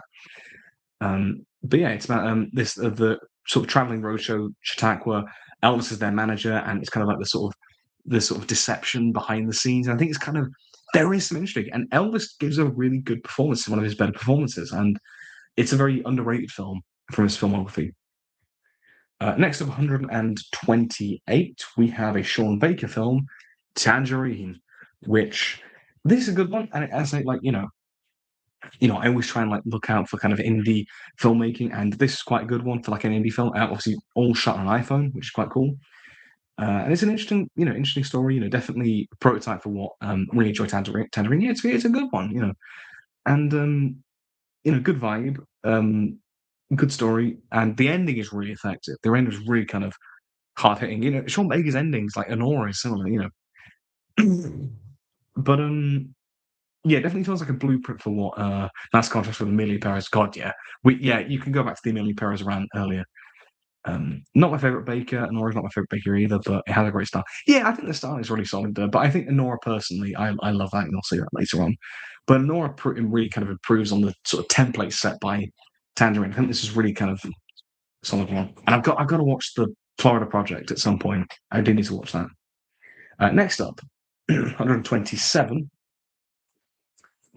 But yeah, it's about this the sort of traveling roadshow Chautauqua. Elvis is their manager, and it's kind of like the sort of deception behind the scenes. And I think it's kind of there is some intrigue, and Elvis gives a really good performance, one of his better performances, and it's a very underrated film from his filmography. Next up, 128, we have a Sean Baker film, Tangerine, which this is a good one, and as I I always try and like look out for kind of indie filmmaking, and this is quite a good one for like an indie film. Obviously, all shot on an iPhone, which is quite cool. And it's an interesting story. Definitely a prototype for what really enjoy Tangerine. Yeah, it's a good one. And good vibe, good story, and the ending is really effective. The end is really kind of hard hitting. Sean Baker's endings like Anora is similar. But yeah, definitely feels like a blueprint for what that's contrast with Amelia Perez. God, yeah, you can go back to the Amelia Perez rant earlier. Not my favorite baker, and Nora's not my favorite baker either, but it has a great style. Yeah, I think the style is really solid there, but I think Nora personally, I love that, and you'll see that later on. But Nora really kind of improves on the sort of template set by Tangerine. I think this is really kind of a solid one, and I've got to watch the Florida Project at some point. I do need to watch that. Next up, 127,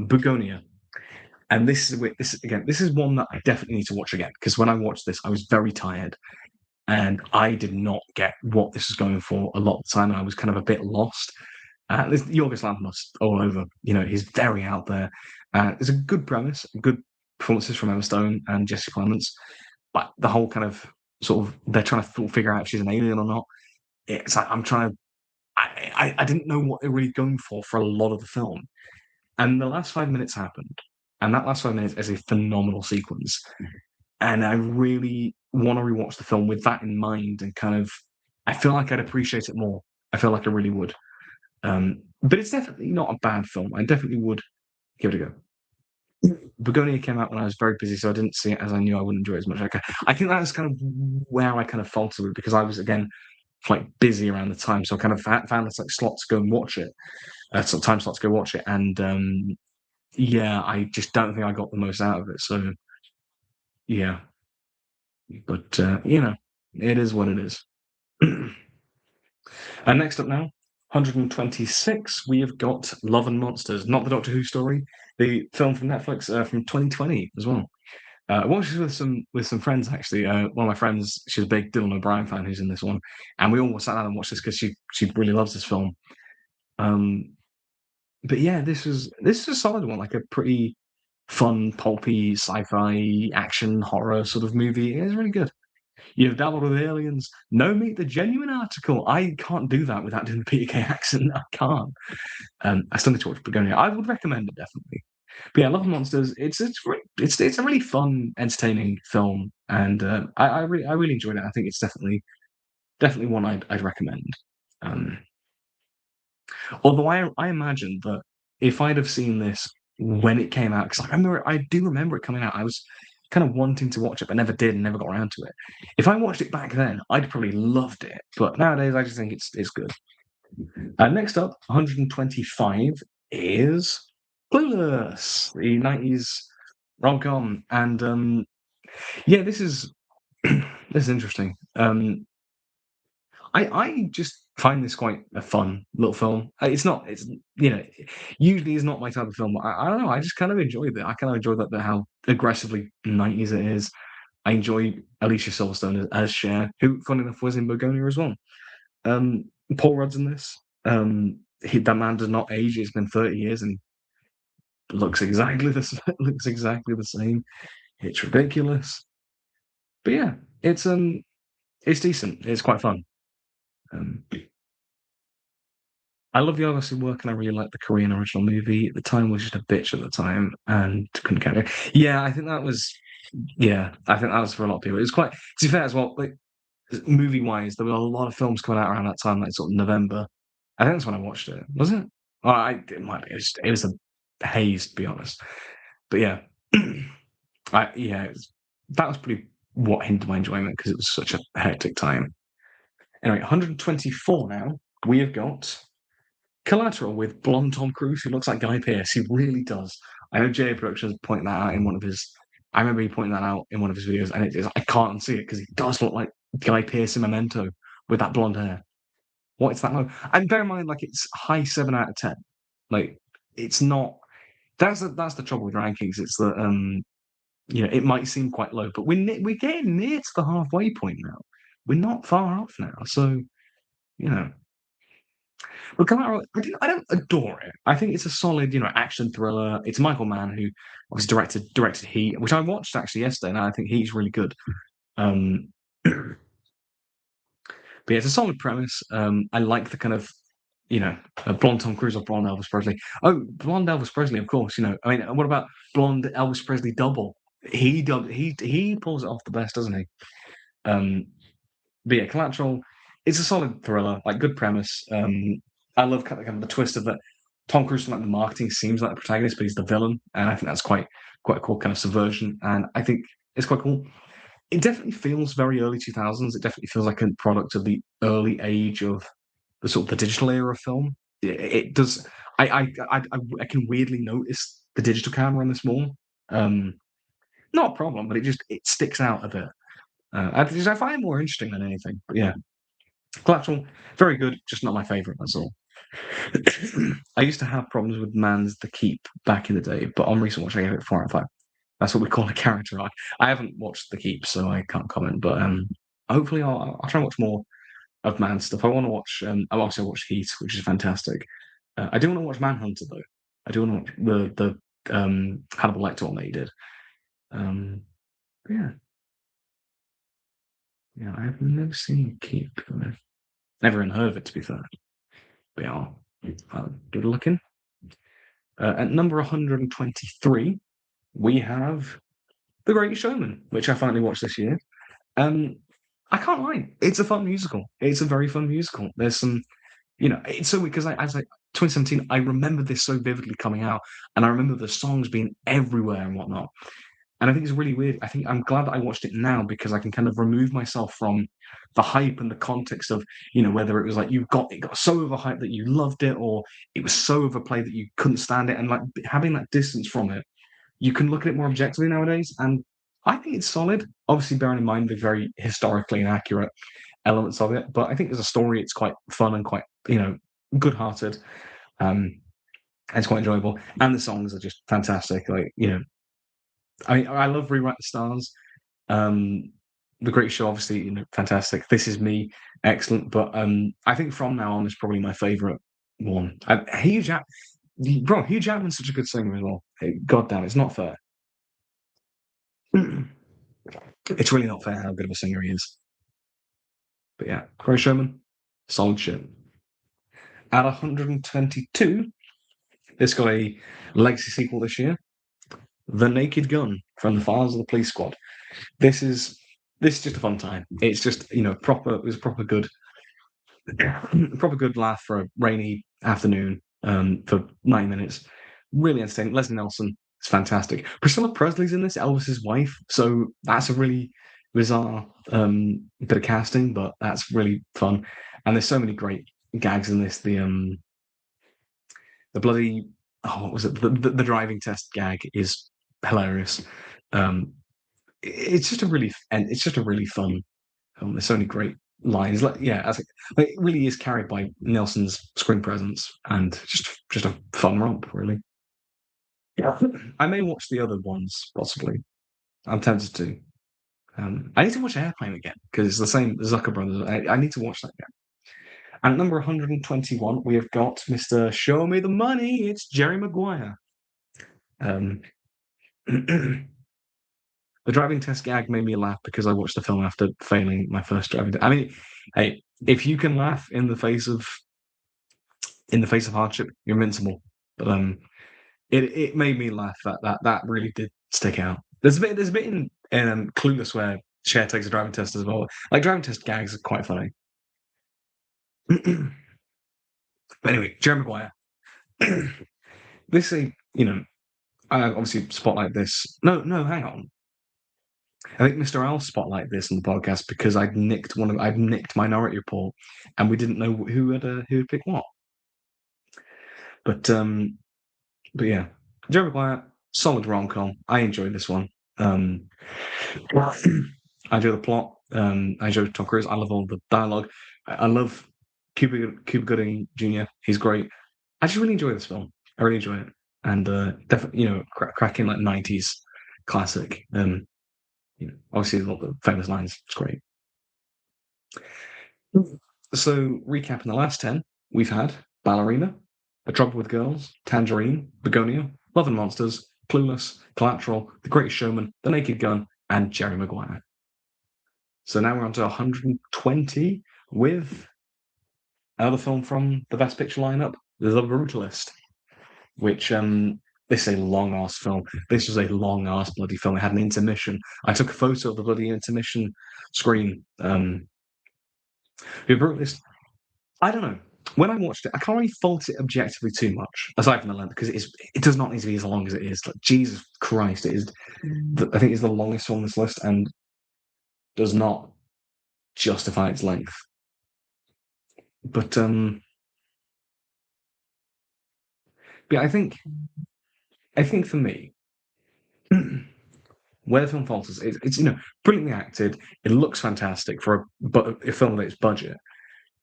Begonia. And this is one that I definitely need to watch again, because when I watched this, I was very tired and I did not get what this was going for a lot of the time. And I was kind of a bit lost. There's Yorgos Lanthimos all over. You know, he's very out there. There's a good premise, good performances from Emma Stone and Jesse Plemons, but the whole kind of sort of they're trying to figure out if she's an alien or not. It's like I'm trying to. I didn't know what they were really going for a lot of the film, and the last 5 minutes happened, and that last 5 minutes is a phenomenal sequence. And I really want to rewatch the film with that in mind, and kind of, I feel like I'd appreciate it more. I feel like I really would. But it's definitely not a bad film. I definitely would give it a go. Begonia came out when I was very busy, so I didn't see it as I knew I wouldn't enjoy it as much. I think that's kind of where I kind of faltered with, because I was again quite busy around the time, so I kind of found this like slot to go and watch it, sort of time slot to go watch it, and yeah, I just don't think I got the most out of it. So yeah, but you know, it is what it is. And next up now, 126, we have got Love and Monsters, not the Doctor Who story, the film from Netflix from 2020 as well. I watched this with some friends actually. One of my friends, she's a big Dylan O'Brien fan, who's in this one, and we all sat down and watched this because she really loves this film. But yeah, this is a solid one, like a pretty fun, pulpy, sci-fi, action, horror sort of movie. It's really good. You've dabbled with aliens. No, meet the genuine article. I can't do that without doing the Peter Kay accent. I can't. I still need to watch Begonia. I would recommend it definitely. But yeah, Love and Monsters. It's a really fun, entertaining film, and I really enjoyed it. I think it's definitely one I'd recommend. Um, Although I imagine that if I'd have seen this when it came out, because I do remember it coming out. I was kind of wanting to watch it, but never did and never got around to it. If I watched it back then, I'd probably loved it. But nowadays, I just think it's good. Next up, 125 is Clueless, the 90s rom-com, and yeah, this is this is interesting. I just find this quite a fun little film. It's you know, usually is not my type of film. I don't know. I just kind of enjoyed it. I kind of enjoy that how aggressively 90s it is. I enjoy Alicia Silverstone as Cher, who, funny enough, was in Begonia as well. Paul Rudd's in this. That man does not age. It's been 30 years and he looks exactly looks exactly the same. It's ridiculous, but yeah, it's decent. It's quite fun. Um, I love the Odyssey work, and I really like the Korean original movie. The time was just a bitch at the time, and couldn't count it. Yeah, I think that was. Yeah, I think that was for a lot of people. It was quite. To be fair as well, like movie wise, there were a lot of films coming out around that time, like sort of November. I think that's when I watched it. Was it? Oh, it might be. It was a haze, to be honest. But yeah, that was pretty what hindered my enjoyment, because it was such a hectic time. Anyway, 124 now. We have got Collateral with blonde Tom Cruise, who looks like Guy Pearce. He really does. I know JA Productions pointed that out in one of his. I remember he pointing that out in one of his videos, and I can't unsee it because he does look like Guy Pearce in Memento with that blonde hair. What is that? And bear in mind, like it's high 7 out of 10. Like it's not. That's the trouble with rankings. It's that it might seem quite low, but we're getting near to the halfway point now. We're not far off now, so you know. But Collateral, I don't adore it. I think it's a solid, action thriller. It's Michael Mann who obviously directed Heat, which I watched actually yesterday, and I think Heat's really good. Um, but yeah, it's a solid premise. I like the kind of, blonde Tom Cruise or blonde Elvis Presley. Oh, blonde Elvis Presley, of course. I mean, what about blonde Elvis Presley double? He pulls it off the best, doesn't he? But yeah, Collateral, it's a solid thriller, like good premise. I love kind of the twist of that. Tom Cruise from like the marketing seems like the protagonist, but he's the villain, and I think that's quite a cool kind of subversion. And I think it's quite cool. it definitely feels very early 2000s. It definitely feels like a product of the early age of the sort of the digital era of film. It does. I can weirdly notice the digital camera in this more. Um, Not a problem, but it sticks out a bit. I find it more interesting than anything. But yeah, Collateral, very good, just not my favourite. That's all. I used to have problems with Man's The Keep back in the day, but on recent watch I gave it 4 out of 5. That's what we call a character arc. I haven't watched The Keep, so I can't comment. But hopefully I'll try and watch more of Man's stuff. I want to watch. I've also watched Heat, which is fantastic. I do want to watch Manhunter though. I do want to watch the Hannibal Lecter one that he did. Um, yeah, yeah. I've never seen Keep. Never even heard of it, to be fair. But yeah, I'll give it a look in. At number 123, we have The Great Showman, which I finally watched this year. Um, I can't lie, it's a fun musical. It's a very fun musical. There's some, it's so weird because as 2017, I remember this so vividly coming out, and I remember the songs being everywhere and whatnot. And I think it's really weird. I think I'm glad that I watched it now because I can kind of remove myself from the hype and the context of, whether it was like it got so overhyped that you loved it, or it was so overplayed that you couldn't stand it. And like having that distance from it, you can look at it more objectively nowadays. And I think it's solid. Obviously, bearing in mind the very historically inaccurate elements of it. But I think as a story, it's quite fun and quite, good hearted. And it's quite enjoyable. And the songs are just fantastic. Like, I mean, I love Rewrite the Stars. Um, the Great Show, obviously, fantastic. This Is Me, excellent. But I think From Now On is probably my favourite one. Hugh Jackman's such a good singer as well. God damn, it's not fair. It's really not fair how good of a singer he is. But yeah, Great Showman, solid shit. At 122, this got a legacy sequel this year. The Naked Gun from the Files of the Police Squad. This is just a fun time. It's just proper. It was proper good, proper good laugh for a rainy afternoon. For 90 minutes, really entertaining. Leslie Nelson is fantastic. Priscilla Presley's in this, Elvis's wife. So that's a really bizarre bit of casting, but that's really fun. And there's so many great gags in this. The bloody what was it? The driving test gag is hilarious. Um, it's just a really fun film. There's so many great lines. Like it really is carried by Nelson's screen presence and just a fun romp, really. Yeah, I may watch the other ones possibly. I'm tempted to. I need to watch Airplane again because it's the same Zucker Brothers. I need to watch that again. And at number 121, we have got Mr. Show Me the Money. It's Jerry Maguire. Um, the driving test gag made me laugh because I watched the film after failing my first driving test. I mean, hey, if you can laugh in the face of hardship, you're invincible. But it made me laugh. That really did stick out. There's a bit in Clueless where Cher takes a driving test as well. Like driving test gags are quite funny. But anyway, Jerry Maguire. This I obviously spotlight this. No, hang on. I think Mr. L spotlight this in the podcast because I'd nicked Minority Report, and we didn't know who had picked what. But yeah, Jerry Maguire, solid rom-com. I enjoyed this one. I enjoy the plot. I enjoy Tom Cruise. I love all the dialogue. I love Cuba Gooding Jr. He's great. I just really enjoy this film. I really enjoy it, and definitely cracking like '90s classic. Obviously a lot of famous lines. It's great. So recapping the last 10, we've had Ballerina, A Trouble with Girls, Tangerine, Begonia, Love and Monsters, Clueless, Collateral, The Greatest Showman, The Naked Gun, and Jerry Maguire. So now we're on to 120 with another film from the Best Picture lineup, The Brutalist, which this is a long ass film. This was a long ass bloody film. It had an intermission. I took a photo of the bloody intermission screen. The Brutalist. I don't know. When I watched it, I can't really fault it objectively too much, aside from the length, because it does not need to be as long as it is. Like Jesus Christ, it is. I think it's the longest on this list, and does not justify its length. But yeah, I think for me, where the film falters, it's brilliantly acted. It looks fantastic for a film of its budget.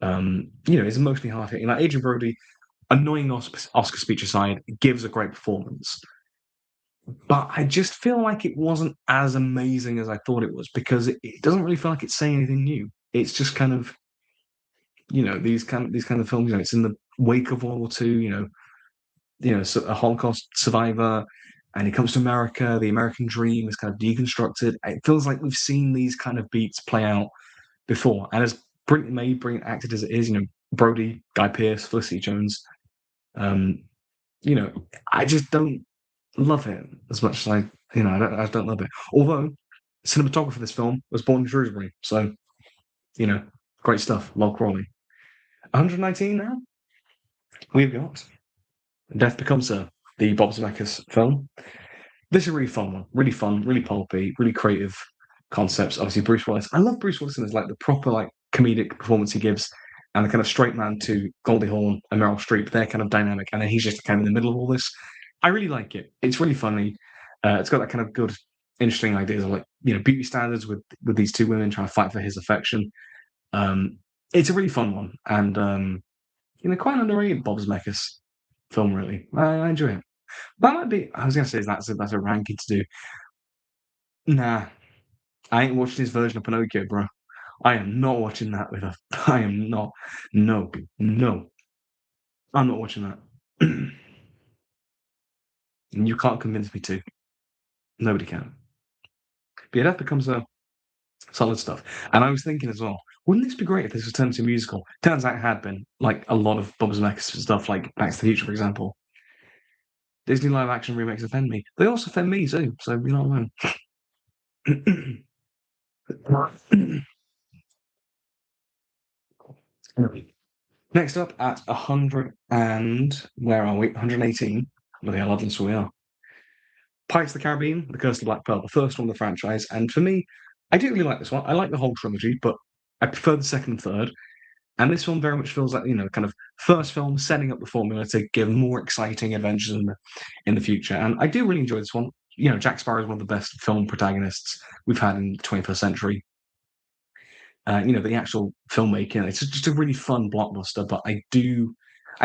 It's emotionally hard hitting. Like Adrian Brody, annoying Oscar speech aside, gives a great performance. But I just feel like it wasn't as amazing as I thought it was because it doesn't really feel like it's saying anything new. It's just kind of these kind of films. It's in the wake of World War II. So a Holocaust survivor, and he comes to America. The American dream is kind of deconstructed. It feels like we've seen these kind of beats play out before, and as brilliant made, brilliant acted as it is, Brody, Guy Pearce, Felicity Jones. Um, I just don't love it as much as I don't love it. Although cinematographer for this film was born in Shrewsbury, so great stuff. Lol Crawley. 119 now. We've got Death Becomes Her, the Bob Zemeckis film. This is a really fun one, really fun, really pulpy, really creative concepts. Obviously, Bruce Willis. I love Bruce Willis as like the proper like comedic performance he gives, and the kind of straight man to Goldie Hawn and Meryl Streep. They're kind of dynamic, and then he's just kind of in the middle of all this. I really like it. It's really funny. It's got that kind of good, interesting ideas of like beauty standards with these two women trying to fight for his affection. Um, it's a really fun one, and quite an underrated Bob Zemeckis film. Really, I enjoy it. That might be. I was gonna say that's a ranking to do. Nah, I ain't watching his version of Pinocchio, bro. I am not watching that with a. I am not. No, no, I'm not watching that. And you can't convince me to. Nobody can. But yeah, that becomes a solid stuff. And I was thinking as well, wouldn't this be great if this was turned into a musical? Turns out it had been like a lot of Bob Zemeckis stuff, like Back to the Future, for example. Disney live action remakes offend me. They also offend me too, so you're not alone. Next up at 100 and where are we? 118. Well, the hell, that's where we are. Pirates of the Caribbean, The Curse of the Black Pearl, the first one of the franchise. And for me, I do really like this one. I like the whole trilogy, but I prefer the second and third. And this one very much feels like, kind of first film setting up the formula to give more exciting adventures in the future. And I do really enjoy this one. Jack Sparrow is one of the best film protagonists we've had in the 21st century. The actual filmmaking, it's just a really fun blockbuster. But I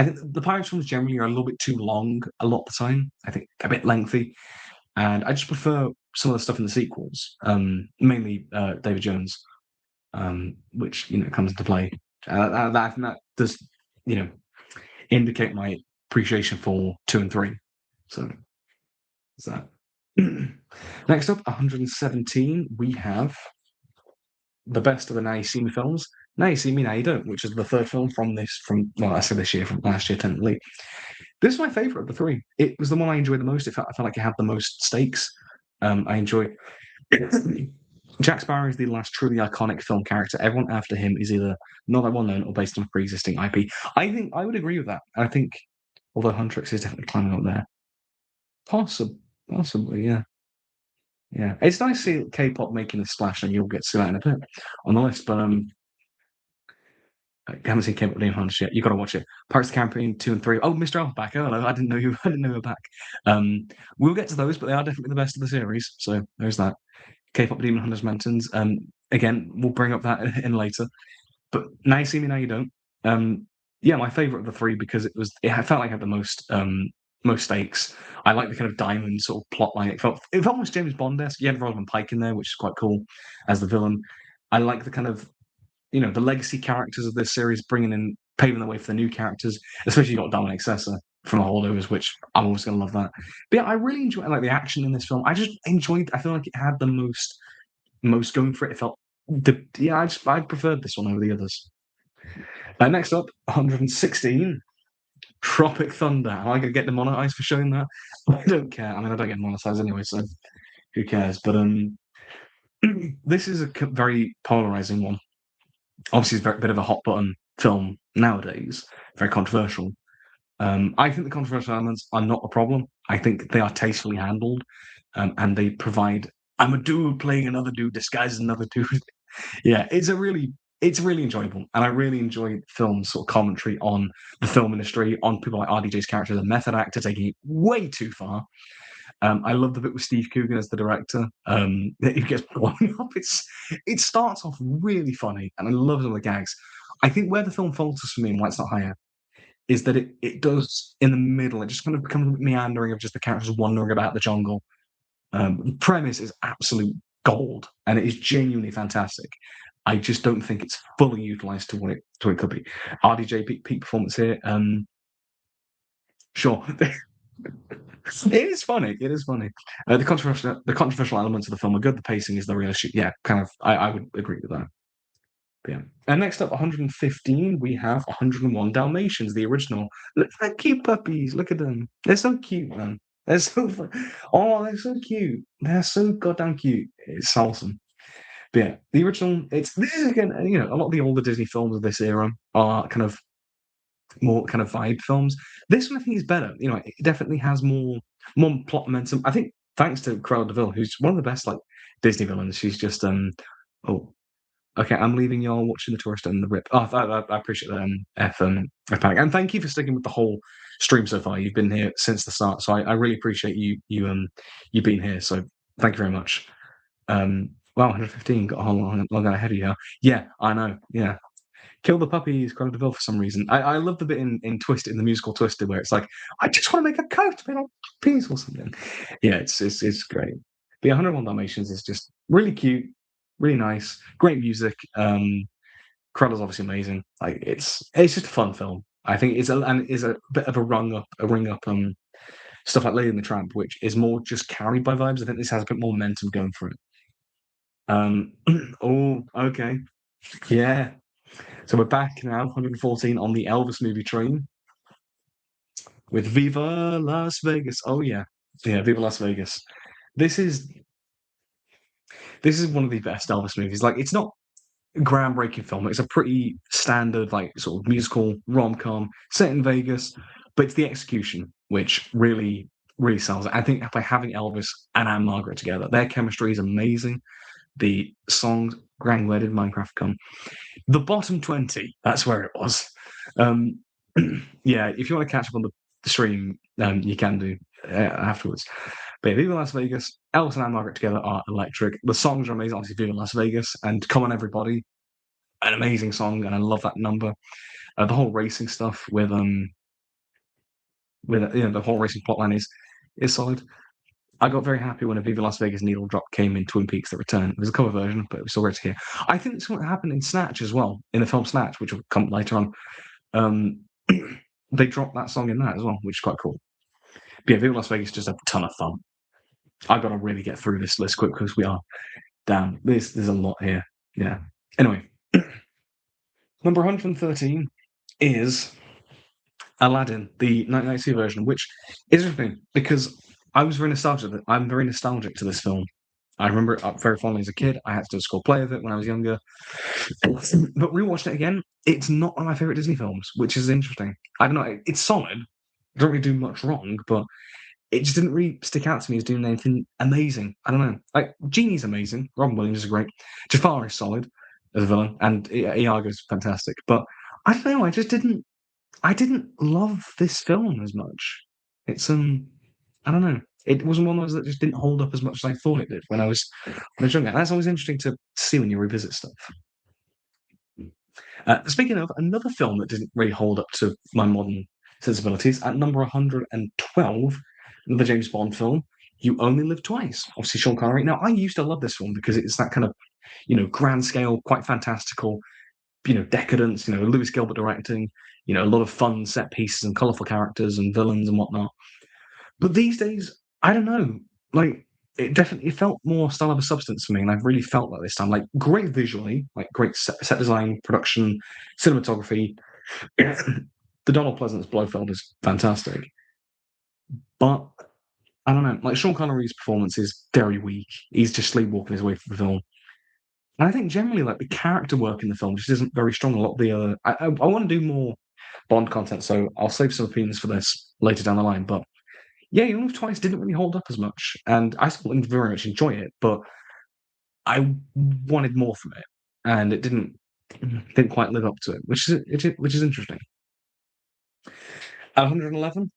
think the Pirates films generally are a little bit too long a lot of the time. I think a bit lengthy. And I just prefer some of the stuff in the sequels, mainly David Jones, which comes into play. That does indicate my appreciation for 2 and 3. So is that. Next up, 117, we have the best of the Now You See Me films. Now You See Me, Now You Don't, which is the third film from I said this year, from last year, technically. This is my favourite of the three. It was the one I enjoyed the most. I felt like it had the most stakes. I enjoy Jack Sparrow is the last truly iconic film character. Everyone after him is either not that well known or based on a pre-existing IP. I think I would agree with that. I think, although Huntrix is definitely climbing up there, possibly, yeah, yeah. It's nice to see K-pop making a splash, and you'll get to that in a bit on the list. But I haven't seen K-pop Demon Hunters yet. You got to watch it. Pirates of the Caribbean 2 and 3. Oh, Mr. Alpha back. Oh, hello. I didn't know you. I didn't know you were back. We'll get to those, but they are definitely the best of the series. So there's that. K-pop Demon Hunters Mountains. Again, we'll bring up that in later. But Now You See Me, Now You Don't. Yeah, my favourite of the three because it felt like it had the most stakes. I like the kind of diamond sort of plot line. It felt almost James Bond-esque. You had Rosamund Pike in there, which is quite cool as the villain. I like the kind of the legacy characters of this series paving the way for the new characters, especially you got Dominic Sessa from the Holdovers, which I'm always going to love that. But yeah, I really enjoy like the action in this film. I feel like it had the most going for it. It felt I preferred this one over the others. Next up, 116, Tropic Thunder. Am I going to get demonetized for showing that? I don't care. I mean, I don't get monetized anyway, so who cares? But this is a very polarizing one. Obviously, it's a bit of a hot button film nowadays, very controversial. I think the controversial elements are not a problem. I think they are tastefully handled, and they provide I'm a dude playing another dude disguised as another dude. Yeah, it's really enjoyable, and I really enjoy film sort of commentary on the film industry, on people like RDJ's character, the method actor, taking it way too far. I love the bit with Steve Coogan as the director. He gets blown up. It starts off really funny, and I love some of the gags. I think where the film falters for me and why it's not higher is that it does in the middle. It just kind of becomes meandering of just the characters wandering about the jungle. The premise is absolute gold, and it is genuinely fantastic. I just don't think it's fully utilized to what it could be. RDJ peak performance here. Sure. It is funny. It is funny. The controversial elements of the film are good. The pacing is the real issue. Yeah, kind of. I would agree with that. But yeah. And next up, 115, we have 101 Dalmatians, the original. Look at that cute puppies. Look at them. They're so cute, man. They're so oh, they're so cute. They're so goddamn cute. It's awesome. But yeah, the original. This is again. A lot of the older Disney films of this era are kind of more kind of vibe films. This one I think is better. It definitely has more plot momentum. I think thanks to Cruella de Vil, who's one of the best like Disney villains. She's just oh, okay, I'm leaving y'all watching The Tourist and The Rip. Oh, I appreciate that, F Panic. And thank you for sticking with the whole stream so far. You've been here since the start, so I really appreciate you being here. So thank you very much. Wow, 115 got a whole long ahead of you. Yeah, I know. Yeah, kill the puppies, Cruella de Vil for some reason. I love the bit in Twisted, in the musical Twisted, where it's like, I just want to make a coat made of puppies or something. Yeah, it's great. The 101 Dalmatians is just really cute, really nice, great music. Cruella's obviously amazing. Like it's just a fun film. I think it's a bit of a ring up stuff like Lady and the Tramp, which is more just carried by vibes. I think this has a bit more momentum going for it. Oh, okay. Yeah. So we're back now, 114 on the Elvis movie train with Viva Las Vegas. Oh yeah. Yeah, Viva Las Vegas. This is one of the best Elvis movies. Like it's not a groundbreaking film. It's a pretty standard, like sort of musical rom-com set in Vegas, but it's the execution which really, really sells it. I think by having Elvis and Ann-Margret together, their chemistry is amazing. The songs, Grand Where Did Minecraft Come? The bottom 20, that's where it was. Yeah, if you want to catch up on the stream, you can do afterwards. But yeah, Viva Las Vegas, Elvis and Ann-Margret together are electric. The songs are amazing. Obviously, Viva Las Vegas and Come On Everybody, an amazing song, and I love that number. The whole racing stuff with the whole racing plotline is solid. I got very happy when a Viva Las Vegas needle drop came in Twin Peaks: The Return. It was a cover version, but it was still great to hear. I think it's what happened in Snatch as well, in the film Snatch, which will come later on. They dropped that song in that as well, which is quite cool. But yeah, Viva Las Vegas is just a ton of fun. I've got to really get through this list quick because we are down. There's a lot here. Yeah. Anyway, number 113 is Aladdin, the 1992 version, which is interesting because I'm very nostalgic to this film. I remember it very fondly as a kid. I had to do a school play of it when I was younger. But rewatching it again, it's not one of my favorite Disney films, which is interesting. I don't know. It's solid. It don't really do much wrong, but it just didn't really stick out to me as doing anything amazing. I don't know. Like Genie's amazing. Robin Williams is great. Jafar is solid as a villain, and Iago's fantastic. But I don't know. I didn't love this film as much. It's I don't know. It wasn't one of those that just didn't hold up as much as I thought it did when I was younger. And that's always interesting to see when you revisit stuff. Speaking of another film that didn't really hold up to my modern sensibilities, at number 112, another James Bond film, You Only Live Twice. Obviously, Sean Connery. Now, I used to love this film because it's that kind of, grand scale, quite fantastical, decadence, Lewis Gilbert directing, a lot of fun set pieces and colourful characters and villains and whatnot. But these days, I don't know, like, it felt more style over substance for me, and I've really felt that this time. Like, great visually, like, great set design, production, cinematography. The Donald Pleasance Blofeld is fantastic. But, I don't know, like, Sean Connery's performance is very weak. He's just sleepwalking his way through the film. And I think generally, like, the character work in the film just isn't very strong. A lot of the other... I want to do more Bond content, so I'll save some opinions for this later down the line, but Yeah, You Only Live Twice didn't really hold up as much, and I still didn't very much enjoy it, but I wanted more from it, and it didn't quite live up to it, which is interesting. At 111,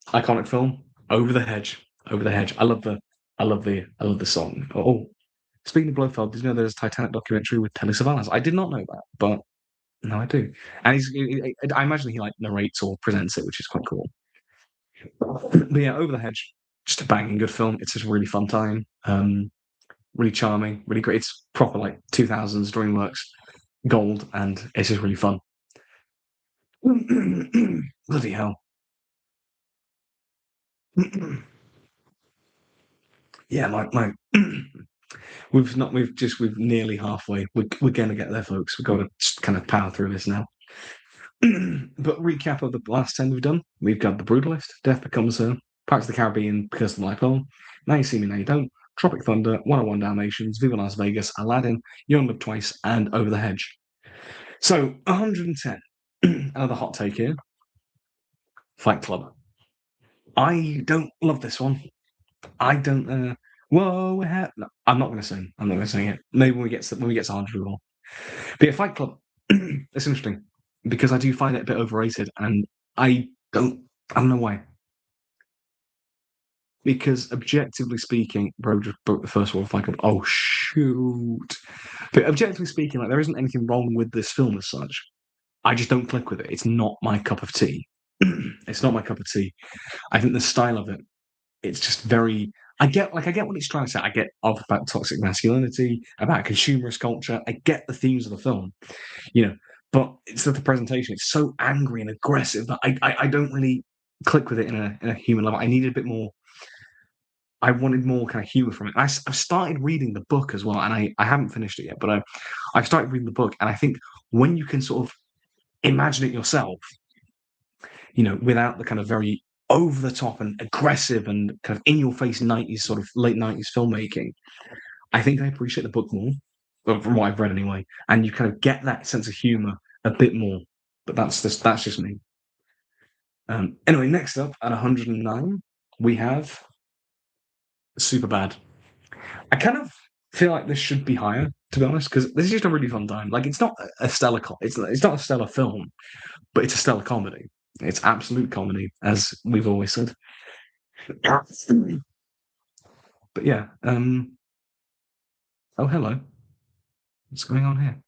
iconic film, Over the Hedge. Over the Hedge. I love the song. Oh, speaking of Blofeld, did you know there's a Titanic documentary with Telly Savalas? I did not know that, but now I do. And I imagine he like narrates or presents it, which is quite cool. But yeah, Over the Hedge, just a banging good film. It's just a really fun time. Really charming, really great. It's proper like 2000s DreamWorks gold, and it's just really fun. Bloody hell. Yeah, my we've nearly halfway. We're gonna get there, folks. We've got to just kind of power through this now. But recap of the last 10 we've done. We've got The Brutalist, Death Becomes Her, Pirates of the Caribbean, Because of the Life Poem, Now You See Me, Now You Don't, Tropic Thunder, 101 Dalmatians, Viva Las Vegas, Aladdin, You Only Live Twice, and Over the Hedge. So 110. Another hot take here. Fight Club. I don't love this one. I don't. Whoa, no, I'm not going to sing. I'm not going to sing it. Maybe when we get to 100, we will. But yeah, Fight Club. It's interesting because I do find it a bit overrated, and I don't. I don't know why. Because objectively speaking, bro just broke the first wall of Fight Club. Oh shoot! But objectively speaking, like there isn't anything wrong with this film as such. I just don't click with it. It's not my cup of tea. It's not my cup of tea. I think the style of it, it's just very. I get what it's trying to say. I get about toxic masculinity, about consumerist culture. I get the themes of the film, you know, but it's that the presentation. It's so angry and aggressive that I don't really click with it in a human level. I needed a bit more. I wanted more kind of humor from it. I've started reading the book as well, and I haven't finished it yet, but I've started reading the book, and I think when you can sort of imagine it yourself, without the kind of very over the top and aggressive and kind of in your face 90s sort of late 90s filmmaking, I think I appreciate the book more, from what I've read anyway. And you kind of get that sense of humor a bit more. But that's just me. Anyway, next up at 109, we have Superbad. I kind of feel like this should be higher, to be honest, because this is just a really fun time. Like, it's not a stellar, it's not a stellar film, but it's a stellar comedy. It's absolute comedy, as we've always said. But yeah, oh hello, what's going on here?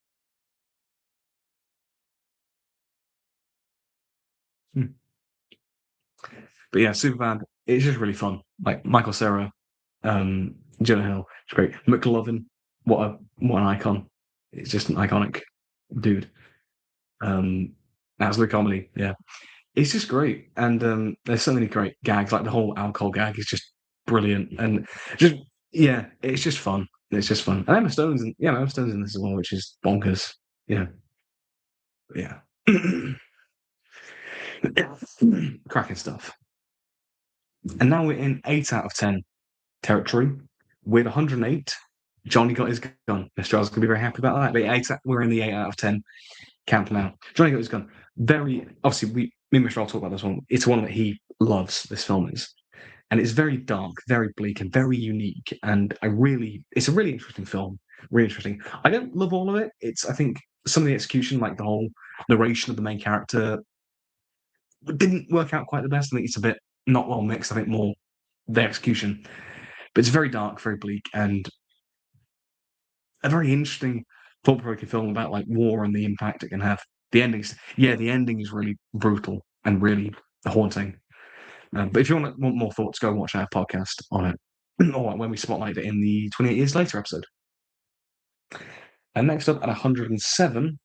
Hmm. But yeah, Superbad, it's just really fun. Like Michael Cera, Jonah Hill, it's great. McLovin, what an icon! It's just an iconic dude. Um, absolute comedy. Yeah, it's just great, and there's so many great gags. Like the whole alcohol gag is just brilliant, and just yeah, it's just fun. It's just fun. And Emma Stone's in this as well, which is bonkers. Yeah, yeah. Cracking stuff. And now we're in 8 out of 10 territory with 108. Johnny got his gun. Mr. Giles can be very happy about that. But we're in the 8 out of 10 camp now. Johnny got his gun. Very obviously, me and Mr. I'll talk about this one. It's one that he loves. This film is, and it's very dark, very bleak, and very unique. And it's a really interesting film. Really interesting. I don't love all of it. I think some of the execution, like the whole narration of the main character, didn't work out quite the best. I think it's a bit not well mixed. I think more the execution, but it's very dark, very bleak, and a very interesting, thought-provoking film about like war and the impact it can have. The ending is really brutal and really haunting. But if you want more thoughts, go watch our podcast on it, or when we spotlight it in the 28 Years Later episode. And next up at 107,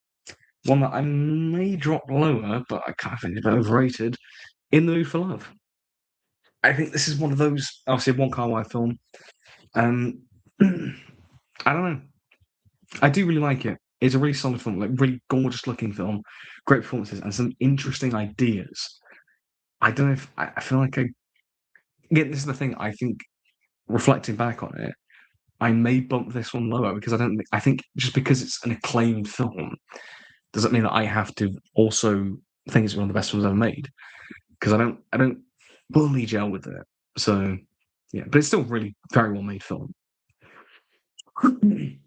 one that I may drop lower, but I kind of think it's a bit overrated, In the Mood for Love. I think this is one of those, obviously, a Wong Kar-wai film. Um, I don't know. I do really like it. It's a really solid film, like really gorgeous looking film, great performances, and some interesting ideas. I don't know if I feel like yeah, this is the thing. I think reflecting back on it, I may bump this one lower because I think just because it's an acclaimed film doesn't mean that I have to also think it's one of the best films ever made. Because I don't fully gel with it. So yeah, but it's still really very well made film. I'm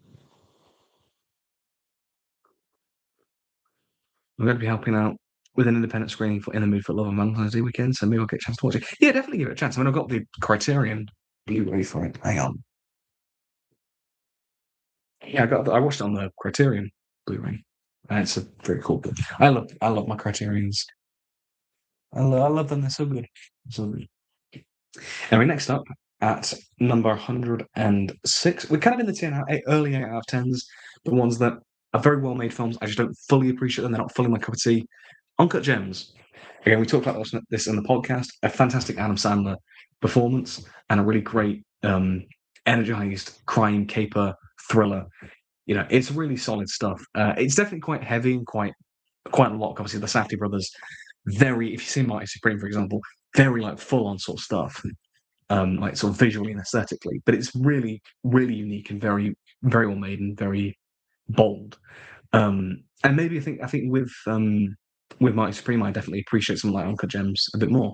going to be helping out with an independent screening for In the Mood for Love on Valentine's Day weekend, so maybe I'll get a chance to watch it. Yeah, definitely give it a chance. I mean, I've got the Criterion Blu-ray for it. Hang on. Yeah, I watched it on the Criterion Blu-ray. And it's a very cool book. I love my Criterions. I love them. They're so good. So good. Anyway, next up at number 106, we're kind of in the early 8 out of 10s, the ones that are very well made films. I just don't fully appreciate them. They're not fully my cup of tea. Uncut Gems. Again, we talked about this in the podcast. A fantastic Adam Sandler performance and a really great, energized crime caper thriller. You know, it's really solid stuff. It's definitely quite heavy and quite a lot. Obviously, the Safdie brothers, very. If you see Mighty Supreme, for example, very like full on sort of stuff, like sort of visually and aesthetically. But it's really, really unique and very, very well made and very bold. And maybe I think with Mighty Supreme, I definitely appreciate something like Uncut Gems a bit more.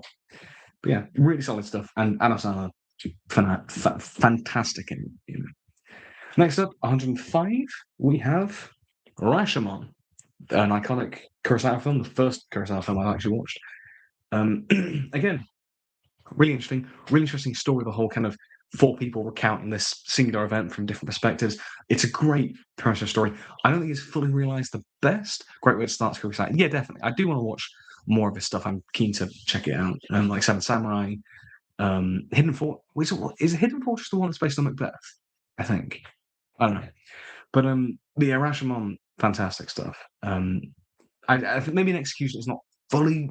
But yeah, really solid stuff. And Adam Sandler, fantastic in it. You know. Next up, 105, we have Rashomon, an iconic Kurosawa film, the first Kurosawa film I've actually watched. Again, really interesting story. The whole kind of four people recounting this singular event from different perspectives. It's a great Kurosawa story. I don't think it's fully realised the best. Great way to start Kurosawa. Yeah, definitely. I do want to watch more of his stuff. I'm keen to check it out. Like Seven Samurai, Hidden Fort. Is Hidden Fortress the one that's based on Macbeth? I think. I don't know. But the Rashomon, fantastic stuff. I think maybe an execution is not fully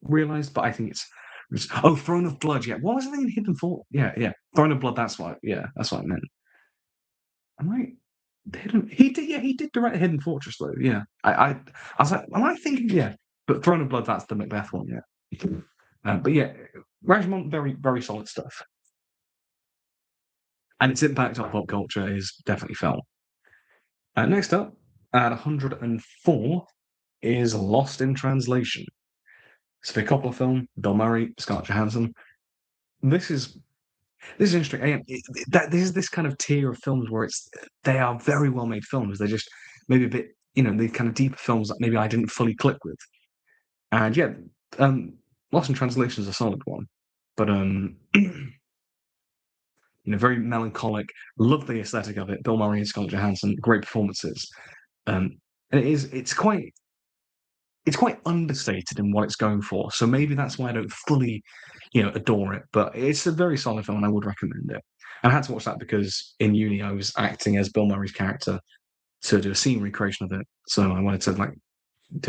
realised, but I think it's Throne of Blood. Yeah, what was the name in Hidden Fort? Yeah, Throne of Blood. That's what. Yeah, that's what I meant. Am I Hidden? He did. Yeah, he did direct Hidden Fortress though. Yeah, I was like, am I thinking? Yeah, but Throne of Blood. That's the Macbeth one. Yeah. But yeah, Rashomon, very very solid stuff, and its impact on pop culture is definitely felt. Next up, at 104, is Lost in Translation. Sophia Coppola film, Bill Murray, Scarlett Johansson. This is interesting. Again, this is this kind of tier of films where they are very well made films. They're just maybe a bit, the kind of deeper films that maybe I didn't fully click with. And yeah, Lost in Translation is a solid one, but very melancholic. Love the aesthetic of it. Bill Murray and Scarlett Johansson, great performances. And it's quite understated in what it's going for. So maybe that's why I don't fully, adore it. But it's a very solid film, and I would recommend it. And I had to watch that because in uni I was acting as Bill Murray's character to do a scene recreation of it. So I wanted to do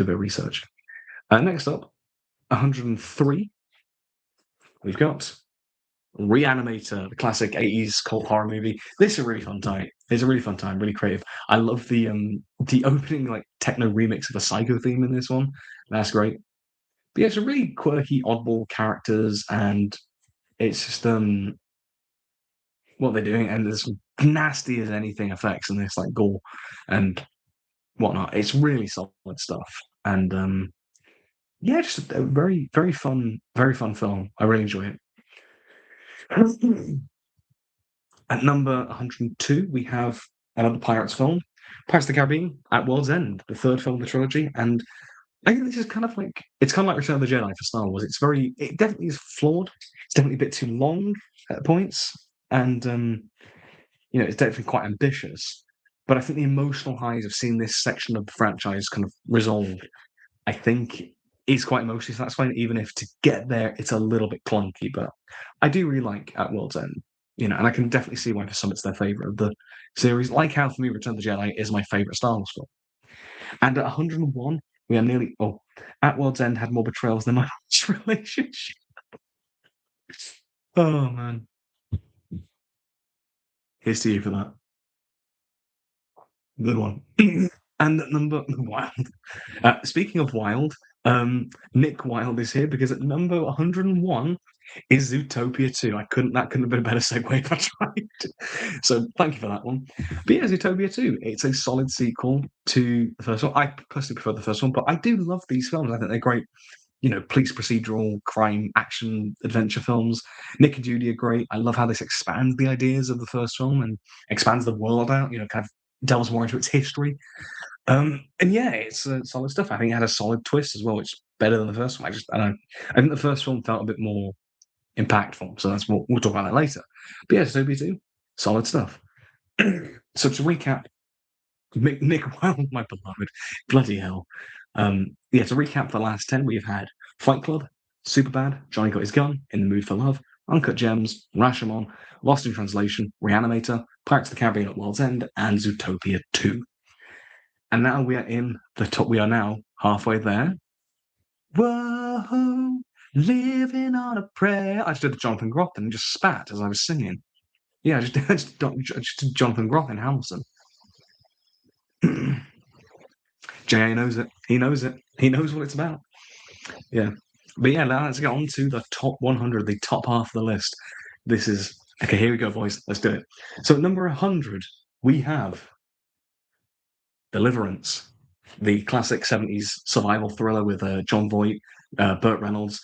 a bit of research. Next up, 103, we've got Reanimator, the classic 80s cult horror movie. This is a really fun time. It's a really fun time, really creative. I love the opening techno remix of a Psycho theme in this one. That's great. But yeah, it's a really quirky, oddball characters, and it's just what they're doing, and there's nasty as anything effects in this, like gore and whatnot. It's really solid stuff. And yeah, just a very, very fun film. I really enjoy it. At number 102, we have another Pirates film, Pirates of the Caribbean at World's End, the third film of the trilogy. And I think this is kind of like Return of the Jedi for Star Wars. It definitely is flawed. It's definitely a bit too long at points, and it's definitely quite ambitious. But I think the emotional highs of seeing this section of the franchise kind of resolved, I think, is quite emotionally satisfying. Even if to get there, it's a little bit clunky, but I do really like At World's End. And I can definitely see why for some it's their favourite of the series. Like how for me, Return of the Jedi is my favourite Star Wars film. And at 101, we are nearly. Oh, At World's End had more betrayals than my relationship. Oh man, here's to you for that. Good one. And at number Wild. Speaking of Wild, Nick Wilde is here because at number 101 is Zootopia 2. That couldn't have been a better segue if I tried. So thank you for that one. But yeah, Zootopia 2. It's a solid sequel to the first one. I personally prefer the first one, but I do love these films. I think they're great police procedural, crime, action, adventure films. Nick and Judy are great. I love how this expands the ideas of the first film and expands the world out. Kind of delves more into its history. And yeah, it's solid stuff. I think it had a solid twist as well, which is better than the first one. I think the first film felt a bit more impactful, so that's what we'll talk about that later. But yeah, Zombie 2, solid stuff. So to recap, Nick Wilde, my beloved, bloody hell. Yeah, to recap the last 10, we've had Fight Club, Superbad, Johnny Got His Gun, In the Mood for Love, Uncut Gems, Rashomon, Lost in Translation, Reanimator, Pirates of the Caribbean at World's End, and Zootopia 2. And now we are in the top. We are now halfway there. Whoa, living on a prayer. I just did the Jonathan Groff and just spat as I was singing. Yeah, I just did Jonathan Groff in Hamilton. J.A. knows it. He knows it. He knows what it's about. Yeah. But yeah, now let's get on to the top 100, the top half of the list. This is okay. Here we go, boys. Let's do it. So at number 100, we have Deliverance, the classic 70s survival thriller with Jon Voight, Burt Reynolds.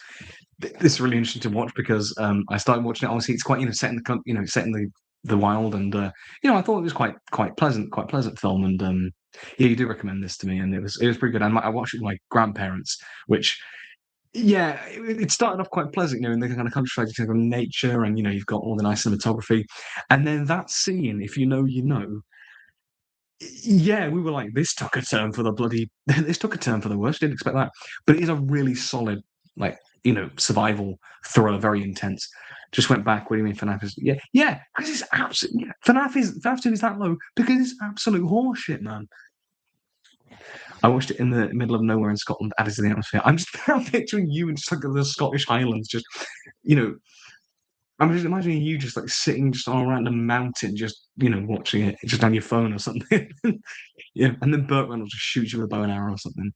This is really interesting to watch because I started watching it. Obviously, it's quite set in the set in the wild, and I thought it was quite pleasant film. And yeah, you do recommend this to me, and it was pretty good. And I watched it with my grandparents, which yeah, it started off quite pleasant, in the kind of countryside, kind of nature, and you've got all the nice cinematography, and then that scene, if you know, you know. Yeah, we were like, this took a turn for the bloody. This took a turn for the worst. Didn't expect that, but it is a really solid, like survival thriller, very intense. Just went back. What do you mean FNAF is? Yeah, because it's absolutely FNAF 2 is that low because it's absolute horseshit, man. I watched it in the middle of nowhere in Scotland, added to the atmosphere. I'm just picturing you in just like the Scottish Highlands, just you know, I'm just imagining you just like sitting just on a random mountain, just watching it just on your phone or something. Yeah, and then Burt Reynolds just shoots you with a bow and arrow or something.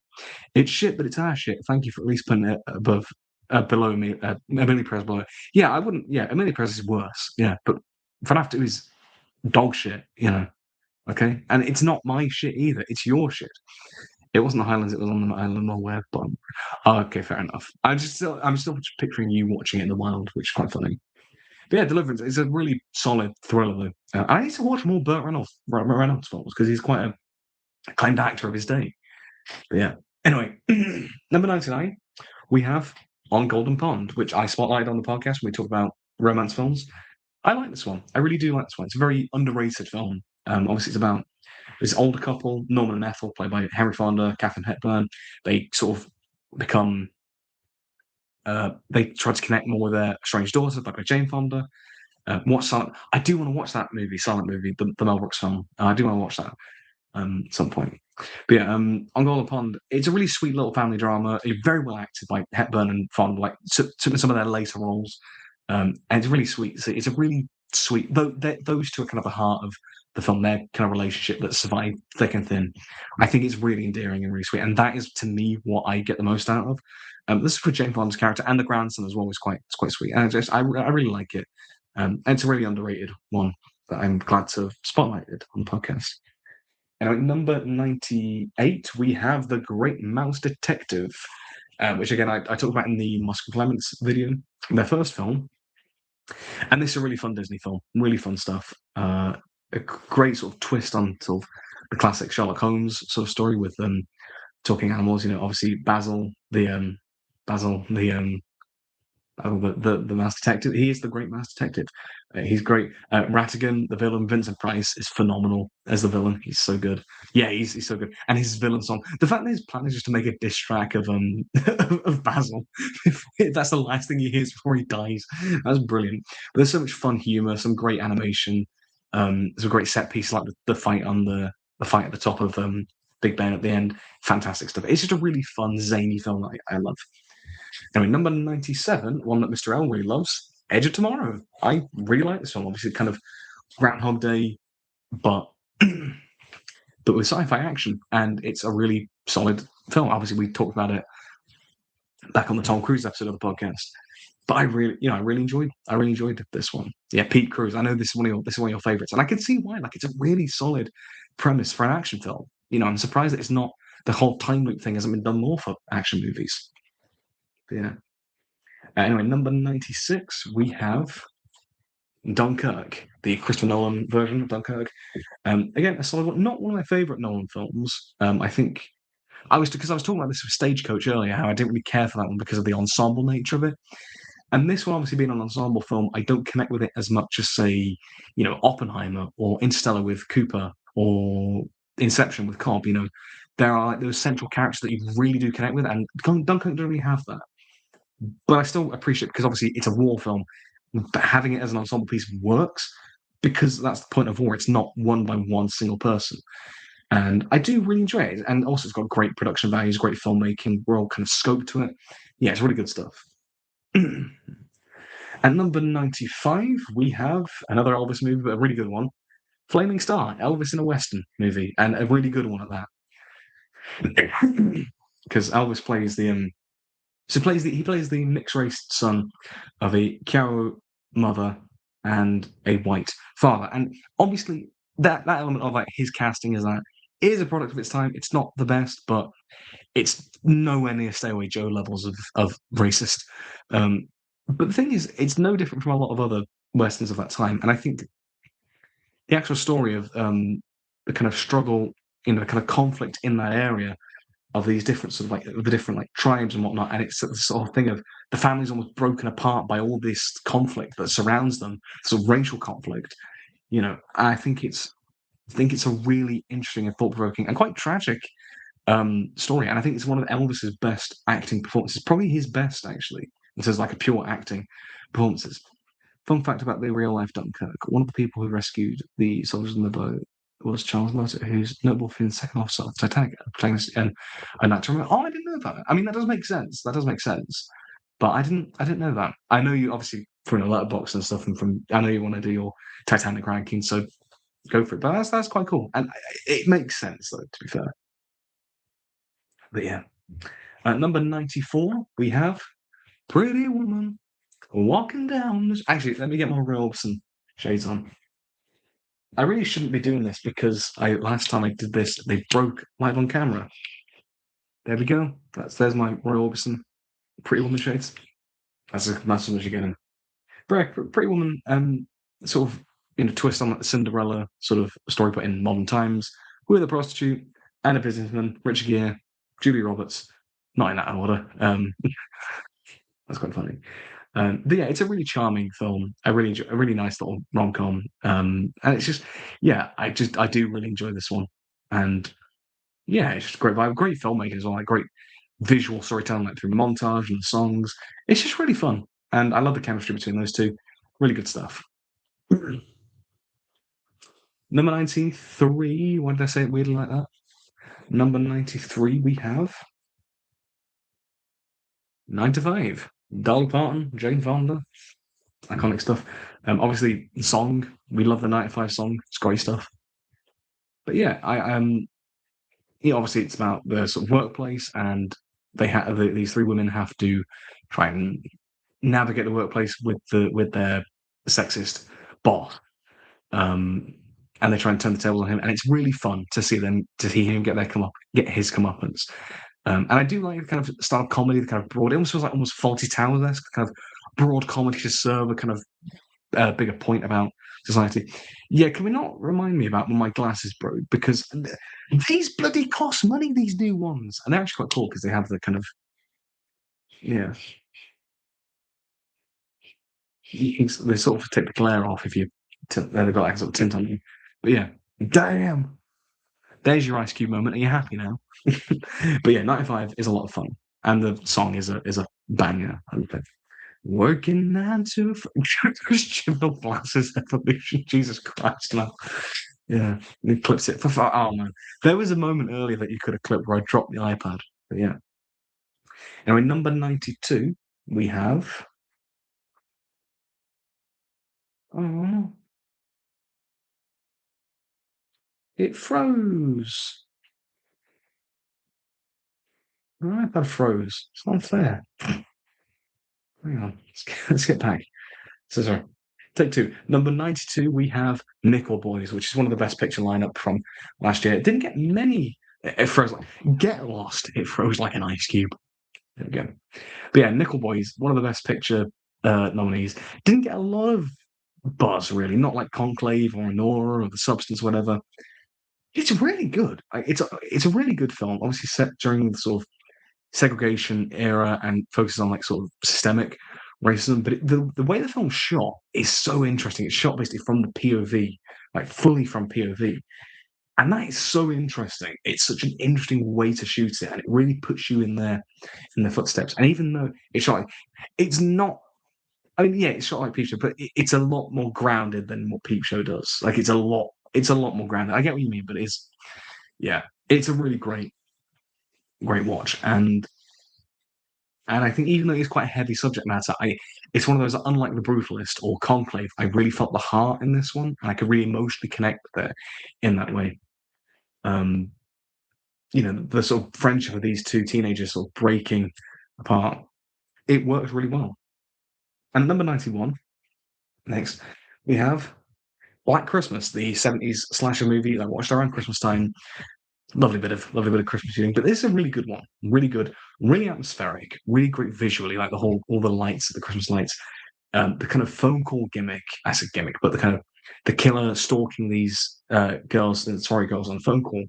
It's shit, but it's our shit. Thank you for at least putting it below me. Emily Perez below it. Yeah, I wouldn't. Yeah, Emily Perez is worse. Yeah, but FNAF 2 is dog shit. Okay, and it's not my shit either. It's your shit. It wasn't the Highlands. It was on the island or where. But okay, fair enough. I'm still just picturing you watching it in the wild, which is quite funny. But yeah, Deliverance is a really solid thriller, though. I need to watch more Burt Reynolds films because he's quite a acclaimed actor of his day. But yeah. Anyway, number 99, we have On Golden Pond, which I spotlighted on the podcast when we talked about romance films. I like this one. I really do like this one. It's a very underrated film. Obviously, it's about this older couple, Norman and Ethel, played by Henry Fonda, Katharine Hepburn. They sort of become they try to connect more with their strange daughter, played by Jane Fonda. I do want to watch that movie, Silent Movie, the Mel Brooks film. I do want to watch that at some point. But yeah, On Golden Pond, it's a really sweet little family drama. It's very well acted by Hepburn and Fonda, like some of their later roles. And it's really sweet. It's a really sweet. Those two are kind of the heart of the film. Their kind of relationship that survived thick and thin. I think it's really endearing and really sweet, and that is to me what I get the most out of. This is for Jane Fonda's character and the grandson as well. It's quite sweet, and I really like it. And it's a really underrated one that I'm glad to have spotlighted on the podcast. And at number 98, we have The Great Mouse Detective, which again I talked about in the Moscow Clements video, their first film. And this is a really fun Disney film, really fun stuff. A great sort of twist on sort of the classic Sherlock Holmes sort of story with talking animals. Obviously Basil, the mouse detective. He is the great mouse detective. He's great. Rattigan, the villain, Vincent Price is phenomenal as the villain. He's so good. Yeah, he's so good. And his villain song. The fact that his plan is just to make a diss track of of Basil. That's the last thing he hears before he dies. That's brilliant. But there's so much fun humor, some great animation. There's a great set piece like the fight on the fight at the top of Big Ben at the end. Fantastic stuff. It's just a really fun, zany film that I love. Anyway, number 97, one that Mr. L really loves, Edge of Tomorrow. I really like this film. Obviously, kind of Groundhog Day, but with sci-fi action, and it's a really solid film. Obviously, we talked about it back on the Tom Cruise episode of the podcast. But I really enjoyed this one. Yeah, Pete Cruz. I know this is one of your favorites, and I can see why. Like, it's a really solid premise for an action film. I'm surprised that it's not the whole time loop thing hasn't been done more for action movies. But yeah. Anyway, number 96, we have Dunkirk, the Christopher Nolan version of Dunkirk. Again, a solid one. Not one of my favourite Nolan films. I think because I was talking about this with Stagecoach earlier, how I didn't really care for that one because of the ensemble nature of it. And this one, obviously being an ensemble film, I don't connect with it as much as, say, Oppenheimer or Interstellar with Cooper or Inception with Cobb. There are like those central characters that you really do connect with, and Dunkirk don't really have that. But I still appreciate because obviously it's a war film, but having it as an ensemble piece works because that's the point of war. It's not won by one single person. And I do really enjoy it. And also, it's got great production values, great filmmaking, real kind of scope to it. Yeah, it's really good stuff. At number 95, we have another Elvis movie, but a really good one. Flaming Star, Elvis in a Western movie, and a really good one at that. Because Elvis plays he plays the mixed race son of a Karo mother and a white father. And obviously that element of like his casting is a product of its time. It's not the best, but it's nowhere near Stairway Joe levels of racist. But the thing is, it's no different from a lot of other westerns of that time. And I think the actual story of the kind of struggle, the kind of conflict in that area of these different sort of like the different like tribes and whatnot, and it's the sort of thing of the family's almost broken apart by all this conflict that surrounds them, sort of racial conflict. I think it's a really interesting and thought provoking and quite tragic story, and I think it's one of Elvis's best acting performances, probably his best actually, in terms of like a pure acting performances. Fun fact about the real life Dunkirk: one of the people who rescued the soldiers in the boat was Charles Martin, who's notable for the second officer of Titanic, protagonist and actor. Oh, I didn't know that. I mean, that does make sense. That does make sense. But I didn't know that. I know you obviously from a letterbox and stuff, and I know you want to do your Titanic ranking, so go for it. But that's quite cool, and it makes sense though. To be fair, but yeah. At number 94, we have Pretty Woman walking down. Actually, let me get my Roy Orbison shades on. I really shouldn't be doing this because last time I did this, they broke live on camera. There we go. There's my Roy Orbison Pretty Woman shades. That's as much as you're getting. Pretty Woman, sort of twist on like the Cinderella sort of story, but in modern times, with a prostitute and a businessman, Richard Gere, Julie Roberts, not in that order. That's quite funny. But yeah, it's a really charming film. I really enjoy a really nice little rom com. And it's just, yeah, I do really enjoy this one. And yeah, it's just great vibe, great filmmaking as well, like great visual storytelling, like through montage and songs. It's just really fun, and I love the chemistry between those two. Really good stuff. Number 93. Why did I say it weirdly like that? Number 93, we have 9 to 5. Dolly Parton, Jane Fonda, iconic stuff. Obviously, the song, we love the 9 to 5 song. It's great stuff. But yeah, obviously it's about the sort of workplace, and these three women have to try and navigate the workplace with their sexist boss. And they try and turn the tables on him, and it's really fun to see him get his comeuppance. And I do like the kind of style of comedy, the kind of broad. It almost feels like almost Fawlty Towers-esque kind of broad comedy to serve a kind of bigger point about society. Yeah, can we not remind me about when my glasses broke? Because these bloody cost money, these new ones, and they're actually quite cool because they have the kind of yeah. They sort of take the glare off if you. They've got like sort of tint on you, but yeah, damn. There's your Ice Cube moment. Are you happy now? But yeah, 95 is a lot of fun, and the song is a banger. Working 9 to 5. Christian glasses evolution. Jesus Christ, man. Yeah, he clips it. Oh man, there was a moment earlier that you could have clipped where I dropped the iPad. But yeah. Anyway, number 92, we have. Oh, it froze. My iPad froze. It's not fair. Hang on. Let's get back. So sorry. Take two. Number 92, we have Nickel Boys, which is one of the best picture lineup from last year. It didn't get many. It froze like Get Lost. It froze like an ice cube. There we go. But yeah, Nickel Boys, one of the best picture nominees. Didn't get a lot of buzz, really. Not like Conclave or Nora or The Substance, whatever. It's really good. It's a really good film. Obviously set during the sort of segregation era and focuses on like sort of systemic racism. But the way the film's shot is so interesting. It's shot basically from the POV, like fully from POV. And that is so interesting. It's such an interesting way to shoot it, and it really puts you in their footsteps. And even though it's shot, it's not. I mean, yeah, it's shot like Peep Show, but it's a lot more grounded than what Peep Show does. Like it's a lot. It's a lot more grounded. I get what you mean, but yeah, it's a really great watch. And I think even though it's quite a heavy subject matter, it's one of those, unlike The Brutalist or Conclave, I really felt the heart in this one, and I could really emotionally connect with it in that way. Um, the sort of friendship of these two teenagers sort of breaking apart, it worked really well. And number 91, next, we have Black Christmas, the 70s slasher movie that I watched around Christmas time. Lovely bit of Christmas feeling. But this is a really good one. Really good, really atmospheric, really great visually, like all the lights, the Christmas lights. The kind of phone call gimmick, as a gimmick, but the kind of the killer stalking these girls on the phone call.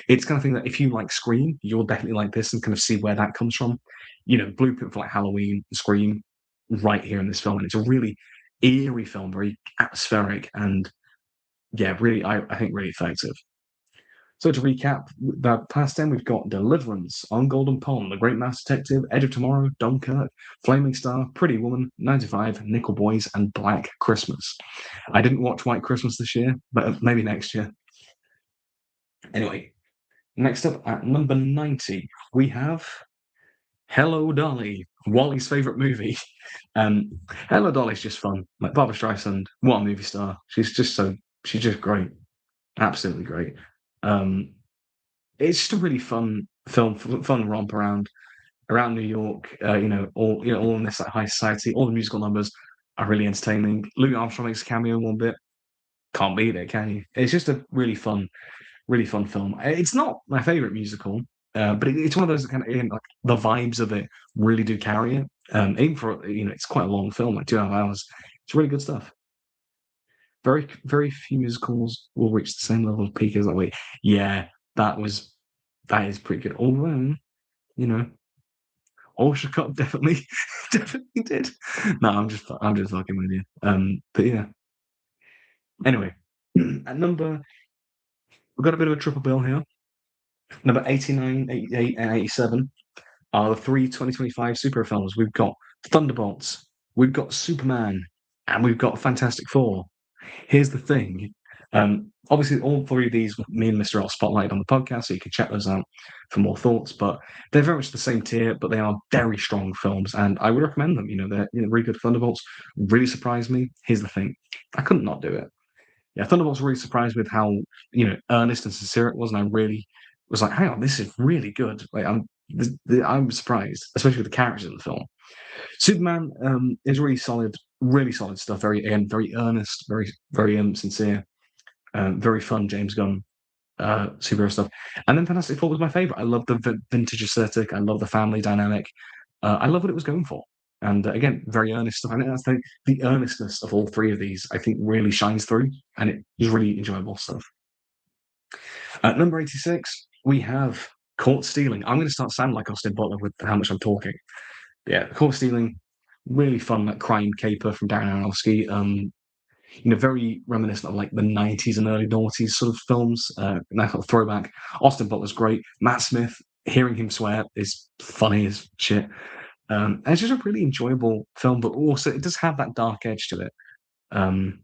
It's kind of thing that if you like Scream, you'll definitely like this and kind of see where that comes from. Blueprint for like Halloween, Scream, right here in this film, and it's a really eerie film, very atmospheric, and yeah, really, I think really effective. So to recap, the past 10, we've got Deliverance, On Golden Pond, The Great Mouse Detective, Edge of Tomorrow, Dunkirk, Flaming Star, Pretty Woman, 95, Nickel Boys, and Black Christmas. I didn't watch White Christmas this year, but maybe next year. Anyway, next up at number 90, we have Hello Dolly, Wally's favourite movie. Hello Dolly's just fun. Like Barbara Streisand, what a movie star. She's just great. Absolutely great. Um, it's just a really fun film, fun romp around New York. All in this like high society. All the musical numbers are really entertaining. Louis Armstrong makes a cameo in one bit. Can't beat it, can you? It's just a really fun film. It's not my favorite musical, but it's one of those that kind of like the vibes of it really do carry it. Even for it's quite a long film, like 2.5 hours. It's really good stuff. Very few musicals will reach the same level of peak as that way. Yeah, that is pretty good. Although, you know, Ultra Cup definitely definitely did. No, I'm just fucking with you. But yeah. Anyway, at number we've got a bit of a triple bill here. Number 89, 88, and 87 are the three 2025 superhero films. We've got Thunderbolts, we've got Superman, and we've got Fantastic Four. Here's the thing. Obviously, all three of these, me and Mr. L spotlighted on the podcast, so you can check those out for more thoughts. But they're very much the same tier, but they are very strong films, and I would recommend them. They're really good. Thunderbolts really surprised me. Here's the thing, I couldn't not do it. Yeah, Thunderbolts really surprised with how earnest and sincere it was, and I really was like, hang on, this is really good. Like I'm surprised, especially with the characters in the film. Superman is really solid stuff. Very earnest, very sincere, very fun. James Gunn superhero stuff. And then Fantastic Four was my favorite. I love the vintage aesthetic. I love the family dynamic. I love what it was going for. And again, very earnest stuff. I think that's the earnestness of all three of these. I think really shines through, and it is really enjoyable stuff. At number 86, we have Caught Stealing. I'm going to start sounding like Austin Butler with how much I'm talking. Yeah, Caught Stealing, really fun like crime caper from Darren Aronofsky. Very reminiscent of like the 90s and early noughties sort of films. Nice little throwback. Austin Butler's great. Matt Smith, hearing him swear is funny as shit. And it's just a really enjoyable film, but also it does have that dark edge to it. Am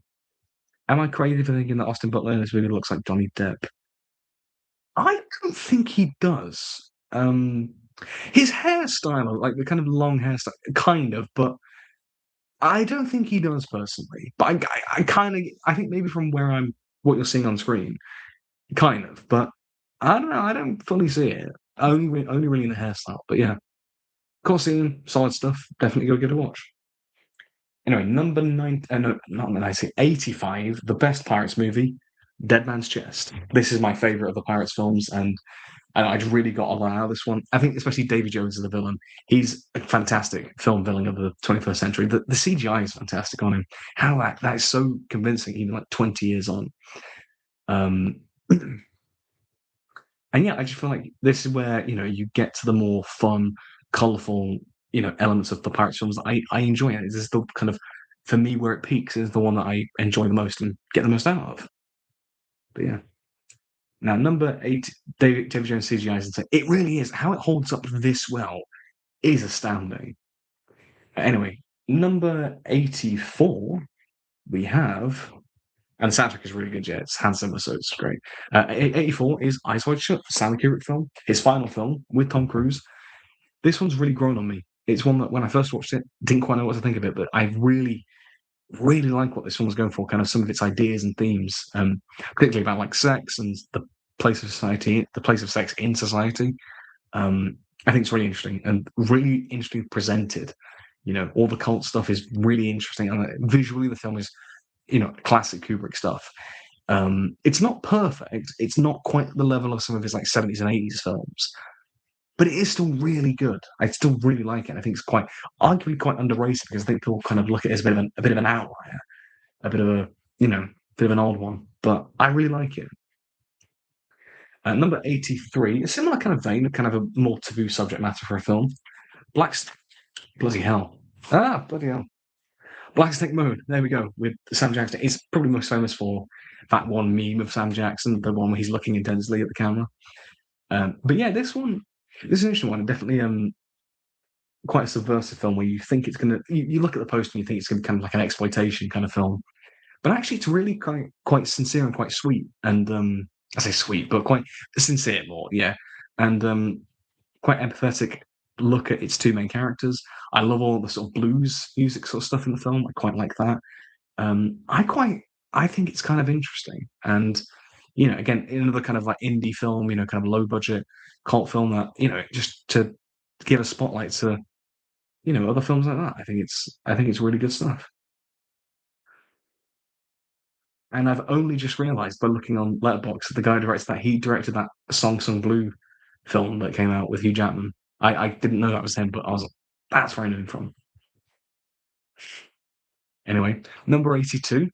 I crazy for thinking that Austin Butler in this movie looks like Johnny Depp? I don't think he does. His hairstyle, like the kind of long hairstyle, kind of, but I don't think he does personally. But I kind of, I think maybe from what you're seeing on screen, kind of. But I don't know. I don't fully see it. Only really in the hairstyle. But yeah, Corsian, solid stuff. Definitely go give it a watch. Anyway, number no, not 90, 85, the best Pirates movie, Dead Man's Chest. This is my favorite of the Pirates films, and And I just really got a lot out of this one. I think especially Davy Jones as the villain. He's a fantastic film villain of the 21st century. The CGI is fantastic on him. How that is so convincing, even like 20 years on. Um, and yeah, I just feel like this is where you get to the more fun, colourful, elements of the Pirates films that I enjoy. This is the kind of, for me, where it peaks is the one that I enjoy the most and get the most out of. But yeah. Now, number 8, David Jones CGI is insane. It really is. How it holds up this well is astounding. Anyway, number 84, we have, and the soundtrack is really good, yeah. It's Hans Zimmer, so it's great. 84 is Eyes Wide Shut, Stanley Kubrick film, his final film with Tom Cruise. This one's really grown on me. It's one that when I first watched it, didn't quite know what to think of it, but I really, really like what this one was going for, kind of some of its ideas and themes, particularly about like sex and the place of society, the place of sex in society. I think it's really interesting and really interesting presented. All the cult stuff is really interesting, and visually the film is, classic Kubrick stuff. It's not perfect. It's not quite the level of some of his like 70s and 80s films, but it is still really good. I still really like it. I think it's arguably quite underrated because I think people kind of look at it as a bit of an outlier, a bit of a bit of an old one. But I really like it. Number 83, a similar kind of vein, kind of a more taboo subject matter for a film. Bloody hell. Bloody hell. Black Snake Moan, there we go, with Sam Jackson. He's probably most famous for that one meme of Sam Jackson, the one where he's looking intensely at the camera. But yeah, this is an interesting one. Definitely quite a subversive film where you think it's going to, you look at the poster and you think it's going to be kind of like an exploitation kind of film. But actually, it's really quite sincere and quite sweet. And I say sweet, but quite sincere more, yeah. And quite empathetic look at its two main characters. I love all the sort of blues music sort of stuff in the film. I quite like that. I think it's kind of interesting. And, again, another kind of like indie film, kind of low budget cult film that, just to give a spotlight to, other films like that. I think it's really good stuff. And I've only just realised by looking on Letterboxd that the guy who directed that, he directed that Song Sung Blue film that came out with Hugh Jackman. I didn't know that was him, but I was like, that's where I knew him from. Anyway, number 82,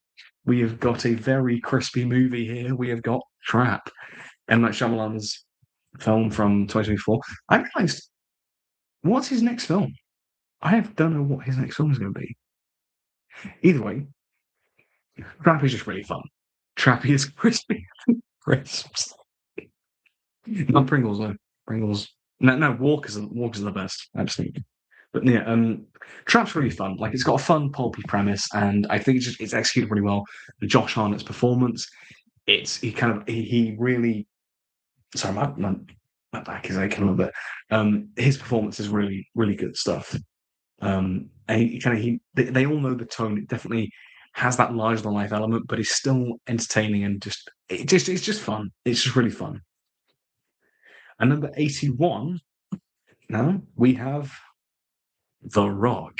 we have got a very crispy movie here. We have got Trap, M. Night Shyamalan's film from 2024. I realised, what's his next film? don't know what his next film is going to be. Either way, Trap is just really fun. Trap is crispy. Crisps. Not Pringles, though. Pringles. No, Walkers are the best, absolutely. But yeah, Trap's really fun. Like, it's got a fun, pulpy premise, and I think it's executed really well. Josh Hartnett's performance, he really. Sorry, my back is aching a little bit. His performance is really, really good stuff. And they all know the tone. It definitely has that larger than life element, but it's still entertaining and it's just fun. It's just really fun. And number 81, now we have The Rock.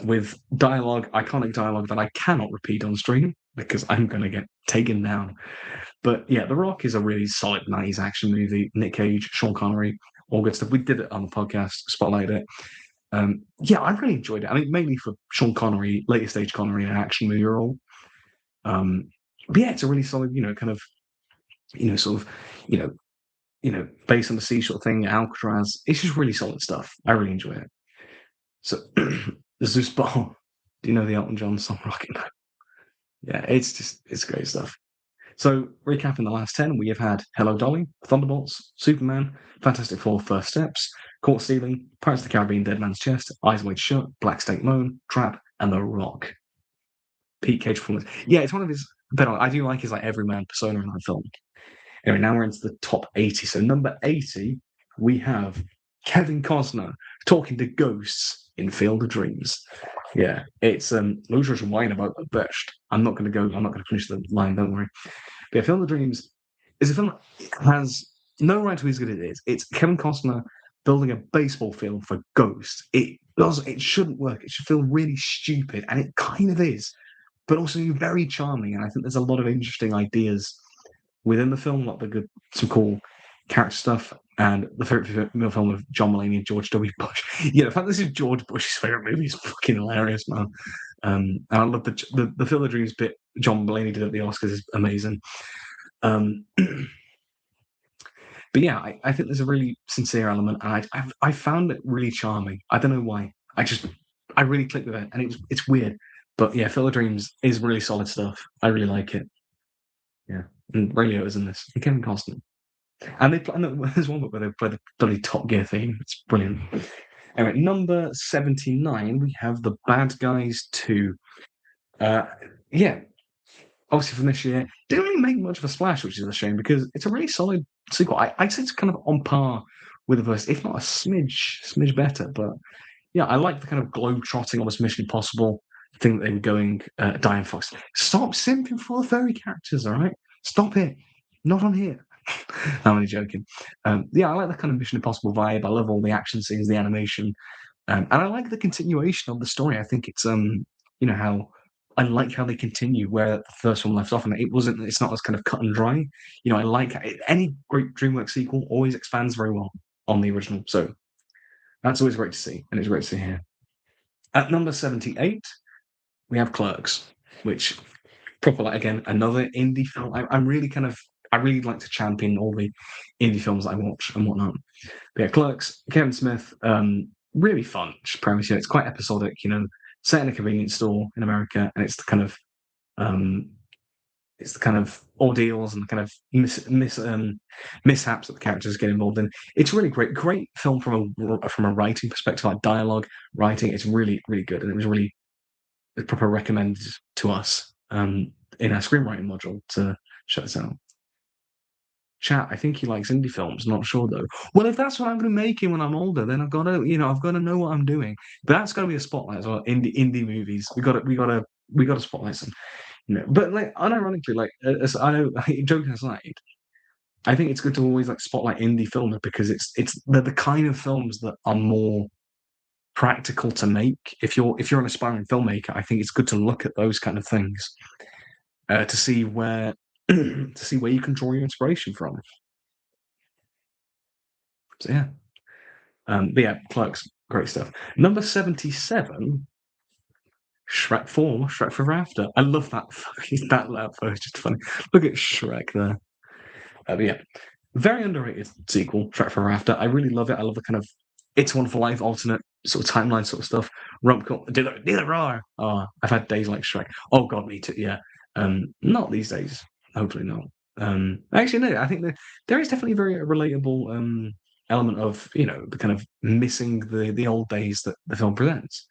With iconic dialogue that I cannot repeat on stream because I'm going to get taken down. But yeah, The Rock is a really solid 90s action movie. Nick Cage, Sean Connery, all good stuff. We did it on the podcast, spotlighted it. Yeah, I really enjoyed it. I mean, mainly for Sean Connery, later stage Connery in an action movie role. But yeah, it's a really solid, kind of, sort of, based on the seashore thing, Alcatraz. It's just really solid stuff. I really enjoy it. So, Zeus Ball. Do you know the Elton John song Rocket Man? Yeah, it's great stuff. So, recapping the last 10, we have had Hello Dolly, Thunderbolts, Superman, Fantastic Four, First Steps, Caught Stealing, Pirates of the Caribbean, Dead Man's Chest, Eyes Wide Shut, Black Snake Moan, Trap, and The Rock. Pete Cage performance. Yeah, it's one of his better. I do like his like everyman persona in that film. Anyway, now we're into the top 80. So number 80, we have Kevin Costner talking to ghosts in Field of Dreams. Yeah, it's Losers and Wine about the best. I'm not going to finish the line, don't worry. But yeah, Field of Dreams is a film that has no right to be as good as it is. It's Kevin Costner building a baseball field for ghosts. It shouldn't work. It should feel really stupid, and it kind of is, but also very charming. And I think there's a lot of interesting ideas within the film, some cool character stuff, and the favorite film of John Mulaney and George W. Bush. Yeah, the fact this is George Bush's favorite movie is fucking hilarious, man. And I love the Field of Dreams bit John Mulaney did at the Oscars is amazing. But yeah, I think there's a really sincere element, and I found it really charming. I don't know why. I really clicked with it, and it's weird, but yeah, Field of Dreams is really solid stuff. I really like it. Yeah, and Ray Liotta's in this, and Kevin Costner, and there's one bit where they play the bloody Top Gear theme. It's brilliant. Anyway, number 79, we have The Bad Guys 2. Yeah, obviously from this year, didn't really make much of a splash, which is a shame because it's a really solid sequel. I'd say it's kind of on par with the first, if not a smidge better. But yeah, I like the kind of globe-trotting, almost Mission Impossible thing that they were going. Diane Fox, stop simping for the furry characters, all right? Stop it. Not on here. I'm only joking. Yeah, I like the kind of Mission Impossible vibe. I love all the action scenes, the animation, and I like the continuation of the story. I think it's you know how I like how they continue where the first one left off, and it's not as kind of cut and dry. You know, I like any great DreamWorks sequel always expands very well on the original, so that's always great to see, and it's great to see here. At number 78, we have Clerks, which proper like again another indie film. I'm really kind of I really like to champion all the indie films I watch and whatnot. But yeah, Clerks, Kevin Smith, really fun premise. You know, it's quite episodic. You know, set in a convenience store in America, and um, it's the kind of ordeals and the kind of mishaps that the characters get involved in. It's really great film from a writing perspective, like dialogue writing. It's really good, and it was really proper recommended to us in our screenwriting module to shut this out. Chat, I think he likes indie films. Not sure though. Well, if that's what I'm going to make him when I'm older, then I've got to know what I'm doing. But that's got to be a spotlight as well. Indie movies. We got to spotlight some. You know, but like unironically, like as I know, joking aside, I think it's good to always like spotlight indie films because they're the kind of films that are more practical to make. If you're an aspiring filmmaker, I think it's good to look at those kind of things to see where to see where you can draw your inspiration from. So yeah, but yeah, Clerks, great stuff. Number 77, Shrek 4, Shrek Forever After. I love that. That photo is just funny. Look at Shrek there. But yeah, very underrated sequel, Shrek Forever After. I really love it. I love the kind of It's a Wonderful Life alternate sort of timeline sort of stuff. Rumpcle, do the roar. Oh, I've had days like Shrek. Oh God, me too. Yeah, not these days. Hopefully not. Actually, no. I think there is definitely a very relatable element of the kind of missing the old days that the film presents.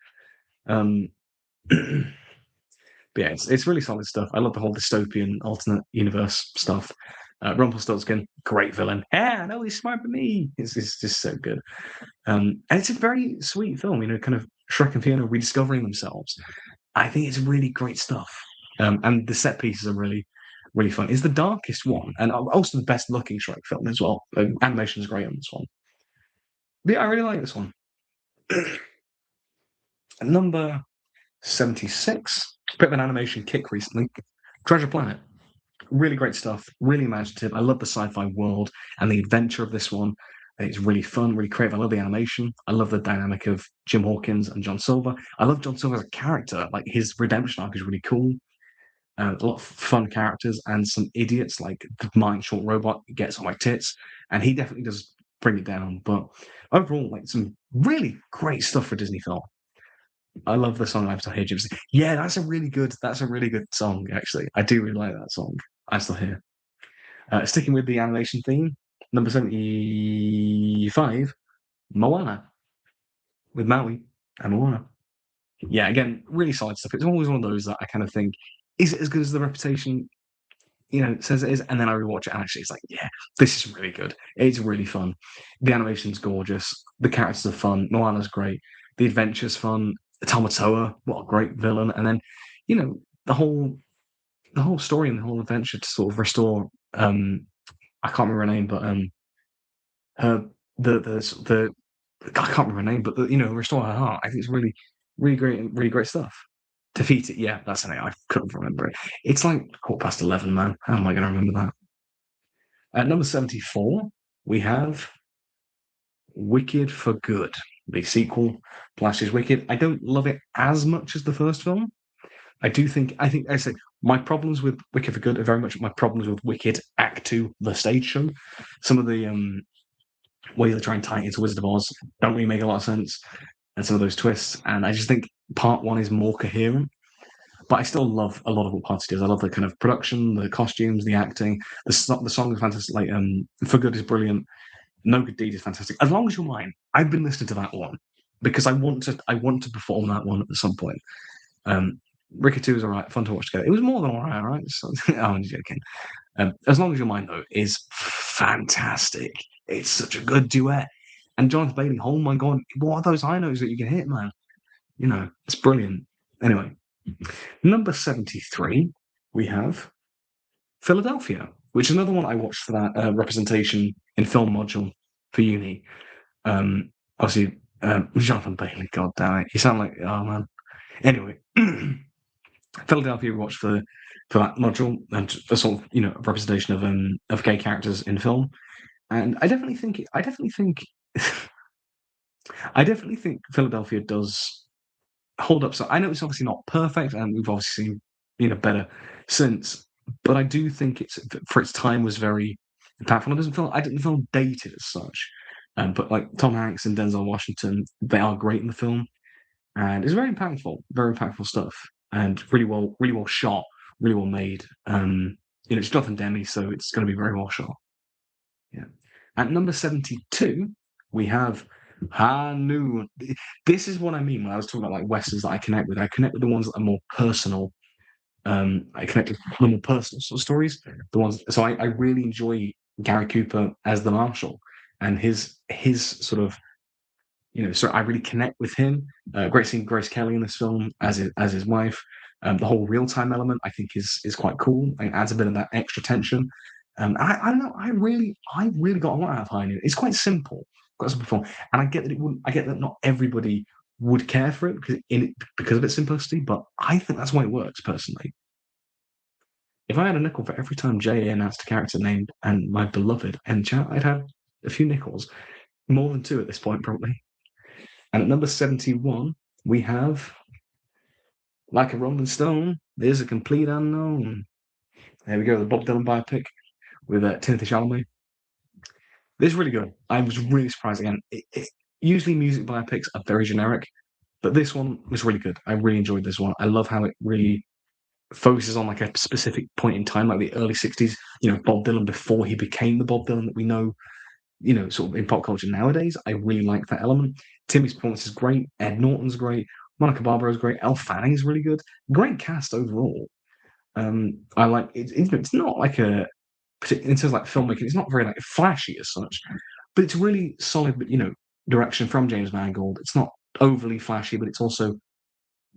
Um, But yeah, it's really solid stuff. I love the whole dystopian alternate universe stuff. Rumpelstiltskin, great villain. Yeah, no, he's smarter than me. It's just so good. And it's a very sweet film. You know, kind of Shrek and Fiona rediscovering themselves. I think it's really great stuff. And the set pieces are really fun. It's the darkest one, and also the best looking Shrek film as well. Animation is great on this one. But yeah, I really like this one. Number 76, bit of an animation kick recently. Treasure Planet. Really great stuff, really imaginative. I love the sci-fi world and the adventure of this one. It's really fun, really creative. I love the animation. I love the dynamic of Jim Hawkins and John Silver. I love John Silver as a character. Like his redemption arc is really cool. A lot of fun characters and some idiots like the mind short robot gets on my tits, and he definitely does bring it down. But overall, like some really great stuff for Disney film. I love the song "I'm Still Here, Gypsy." Yeah, that's a really good song. Actually, I do really like that song. I'm Still Here. Sticking with the animation theme, number 75, Moana with Maui and Moana. Yeah, again, really solid stuff. It's always one of those that I kind of think, is it as good as the reputation, says it is? And then I rewatch it and actually it's like, yeah, this is really good. It's really fun. The animation's gorgeous. The characters are fun. Moana's great. The adventure's fun. Tamatoa, what a great villain. And then, the whole story and the whole adventure to sort of restore I can't remember her name, but her the I can't remember her name, but restore her heart. I think it's really great stuff. Defeat it, yeah, that's the name. I couldn't remember it. It's like 11:15, man. How am I going to remember that? At number 74, we have Wicked for Good, the sequel. Flash is Wicked. I don't love it as much as the first film. I say my problems with Wicked for Good are very much my problems with Wicked Act Two, the stage show. Some of the way they try and tie it into Wizard of Oz don't really make a lot of sense, and some of those twists. And I just think part one is more coherent. But I still love a lot of what Part Two does. I love the kind of production, the costumes, the acting. The song is fantastic. Like For Good is brilliant. No Good Deed is fantastic. As long as you're mine, I've been listening to that one because I want to perform that one at some point. Um, Ricky 2 is alright, fun to watch together. It was more than alright? So, I'm joking. As Long as You're Mine, though, is fantastic. It's such a good duet. And Jonathan Bailey, oh my god, what are those high notes that you can hit, man? You know, it's brilliant. Anyway, number 73, we have Philadelphia, which is another one I watched for that representation in film module for uni. Obviously, Jonathan Bailey, god damn it. You sound like, oh man. Anyway, Philadelphia we watched for that module and a sort of representation of gay characters in film, and I definitely think Philadelphia does hold up. So I know it's obviously not perfect, and we've obviously seen better since, but I do think it's for its time was very impactful. I didn't feel dated as such, but like Tom Hanks and Denzel Washington, they are great in the film, and it's very impactful stuff, and really well shot, really well made. It's Jonathan Demme, so it's going to be very well shot. Yeah. At number 72, we have High Noon. This is what I mean when I was talking about like westerns that I connect with. I connect with the ones that are more personal. I connect with the more personal sort of stories. The ones, so I really enjoy Gary Cooper as the marshal and his sort of so I really connect with him. Great seeing Grace Kelly in this film as his wife. The whole real time element I think is quite cool and adds a bit of that extra tension. I don't know. I really got a lot out of High Noon. It's quite simple, quite simple film, and I get that it wouldn't. I get that not everybody would care for it because of its simplicity, but I think that's why it works personally. If I had a nickel for every time JA announced a character named and my beloved in chat, I'd have a few nickels, more than two at this point probably. And at number 71, we have Like a Rolling Stone, There's a Complete Unknown. There we go, the Bob Dylan biopic with Timothy Chalamet. This is really good. I was really surprised again. Usually music biopics are very generic, but this one was really good. I really enjoyed this one. I love how it really focuses on like a specific point in time, like the early 60s, Bob Dylan before he became the Bob Dylan that we know, sort of in pop culture nowadays. I really like that element. Timmy's performance is great. Ed Norton's great. Monica Barbaro is great. Elle Fanning's really good. Great cast overall. I like it. It's not like in terms of like filmmaking, it's not very like flashy as such, but it's really solid. Direction from James Mangold. It's not overly flashy, but it's also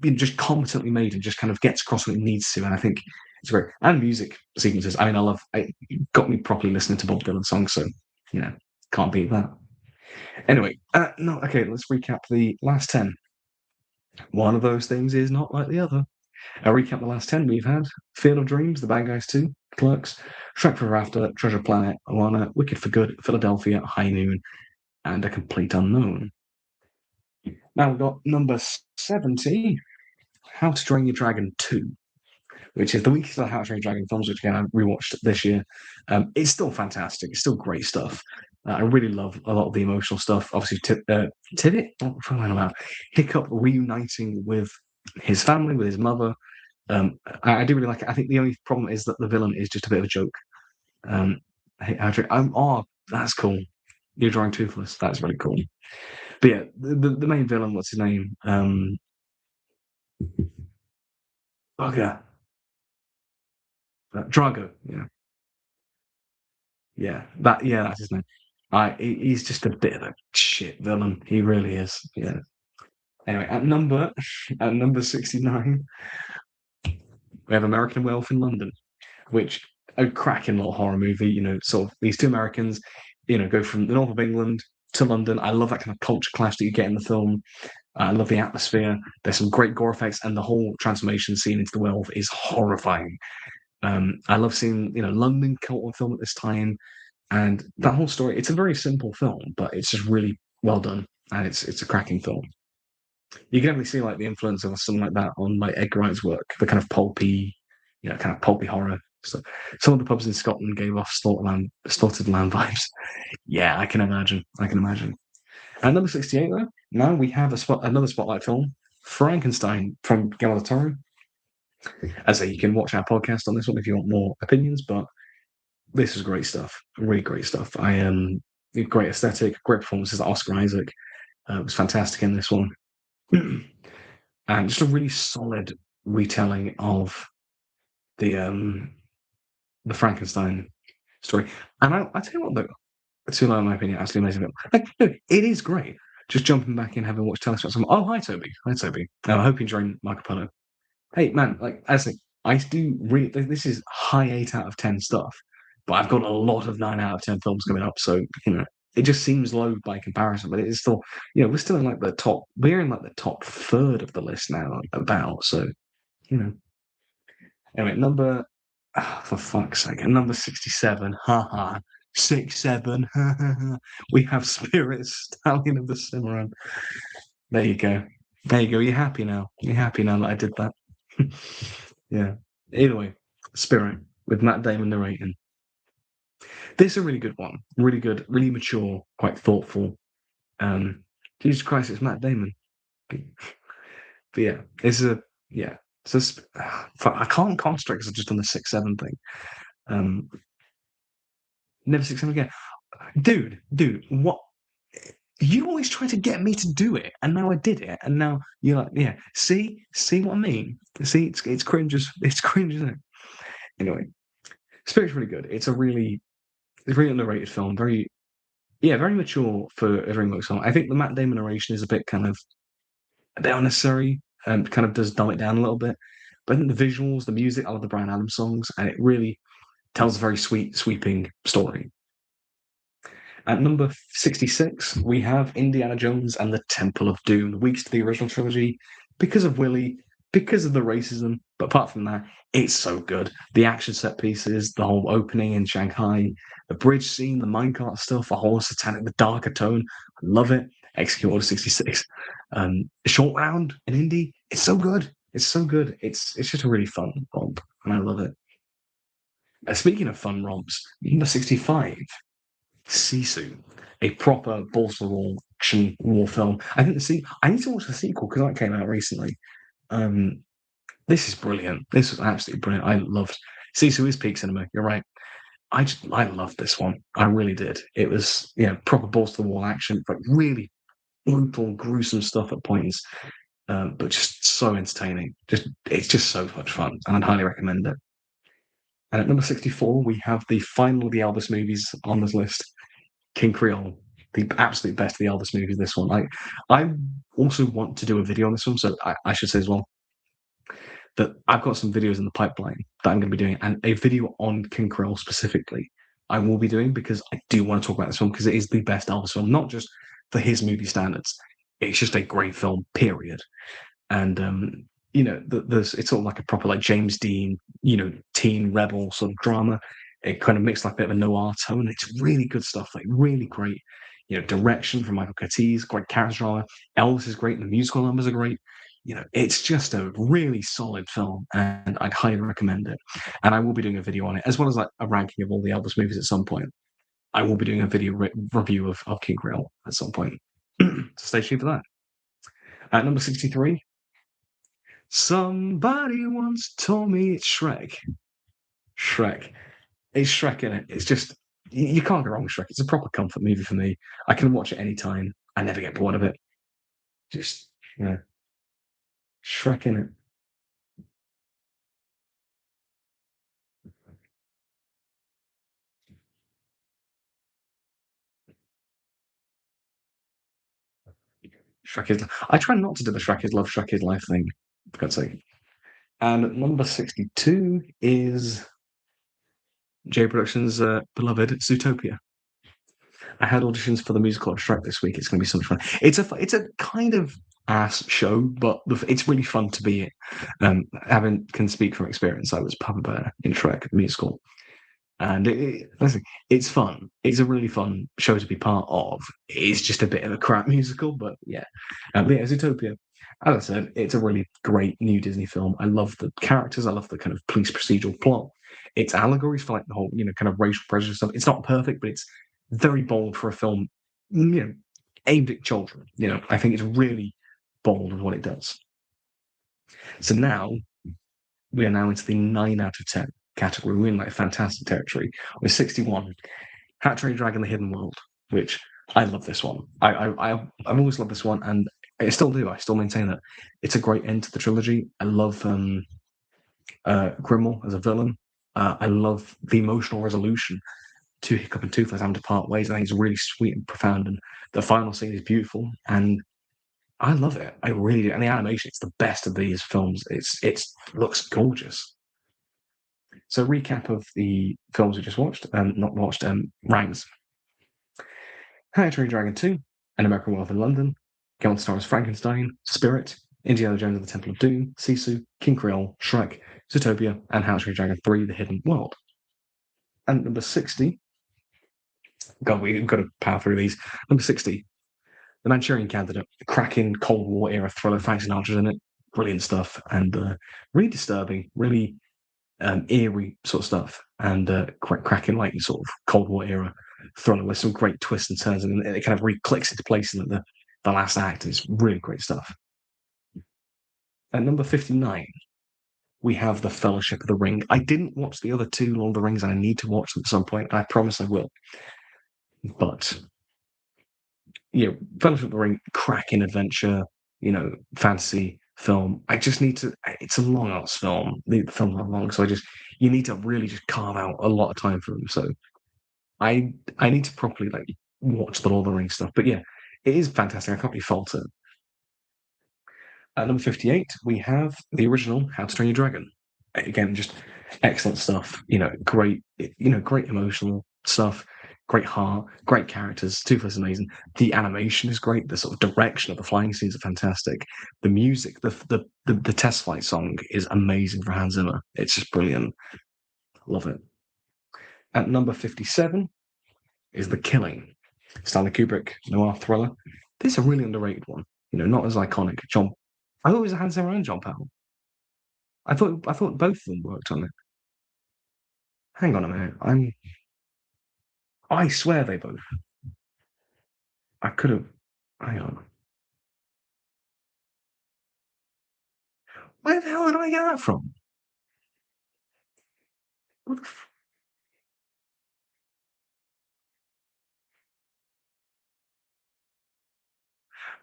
just competently made and just kind of gets across what it needs to. And I think it's great. And music sequences. I mean, it got me properly listening to Bob Dylan songs, so can't beat that. Anyway, no, okay, let's recap the last 10. One of those things is not like the other. I'll recap the last 10 we've had. Field of Dreams, The Bad Guys 2, Clerks, Shrek Forever After, Treasure Planet, Moana, Wicked for Good, Philadelphia, High Noon, and A Complete Unknown. Now we've got number 70, How to Train Your Dragon 2, which is the weakest of the How to Train Your Dragon films, which again I rewatched this year. It's still fantastic. It's still great stuff. I really love a lot of the emotional stuff. Obviously, Tibbet, what am I about? Hiccup reuniting with his family, with his mother. I do really like it. I think the only problem is that the villain is just a bit of a joke. That's cool. You're drawing Toothless. That's really cool. But yeah, the main villain, what's his name? Bugger. Drago. Yeah. That's his name. He's just a bit of a shit villain. He really is. Yeah. Anyway, at number 69, we have American Werewolf in London, which a cracking little horror movie. Sort of these two Americans, go from the north of England to London. I love that kind of culture clash that you get in the film. I love the atmosphere. There's some great gore effects, and the whole transformation scene into the werewolf is horrifying. I love seeing London cult on film at this time. And that whole story, it's a very simple film, but it's just really well done, and it's a cracking film. You can definitely see like the influence of something like that on like Edgar Wright's work, the kind of pulpy, kind of pulpy horror stuff. Some of the pubs in Scotland gave off slaughtered lamb vibes. Yeah, I can imagine. I can imagine. At number 68, though, now we have another spotlight film, Frankenstein from Guillermo del Toro. As I say, you can watch our podcast on this one if you want more opinions, but this is great stuff. Really great stuff. Great aesthetic, great performances. Oscar Isaac was fantastic in this one. And just a really solid retelling of the Frankenstein story. And I tell you what, though, too low in my opinion, absolutely amazing film. Like, no, it is great. Just jumping back in, having watched Telescope. Oh, hi Toby. Hi Toby. I hope you enjoyed Marco Polo. Hey man, like as I say, I do really. This is high 8 out of 10 stuff, but I've got a lot of 9 out of 10 films coming up. So it just seems low by comparison, but it is still. We're still in like the top. We're in like the top third of the list now. About so, you know. Anyway, for fuck's sake, number 67. Haha. 6, 7. We have Spirit, Stallion of the Cimarron. There you go. There you go. You're happy now. You're happy now that I did that. Yeah. Either way, Spirit with Matt Damon narrating. This is a really good one. Really good, really mature, quite thoughtful. Jesus Christ, it's Matt Damon. But yeah, it's a yeah. So I can't concentrate because I've just done the 6, 7 thing. Never 6, 7 again, dude. What? You always try to get me to do it, and now I did it, and now you're like, yeah. See what I mean? See, it's cringe. It's cringe, isn't it? Anyway, Spirit's really good. It's really underrated film. Very mature for a DreamWorks film. I think the Matt Damon narration is a bit kind of a bit unnecessary and kind of does dumb it down a little bit. But I think the visuals, the music, I love the Bryan Adams songs, and it really tells a very sweeping story. At number 66, we have Indiana Jones and the Temple of Doom, the weeks to the original trilogy, because of Willie, because of the racism. But apart from that, it's so good. The action set pieces, the whole opening in Shanghai, the bridge scene, the minecart stuff, the whole satanic, the darker tone. I love it. Execute Order 66. Short Round in Indy, it's so good. It's so good. It's just a really fun romp, and I love it. Speaking of fun romps, number 65. Sisu, a proper balls to the wall action war film. I need to watch the sequel because that came out recently. This is brilliant. This was absolutely brilliant. I loved Sisu is peak cinema. You're right. I loved this one. I really did. It was proper balls to the wall action, but really brutal, gruesome stuff at points. But just so entertaining. It's just so much fun, and I'd highly recommend it. And at number 64, we have the final of the Elvis movies on this list. King Creole, the absolute best of the Elvis movies. This one, I also want to do a video on this one, so I should say as well that I've got some videos in the pipeline that I'm going to be doing, and a video on King Creole specifically I will be doing because I do want to talk about this film because it is the best Elvis film, not just for his movie standards. It's just a great film, period. And it's sort of like a proper like James Dean, teen rebel sort of drama. It kind of mixed like a bit of a noir tone. It's really good stuff, like really great, direction from Michael Curtiz, great character drama. Elvis is great, and the musical numbers are great. It's just a really solid film, and I'd highly recommend it. And I will be doing a video on it, as well as like a ranking of all the Elvis movies at some point. I will be doing a video review of King Creole at some point. So stay tuned for that. At number 63, somebody once told me it's Shrek. Shrek. It's Shrek in it. It's just you can't go wrong with Shrek. It's a proper comfort movie for me. I can watch it anytime. I never get bored of it. Just Shrek in it. Shrek is. I try not to do the Shrek is love, Shrek is life thing. For God's sake. And number 62 is J Productions' beloved Zootopia. I had auditions for the musical of Shrek this week. It's going to be so much fun. It's a kind of ass show, but it's really fun to be in. Can speak from experience. I was Papa Bear in Shrek musical. And listen, it's fun. It's a really fun show to be part of. It's just a bit of a crap musical, but yeah. But yeah, Zootopia. As I said, it's a really great new Disney film. I love the characters. I love the kind of police procedural plot. It's allegories for like the whole, kind of racial prejudice stuff. It's not perfect, but it's very bold for a film, aimed at children. I think it's really bold with what it does. So now we are now into the 9 out of 10 category. We're in like fantastic territory. With 61, How to Train Your Dragon: The Hidden World, which I love this one. I've always loved this one, and I still do. I still maintain that it's a great end to the trilogy. I love Grimmauld as a villain. I love the emotional resolution to Hiccup and Toothless having to part ways. I think it's really sweet and profound, and the final scene is beautiful, and I love it. I really do. And the animation, it's the best of these films. It looks gorgeous. So recap of the films we just watched, not watched, ranks. How to Train Your Dragon 2, An American Werewolf in London, Game on Stars Frankenstein, Spirit, Indiana Jones and the Temple of Doom, Sisu, King Creole, Shrek, Zootopia, and How to Train Your Dragon 3, The Hidden World. And number 60, God, we've got to power through these. Number 60, The Manchurian Candidate, cracking Cold War era thriller, Frank Sinatra's in it, brilliant stuff, and really disturbing, really eerie sort of stuff, and cracking like sort of Cold War era thriller with some great twists and turns, and it kind of re-clicks into place in the last act. It's really great stuff. At number 59, we have The Fellowship of the Ring. I didn't watch the other two Lord of the Rings, and I need to watch them at some point. I promise I will. But Fellowship of the Ring, cracking adventure, fantasy film. I just need to. It's a long ass film. The film's not long, so you need to really just carve out a lot of time for them. So I need to properly like watch the Lord of the Rings stuff. But yeah, it is fantastic. I can't really fault it. At number 58, we have the original How to Train Your Dragon. Again, just excellent stuff. Great emotional stuff. Great heart, great characters. Toothless amazing. The animation is great. The sort of direction of the flying scenes are fantastic. The music, the test flight song is amazing for Hans Zimmer. It's just brilliant. Love it. At number 57 is The Killing. Stanley Kubrick noir thriller. This is a really underrated one. Not as iconic. I thought it was Hans Zimmer and John Powell. I thought both of them worked on it. Hang on a minute. I swear they both. I could have. Hang on. Where the hell did I get that from? What the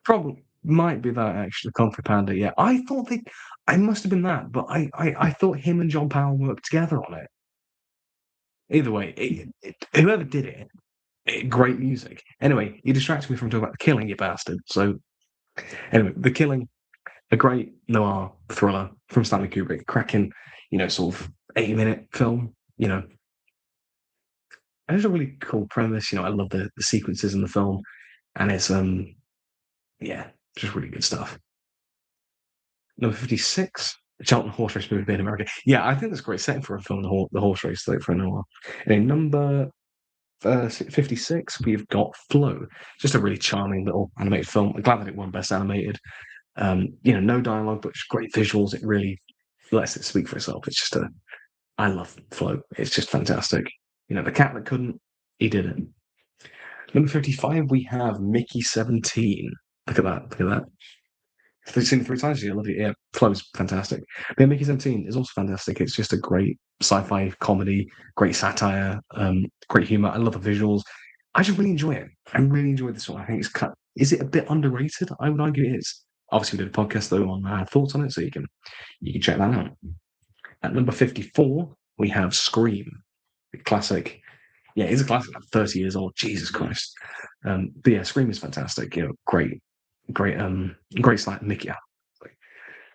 Probably might be that actually. Kung Fu Panda. Yeah, I thought they. I must have been that, but I thought him and John Powell worked together on it. Either way, whoever did it, great music. Anyway, you distracted me from talking about The Killing, you bastard. So anyway, The Killing, a great noir thriller from Stanley Kubrick, cracking, sort of 80-minute film. And it's a really cool premise. I love the sequences in the film, and it's yeah, just really good stuff. Number 56, the Charlton Horse Race movie in America. Yeah, I think that's a great setting for a film, the horse race, like for a noir. And in number 56, we've got Flow. Just a really charming little animated film. I'm glad that it won Best Animated. No dialogue, but just great visuals. It really lets it speak for itself. It's just I love Flow. It's just fantastic. The cat that couldn't, he did it. Number 55, we have Mickey 17. Look at that. Look at that. I've seen it 3 times. I love it. Yeah, Flow's fantastic. But yeah, Mickey 17 is also fantastic. It's just a great sci-fi comedy, great satire, great humor. I love the visuals. I just really enjoy it. I really enjoyed this one. I think it's cut. Is it a bit underrated? I would argue it is. Obviously, we did a podcast though on thoughts on it, so you can check that out. At number 54, we have Scream, the classic. Yeah, it's a classic, like 30 years old. Jesus Christ. But yeah, Scream is fantastic. Great slash Mickey.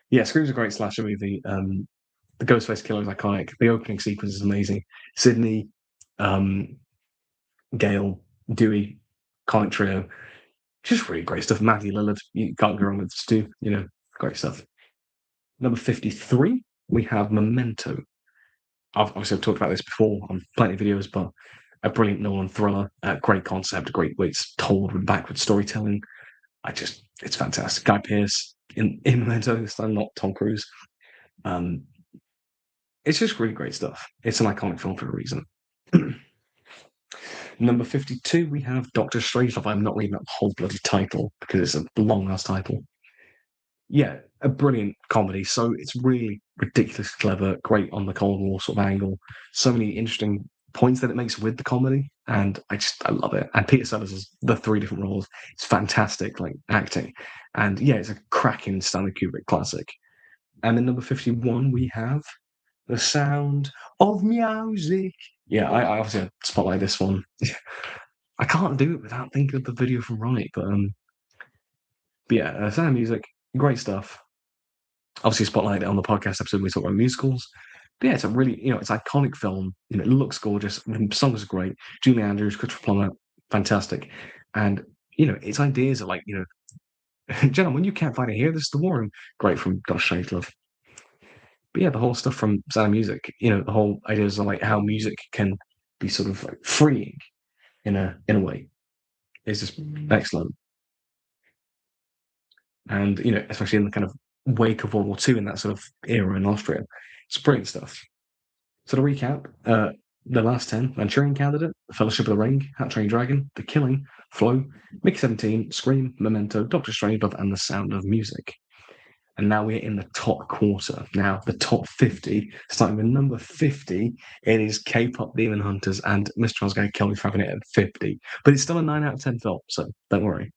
Yeah, Scream's a great slasher movie. The Ghostface Killer is iconic. The opening sequence is amazing. Sydney, um, Gale, Dewey, iconic trio. Just really great stuff. Maggie Lillard, you can't go wrong with Stu. Great stuff. Number 53, we have Memento. I've talked about this before on plenty of videos, but a brilliant Nolan thriller, great concept, great way it's told with backward storytelling. It's fantastic. Guy Pearce in Memento this time, not Tom Cruise. Um, it's just really great stuff. It's an iconic film for a reason. Number 52, we have Doctor Strangelove. I'm not reading that whole bloody title because it's a long ass title. Yeah, a brilliant comedy. So it's really ridiculously clever, great on the Cold War sort of angle. So many interesting points that it makes with the comedy, and I love it. And Peter Sellers is the three different roles. It's fantastic, like acting, and yeah, it's a cracking Stanley Kubrick classic. And then number 51, we have The Sound of Music. Yeah, I obviously spotlight this one. I can't do it without thinking of the video from Ronnie, but yeah, Sound of Music, great stuff. Obviously, spotlight it on the podcast episode we talk about musicals. But yeah, it's a really, it's an iconic film. It looks gorgeous. The songs are great. Julie Andrews, Christopher Plummer, fantastic. And its ideas are like, gentlemen, when you can't find it here, this is the war room. Great from Josh Strangelove. But yeah, the whole stuff from Sound of Music, the whole ideas of like how music can be sort of like freeing in a way is just excellent. And especially in the kind of wake of World War II in that sort of era in Austria, it's brilliant stuff. So to recap, the last 10, Manchurian Candidate, The Fellowship of the Ring, Hat Train Dragon, The Killing, Flow, Mickey 17, Scream, Memento, Doctor Strangelove, and The Sound of Music. And now we're in the top quarter. Now, the top 50, starting with number 50, it is K-pop Demon Hunters, and Mr. John's going to kill me for having it at 50. But it's still a 9 out of 10 film, so don't worry.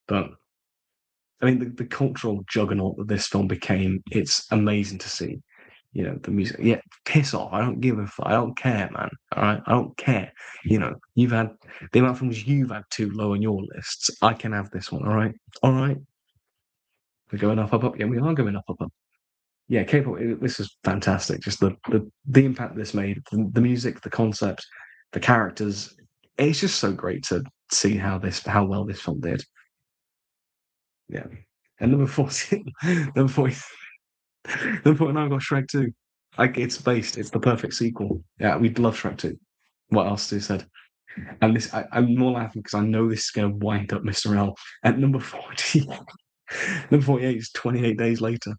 But, I mean, the cultural juggernaut that this film became, it's amazing to see. The music. Yeah, piss off. I don't give a fuck. I don't care, man. All right, I don't care. You've had the amount of films you've had too low on your lists. I can have this one. All right. We're going up, up, up. Yeah, we are going up, up, up. Yeah, K-pop. This is fantastic. Just the impact this made. The music, the concept, the characters. It's just so great to see how well this film did. Yeah. And number 40, number 40, number 49, I've got Shrek 2. Like it's the perfect sequel. Yeah, we'd love Shrek 2. What else do you said? And I'm more laughing because I know this is going to wind up Mr. L at number 40. Number 48 is 28 days later.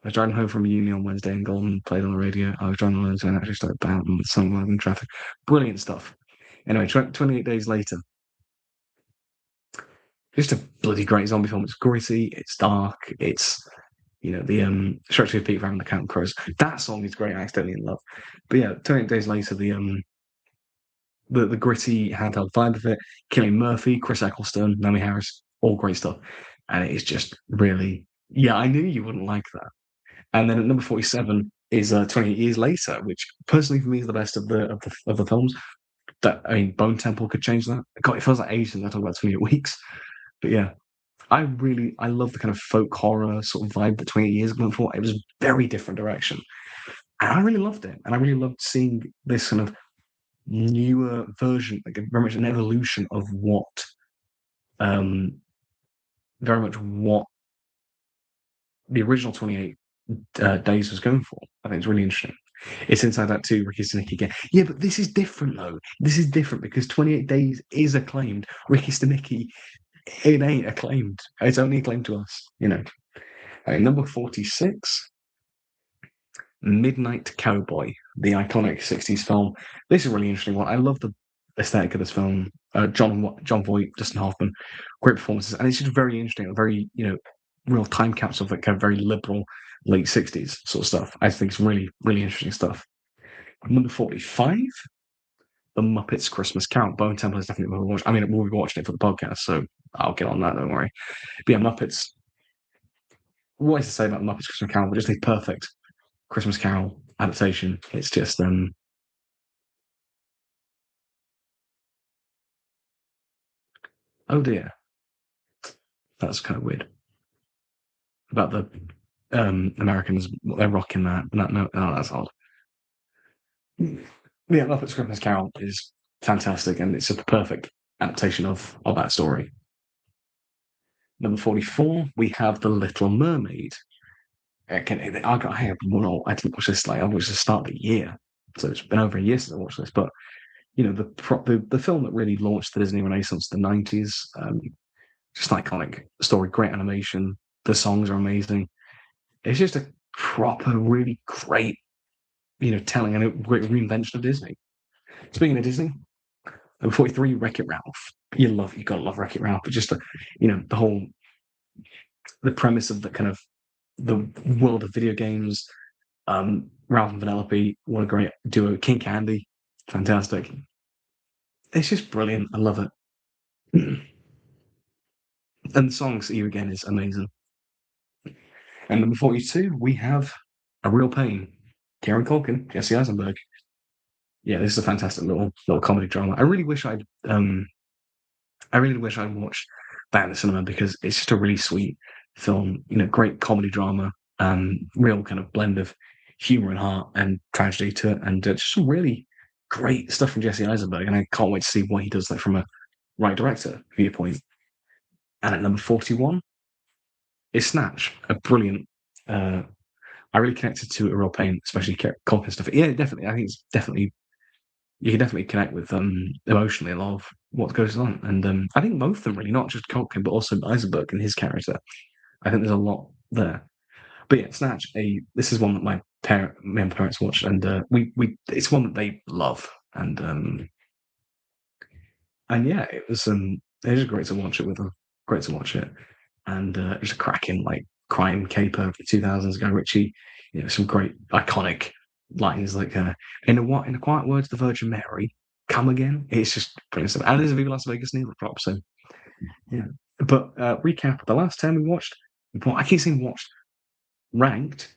I was driving home from uni on Wednesday and Golden played on the radio. I was driving on Wednesday and actually started bouncing with some in traffic. Brilliant stuff. Anyway, 28 days later. Just a bloody great zombie film. It's gritty, it's dark, it's the structure of Pete Van the Count Crows. That song is great. I accidentally in love. But yeah, 28 days later, the gritty handheld vibe of it, Cillian Murphy, Chris Eccleston, Naomi Harris, all great stuff. And it is just really, yeah, I knew you wouldn't like that. And then at number 47 is 28 Years Later, which personally for me is the best of the films. Bone Temple could change that. God, it feels like ages since I talked about 28 Weeks. But yeah, I love the kind of folk horror sort of vibe that 28 Years went for. It was a very different direction. And I really loved it. And I really loved seeing this kind of newer version, like very much an evolution of very much what the original 28 Days was going for. I think it's really interesting. It's inside that too, Ricky Stenicki again. Yeah, but this is different though. This is different because 28 Days is acclaimed. Ricky Stenicki, it ain't acclaimed. It's only acclaimed to us, number 46, Midnight Cowboy, the iconic 60s film. This is a really interesting one. I love the aesthetic of this film. Jon Voight, Dustin Hoffman, great performances, and it's just very interesting, very real time capsule of like kind of very liberal late 60s sort of stuff. I think it's really, really interesting stuff. Number 45, The Muppets Christmas Carol. Bone Temple is definitely what we'll watch. I mean, we'll be watching it for the podcast, so I'll get on that, don't worry. But yeah, Muppets. What is to say about Muppets Christmas Carol? Just a perfect Christmas Carol adaptation. It's just oh dear, that's kind of weird about the Americans. They're rocking that. No, that's odd. Yeah, Muppets Christmas Carol is fantastic, and it's just the perfect adaptation of that story. Number 44, we have The Little Mermaid. I didn't watch this, like, I watched the start of the year, so it's been over a year since I watched this, but, the film that really launched the Disney Renaissance, the 90s, just iconic story, great animation, the songs are amazing. It's just a proper, really great, telling and a great reinvention of Disney. Speaking of Disney, number 43, Wreck-It Ralph. You gotta love Wreck-It Ralph, but just the premise of the kind of the world of video games. Ralph and Vanellope, what a great duo. King Candy, fantastic. It's just brilliant. I love it. And the song "See You Again" is amazing. And number 42, we have A Real Pain. Kieran Culkin, Jesse Eisenberg. Yeah, this is a fantastic little comedy drama. I really wish I'd watched that in the cinema because it's just a really sweet film. Great comedy drama, real kind of blend of humor and heart and tragedy to it, and just some really great stuff from Jesse Eisenberg. And I can't wait to see what he does like from a right director viewpoint. And at number 41 is Snatch, a brilliant. I really connected to A Real Pain, especially Culkin stuff. Yeah, definitely. I think it's definitely you can definitely connect with emotionally a lot of what goes on. And I think both of them really, not just Culkin, but also Eisenberg and his character. I think there's a lot there. But yeah, Snatch, this is one that my parents watched, and we it's one that they love, and yeah, it was great to watch it with them. Great to watch it, and it was a cracking like crime caper of the 2000s. Guy Ritchie, some great iconic lines like in the quiet words of the Virgin Mary, come again. It's just brilliant stuff. And there's a Viva Las Vegas needle drop. So yeah, but recap the last 10 we watched. I keep saying watched, ranked.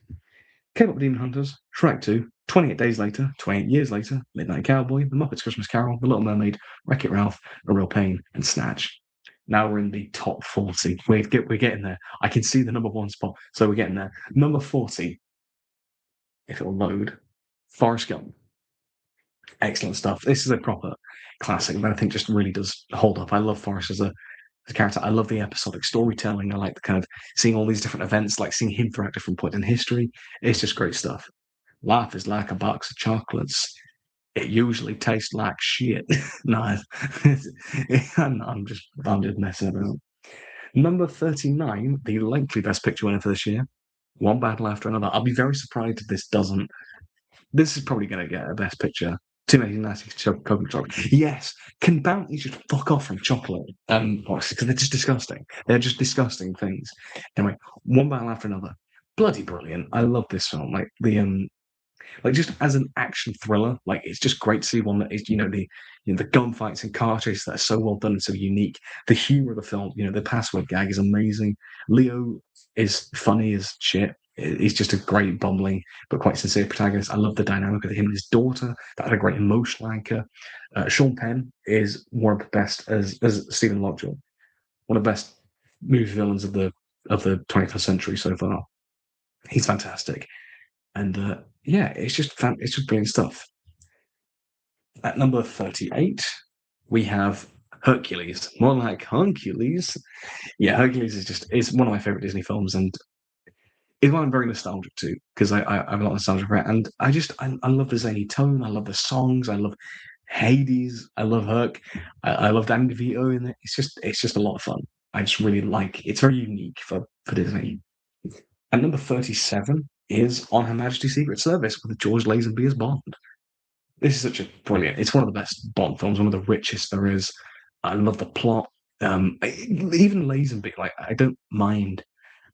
K-pop Demon Hunters, Shrek 2, 28 Days Later, 28 Years Later, Midnight Cowboy, The Muppets Christmas Carol, The Little Mermaid, Wreck-It Ralph, A Real Pain, and Snatch. Now we're in the top 40. We're getting there. I can see the number one spot, so we're getting there. Number 40, if it'll load, Forrest Gump. Excellent stuff. This is a proper classic that I think just really does hold up. I love Forrest as a character. I love the episodic storytelling. I like the kind of seeing all these different events, like seeing him throughout different points in history. It's just great stuff. Life is like a box of chocolates. It usually tastes like shit. No, I'm just messing about. Number 39, the likely best picture winner for this year. One battle after another. I'll be very surprised if this doesn't. This is probably going to get a best picture. Too many nasty coconut chocolate. Yes, can bounties just fuck off from chocolate? Because they're just disgusting. They're just disgusting things. Anyway, one battle after another. Bloody brilliant. I love this film. Like just as an action thriller, like it's just great to see one that is, the gunfights and car chases that are so well done and so unique. The humor of the film, the password gag is amazing. Leo is funny as shit. He's just a great bumbling but quite sincere protagonist. I love the dynamic of him and his daughter. That had a great emotional anchor. Sean Penn is one of the best as Stephen Lockjaw, one of the best movie villains of the 21st century so far. He's fantastic. And yeah, it's just brilliant stuff. At number 38, we have Hercules. More like Hercules. Yeah, Hercules is one of my favorite Disney films, and it's one I'm very nostalgic to because I have a lot of nostalgia for it. And I love the zany tone. I love the songs. I love Hades. I love Herc. I love Danny DeVito in it. It's just a lot of fun. I just really like. It's very unique for Disney. And number 37 is On Her Majesty's Secret Service with George Lazenby as Bond. This is such a brilliant. It's one of the best Bond films, one of the richest there is. I love the plot. Even Lazenby, like I don't mind.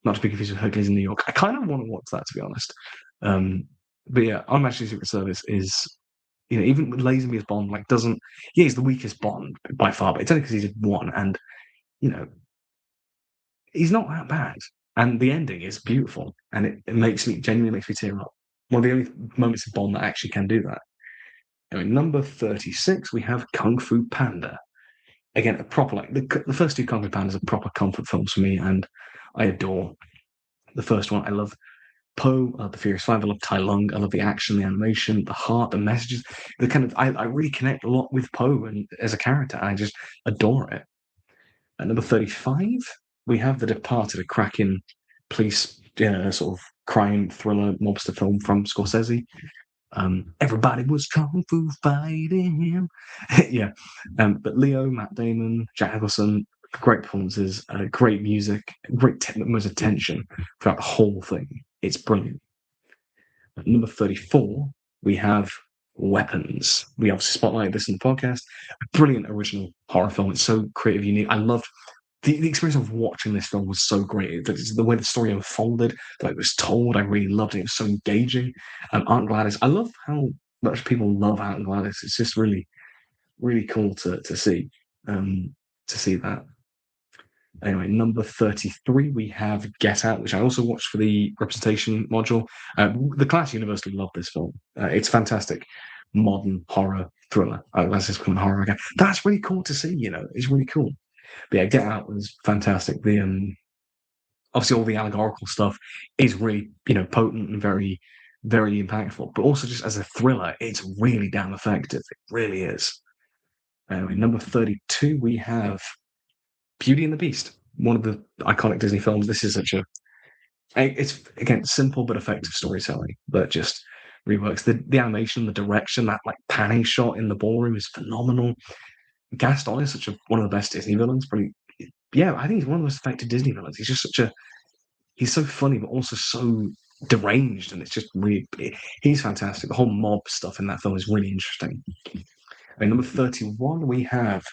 Not to be confused with Hercules in New York. I kind of want to watch that, to be honest. But yeah, On Her Majesty's Secret Service is, even with Lazenby as Bond, like doesn't. Yeah, he's the weakest Bond by far, but it's only because he did one, and you know, he's not that bad. And the ending is beautiful, and it genuinely makes me tear up. One of the only moments of Bond that actually can do that. Anyway, number 36, we have Kung Fu Panda. Again, a proper like the first two Kung Fu Pandas are proper comfort films for me, and I adore the first one. I love Po, I love the Furious Five, I love Tai Lung, I love the action, the animation, the heart, the messages. The kind of I really connect a lot with Po and as a character. I just adore it. At number 35, we have The Departed, a cracking police sort of crime thriller mobster film from Scorsese. Everybody was kung fu fighting him. Yeah. But Leo, Matt Damon, Jack Nicholson, great performances, great music, great most attention throughout the whole thing. It's brilliant. At number 34, we have Weapons. We obviously spotlighted this in the podcast. A brilliant original horror film. It's so creative, unique. I loved the experience of watching this film was so great. The way the story unfolded, the way it was told, I really loved it. It was so engaging. Aunt Gladys, I love how much people love Aunt Gladys. It's just really, really cool to see that. Anyway, number 33, we have Get Out, which I also watched for the representation module. The class universally loved this film. It's fantastic, modern horror thriller. That's just become horror again. That's really cool to see. It's really cool. But yeah, Get Out was fantastic. The obviously all the allegorical stuff is really potent and very, very impactful. But also just as a thriller, it's really damn effective. It really is. Anyway, number 32, we have Beauty and the Beast, one of the iconic Disney films. This is it's again simple but effective storytelling that just reworks the animation, the direction. That like panning shot in the ballroom is phenomenal. Gaston is one of the best Disney villains. Probably, yeah, I think he's one of the most effective Disney villains. He's just he's so funny but also so deranged, and it's just really he's fantastic. The whole mob stuff in that film is really interesting. Number 31, we have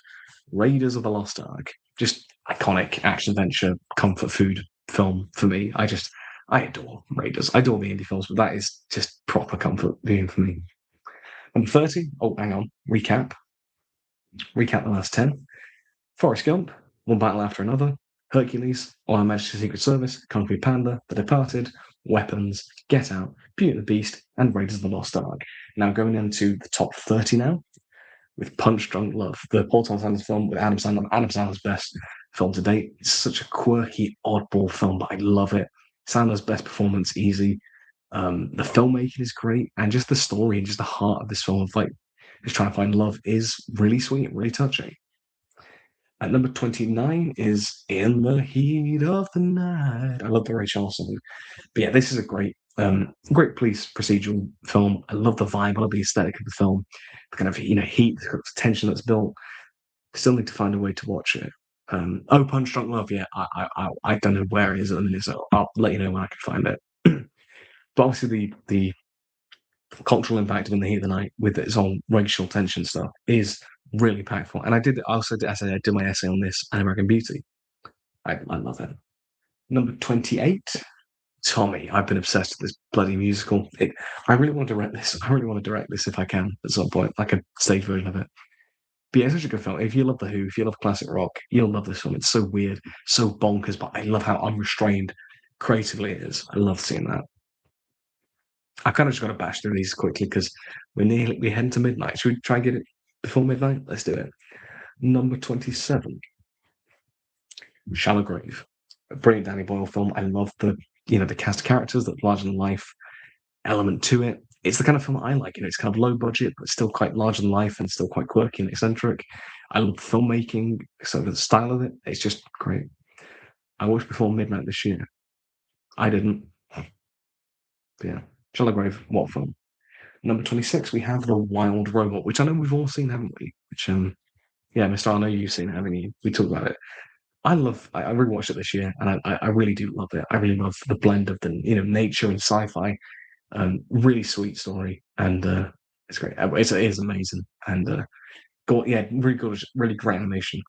Raiders of the Lost Ark. Just iconic action adventure comfort food film for me. I adore Raiders. I adore the indie films, but that is just proper comfort viewing for me. Number 30. Oh, hang on. Recap the last 10. Forrest Gump, One Battle After Another, Hercules, All Our Majesty's Secret Service, Kung Fu Panda, The Departed, Weapons, Get Out, Beauty and the Beast, and Raiders of the Lost Ark. Now going into the top 30 now, with Punch Drunk Love, the Paul Thomas Anderson film with Adam Sandler. Adam Sandler's best film to date. It's such a quirky, oddball film, but I love it. Sandler's best performance, easy. The filmmaking is great, and just the story and just the heart of this film of like just trying to find love is really sweet, really touching. At number 29 is In the Heat of the Night. I love the Ray Charles song. But yeah, this is a great police procedural film. I love the vibe, I love the aesthetic of the film. The kind of heat, the tension that's built. Still need to find a way to watch it. Punch Drunk Love. Yeah, I don't know where it is at the minute, so I'll let you know when I can find it. But obviously the cultural impact of In the Heat of the Night with its own racial tension stuff is really impactful. And I did my essay on this and American Beauty. I love it. Number 28, Tommy. I've been obsessed with this bloody musical. I really want to direct this. I really want to direct this if I can at some point, like a stage version of it. But yeah, it's such a good film. If you love The Who, if you love classic rock, you'll love this film. It's so weird, so bonkers, but I love how unrestrained creatively it is. I love seeing that. I kind of just got to bash through these quickly because we're heading to midnight. Should we try and get it before midnight? Let's do it. Number 27, Shallow Grave. A brilliant Danny Boyle film. I love the cast of characters, that larger than life element to it. It's the kind of film I like. It's kind of low budget, but still quite larger than life and still quite quirky and eccentric. I love the filmmaking, sort of the style of it. It's just great. I watched Before Midnight this year. I didn't. But yeah. Shallow Grave, what film? Number 26, we have The Wild Robot, which I know we've all seen, haven't we? Which, yeah, Mr. I know you've seen it, haven't you? We talked about it. I rewatched it this year, and I really do love it. I really love the blend of the nature and sci-fi. Really sweet story, and it's great. It is amazing, and really good, really great animation.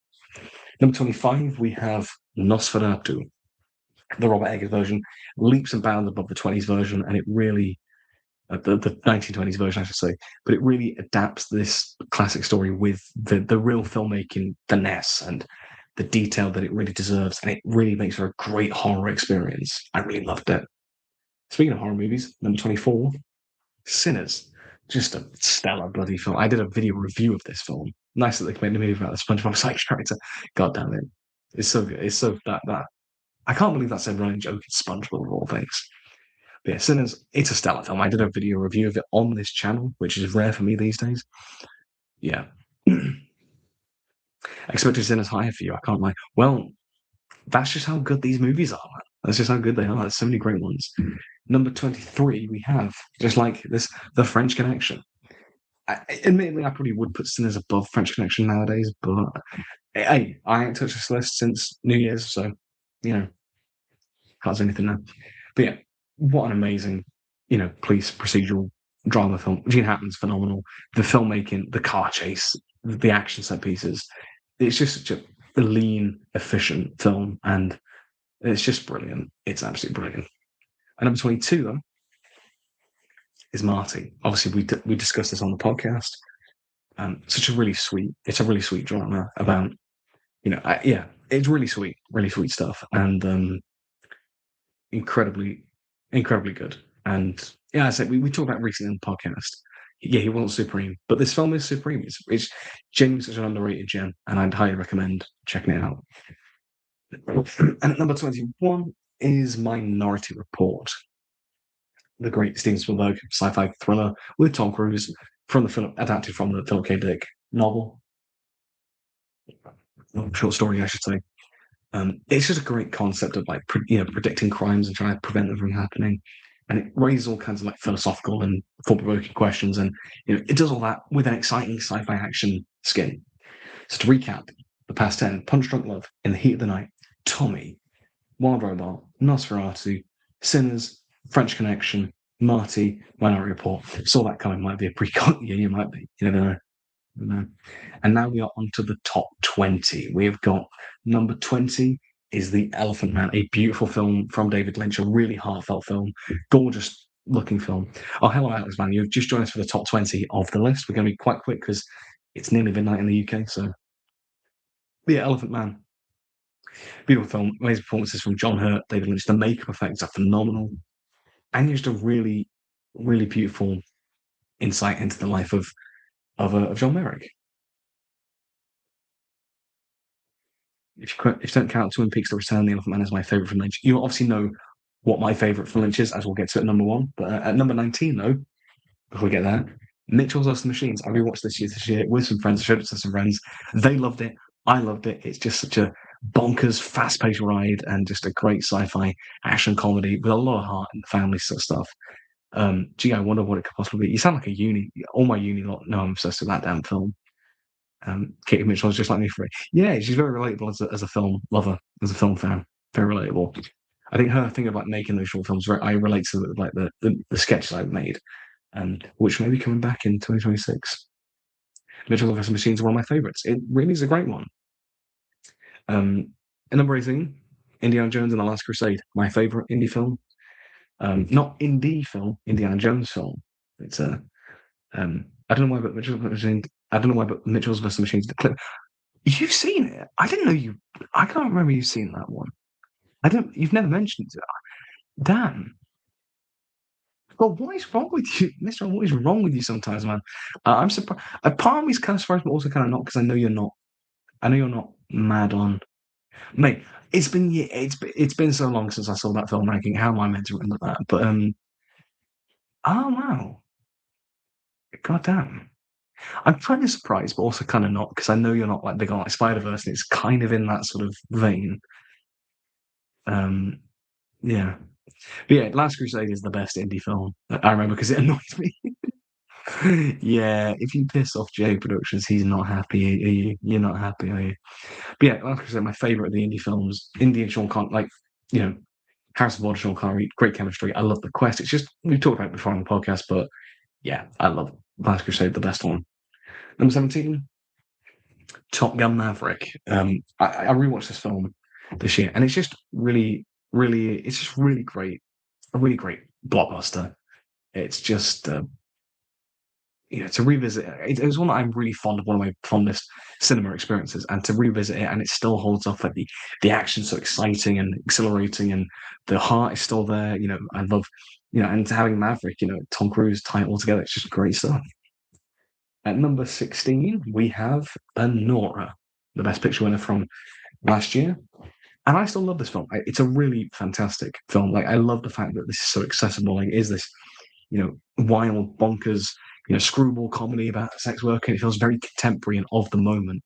Number 25, we have Nosferatu, the Robert Eggers version, leaps and bounds above the 20s version, and it really the 1920s version, I should say, but it really adapts this classic story with the real filmmaking finesse and the detail that it really deserves, and it really makes for a great horror experience. I really loved it. Speaking of horror movies, number 24, Sinners. Just a stellar bloody film. I did a video review of this film. Nice that they made a movie about the SpongeBob side character. God damn it. It's so good. It's so that I can't believe that's a running joke in SpongeBob of all things. But yeah, Sinners, it's a stellar film. I did a video review of it on this channel, which is rare for me these days. Yeah. I expected Sinners higher for you, I can't lie. Well, that's just how good these movies are, man. That's just how good they are. There's so many great ones. Number 23, we have just like this, The French Connection. Admittedly, I probably would put Sinners above French Connection nowadays, but hey, I ain't touched this list since New Year's, so you know, can't say anything now. But yeah, what an amazing, police procedural drama film. Gene Hackman's phenomenal. The filmmaking, the car chase, the action set pieces. It's just such a lean, efficient film, and it's just brilliant. It's absolutely brilliant. And number 22, though, is Marty. Obviously, we discussed this on the podcast. It's a really sweet drama about, it's really sweet stuff, and incredibly, incredibly good. And yeah, I said we talked about recently on the podcast. Yeah, he wasn't supreme, but this film is supreme. It's genuinely such an underrated gem, and I'd highly recommend checking it out. And at number 21 is Minority Report, the great Steven Spielberg sci-fi thriller with Tom Cruise, adapted from the Philip K. Dick novel, short story, I should say. It's just a great concept of predicting crimes and trying to prevent them from happening, and it raises all kinds of philosophical and thought-provoking questions, and it does all that with an exciting sci-fi action skin. So to recap, the past 10: Punch Drunk Love, In the Heat of the Night, Tommy, Wild Robot, Nosferatu, Sinners, French Connection, Marty, Minority Report. Saw that coming. Might be a pre-con. Yeah, you might be. You never know. No. And now we are on to the top 20. We've got number 20 is The Elephant Man, a beautiful film from David Lynch, a really heartfelt film, gorgeous looking film. Oh, hello, Alex, man. You've just joined us for the top 20 of the list. We're going to be quite quick because it's nearly midnight in the UK. So, The Elephant Man, beautiful film, amazing performances from John Hurt, David Lynch. The makeup effects are phenomenal, and just a really, really beautiful insight into the life of John Merrick. If you don't count Twin Peaks: The Return, The Elephant Man is my favourite from Lynch. You obviously know what my favourite from Lynch is, as we'll get to at number 1. But at number 19, though, before we get there, Mitchell's vs. the Machines. I rewatched this year with some friends. I showed it to some friends. They loved it. I loved it. It's just such a bonkers, fast-paced ride and just a great sci-fi action comedy with a lot of heart and family sort of stuff. I wonder what it could possibly be. You sound like a uni. All my uni lot know I'm obsessed with that damn film. Katie Mitchell is just like me for it. Yeah, she's very relatable as a film lover, as a film fan. Very relatable. I think her thing about making those short films, I relate to the sketches I've made, which may be coming back in 2026. Mitchell vs. Machines is one of my favourites. It really is a great one. And number 18, Indiana Jones and the Last Crusade, my favourite indie film. Not indie film, Indiana Jones film. It's a I don't know why, but Mitchell's vs. Machines. The clip. You've seen it? I didn't know you. I can't remember you seen that one. I don't. You've never mentioned it. Damn. Well, what is wrong with you, Mister? What is wrong with you sometimes, man? I'm surprised. A part of me's kind of surprised, but also kind of not, because I know you're not. I know you're not mad on. Mate, it's been so long since I saw that film ranking. How am I meant to remember that? But oh wow, god damn. I'm kind of surprised, but also kind of not, because I know you're not big on Spider-Verse, and it's kind of in that sort of vein. Yeah. But yeah, Last Crusade is the best indie film. I remember because it annoys me. Yeah, if you piss off J Productions, he's not happy. Are you? You're not happy, are you? But yeah, Last Crusade, my favourite of the indie films. Indie and Sean Connery, Harrison Ford, Sean Connery, great chemistry. I love the quest. It's just, we've talked about it before on the podcast, but yeah, I love Last Crusade, the best one. Number 17, Top Gun Maverick. I rewatched this film this year, and it's just really, really, it's just really great. A really great blockbuster. It's just, to revisit it. It was one that I'm really fond of, one of my fondest cinema experiences, and to revisit it, and it still holds up. Like the action's so exciting and exhilarating, and the heart is still there. I love, and having Maverick, Tom Cruise tie it all together. It's just great stuff. At number 16, we have Anora, the Best Picture winner from last year. And I still love this film. It's a really fantastic film. I love the fact that this is so accessible. Is this, wild, bonkers, screwball comedy about sex work, and it feels very contemporary and of the moment.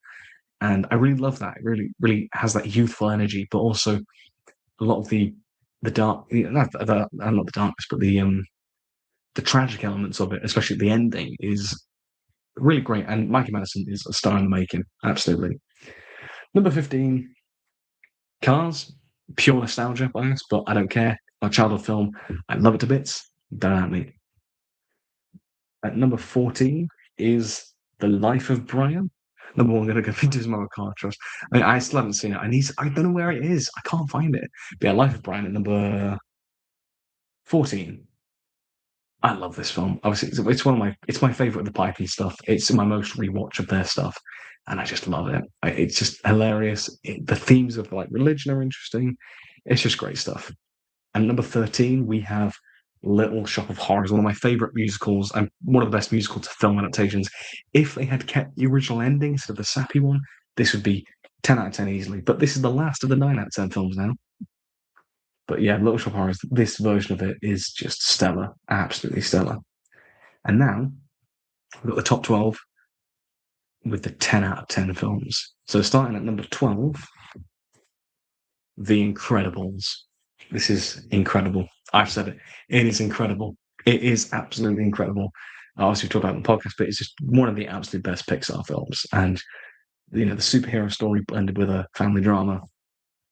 And I really love that. It really, really has that youthful energy, but also a lot of the the dark, not the darkness, but the tragic elements of it, especially the ending, is really great. And Mikey Madison is a star in the making, absolutely. Number 15, Cars. Pure nostalgia bias, but I don't care. My childhood film, I love it to bits. Don't at me. At number 14 is The Life of Brian. Number one, going to go into my car trust. I still haven't seen it. I don't know where it is. I can't find it. But yeah, Life of Brian at number 14. I love this film. Obviously, it's my favorite of the Pipey stuff. It's my most rewatch of their stuff, and I just love it. It's just hilarious. The themes of like religion are interesting. It's just great stuff. And number 13, we have Little Shop of Horrors, one of my favorite musicals and one of the best musical to film adaptations. If they had kept the original ending instead of the sappy one, this would be 10 out of 10 easily. But this is the last of the 9 out of 10 films now. But yeah, Little Shop of Horrors, this version of it is just stellar, absolutely stellar. And now we've got the top 12 with the 10 out of 10 films. So starting at number 12, The Incredibles. This is incredible. I've said it. It is incredible. It is absolutely incredible. Obviously, we talked about it on the podcast, but it's just one of the absolute best Pixar films. And, the superhero story blended with a family drama,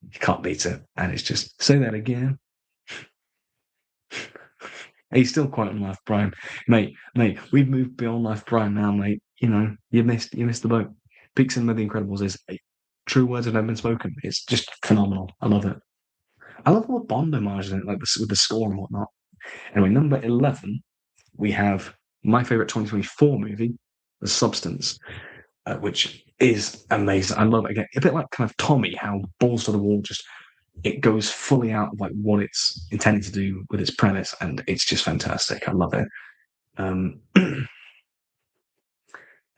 you can't beat it. And it's just, say that again. He's still quite on Life Brian. Mate, we've moved beyond Life Brian now, mate. You missed the boat. Peak Cinema The Incredibles is true words have never been spoken. It's just phenomenal. I love it. I love all the Bond homages in it, like with the score and whatnot. Anyway, number 11, we have my favorite 2024 movie, The Substance, which is amazing. I love it. Again, a bit like kind of Tommy, how balls to the wall, just it goes fully out of like what it's intended to do with its premise, and it's just fantastic. I love it. Um,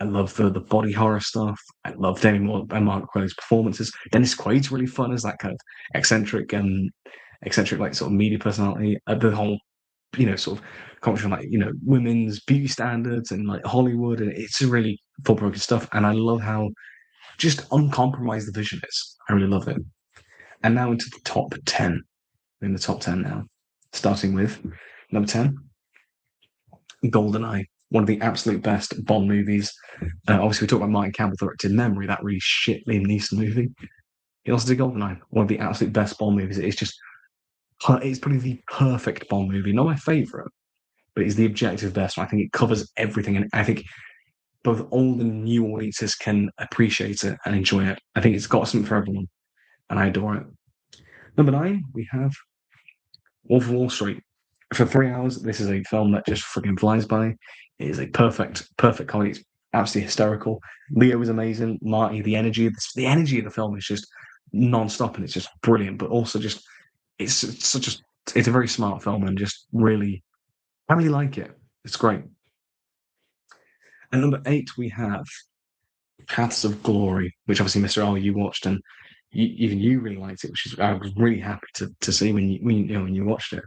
I love the body horror stuff. I love Demi Moore and Mark Qualley's performances. Dennis Quaid's really fun as that kind of eccentric like sort of media personality. The whole sort of commentary on like women's beauty standards and like Hollywood, and it's really thought-provoking stuff. And I love how just uncompromised the vision is. I really love it. And now into the top 10. We're in the top 10 now, starting with number 10, GoldenEye, one of the absolute best Bond movies. Obviously, we talked about Martin Campbell directed Memory, that really shit Liam Neeson movie. He also did GoldenEye, one of the absolute best Bond movies. It's probably the perfect Bond movie. Not my favourite, but it's the objective best. I think it covers everything, and I think both old and new audiences can appreciate it and enjoy it. I think it's got something for everyone, and I adore it. Number 9, we have Wolf of Wall Street. For 3 hours, this is a film that just freaking flies by. It is a perfect comedy. It's absolutely hysterical. Leo is amazing. Marty, the energy of the film is just non-stop, and it's just brilliant. But also, just it's a very smart film, and just really, I really like it. It's great. And number 8, we have Paths of Glory, which obviously Mr. L you watched, and even you really liked it, which is I was really happy to see when you watched it.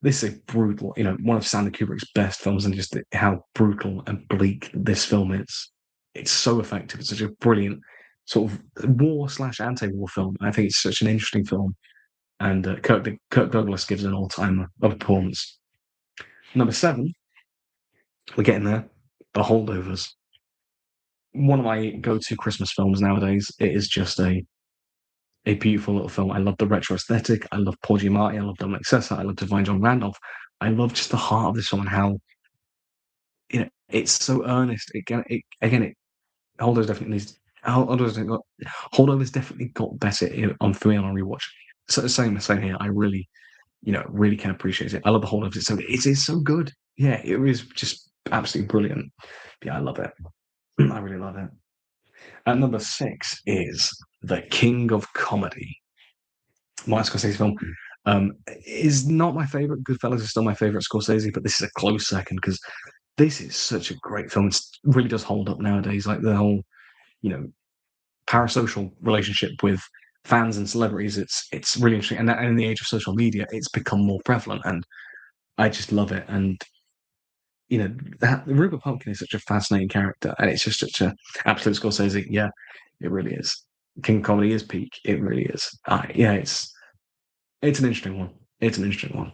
This is a brutal, one of Stanley Kubrick's best films, and just how brutal and bleak this film is. It's so effective. It's such a brilliant sort of war/anti-war film. I think it's such an interesting film, and Kirk Douglas gives an all-timer of performance. Number 7, we're getting there. The Holdovers. One of my go-to Christmas films nowadays. It is just a beautiful little film. I love the retro aesthetic. I love Paul Giamatti. I love Dominic Sessa. I love Divine John Randolph. I love just the heart of this film and how it's so earnest. Holdovers definitely got better for me on a rewatch. So same here. I really, really can appreciate it. I love the Holdovers. It is so good. Yeah, it was just absolutely brilliant. Yeah, I love it. I really love it. At number 6 is The King of Comedy. Martin Scorsese film. Is not my favorite. Goodfellas is still my favorite Scorsese, but this is a close second because this is such a great film. It really does hold up nowadays. Like the whole, parasocial relationship with fans and celebrities. It's really interesting, and in the age of social media, it's become more prevalent, and I just love it. And that Rupert Pumpkin is such a fascinating character, and it's just such a absolute Scorsese. Yeah, it really is. King of Comedy is peak. It really is. Yeah, it's It's an interesting one. It's an interesting one.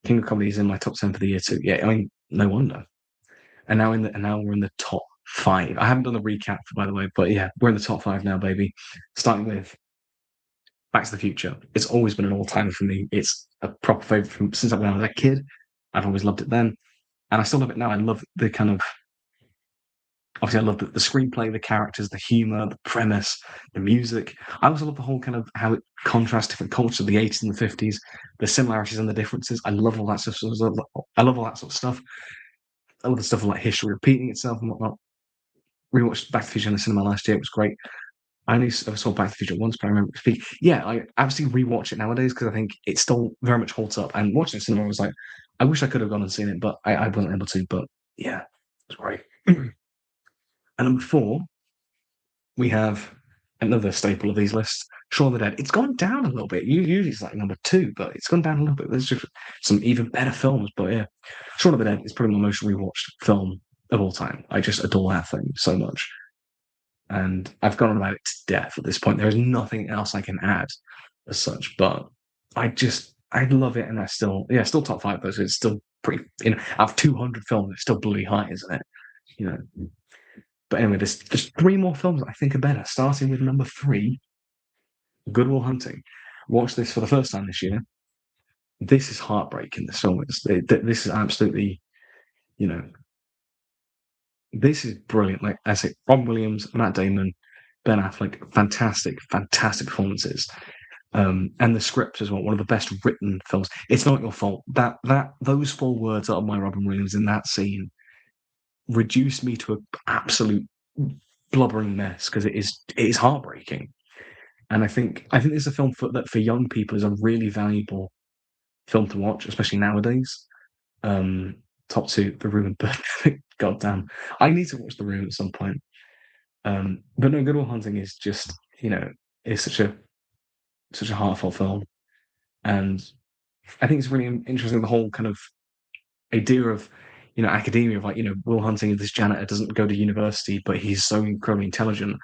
King of Comedy is in my top 10 for the year too. Yeah, I mean, no wonder. And now we're in the top five. I haven't done the recap, by the way, but yeah, we're in the top five now, baby. Starting with Back to the Future. It's always been an all-timer for me. It's a proper favorite from since when I was a kid. I've always loved it then, and I still love it now. I love the kind of obviously I love the screenplay, the characters, the humor, the premise, the music. I also love the whole kind of how it contrasts different cultures, the 80s and the 50s, the similarities and the differences. I love all that stuff. I love all that sort of stuff. I love the stuff of like history repeating itself and whatnot. Rewatched Back to the Future in the cinema last year. It was great. I only saw Back to the Future once, but I remember yeah, I absolutely rewatch it nowadays because I think it still very much holds up. And watching it in cinema, I was like, I wish I could have gone and seen it, but I wasn't able to. But yeah, it's great. And number four, we have another staple of these lists, Shaun of the Dead. It's gone down a little bit. Usually it's like number two, but it's gone down a little bit. There's just some even better films. But yeah, Shaun of the Dead is probably my most rewatched film of all time. I just adore that thing so much. And I've gone on about it to death at this point. There is nothing else I can add as such, but I love it, and I still top five though. So it's still pretty. Out of 200 films, it's still bloody high, isn't it? You know. But anyway, there's just three more films that I think are better. Starting with number three, Good Will Hunting. Watched this for the first time this year. This is heartbreaking. This film this is absolutely, you know, this is brilliant. Like I say, Robin Williams, Matt Damon, Ben Affleck, fantastic performances. And the script as well, one of the best written films. It's not your fault. That those four words out of my Robin Williams in that scene reduced me to an absolute blubbering mess because it is heartbreaking. And I think this is a film that for young people is a really valuable film to watch, especially nowadays. Um, top two, The Room and Bird. God damn, I need to watch The Room at some point. But no, Good Will Hunting is just is such a heartfelt film, and I think it's really interesting the whole kind of idea of academia of like Will Hunting, this janitor, doesn't go to university, but he's so incredibly intelligent.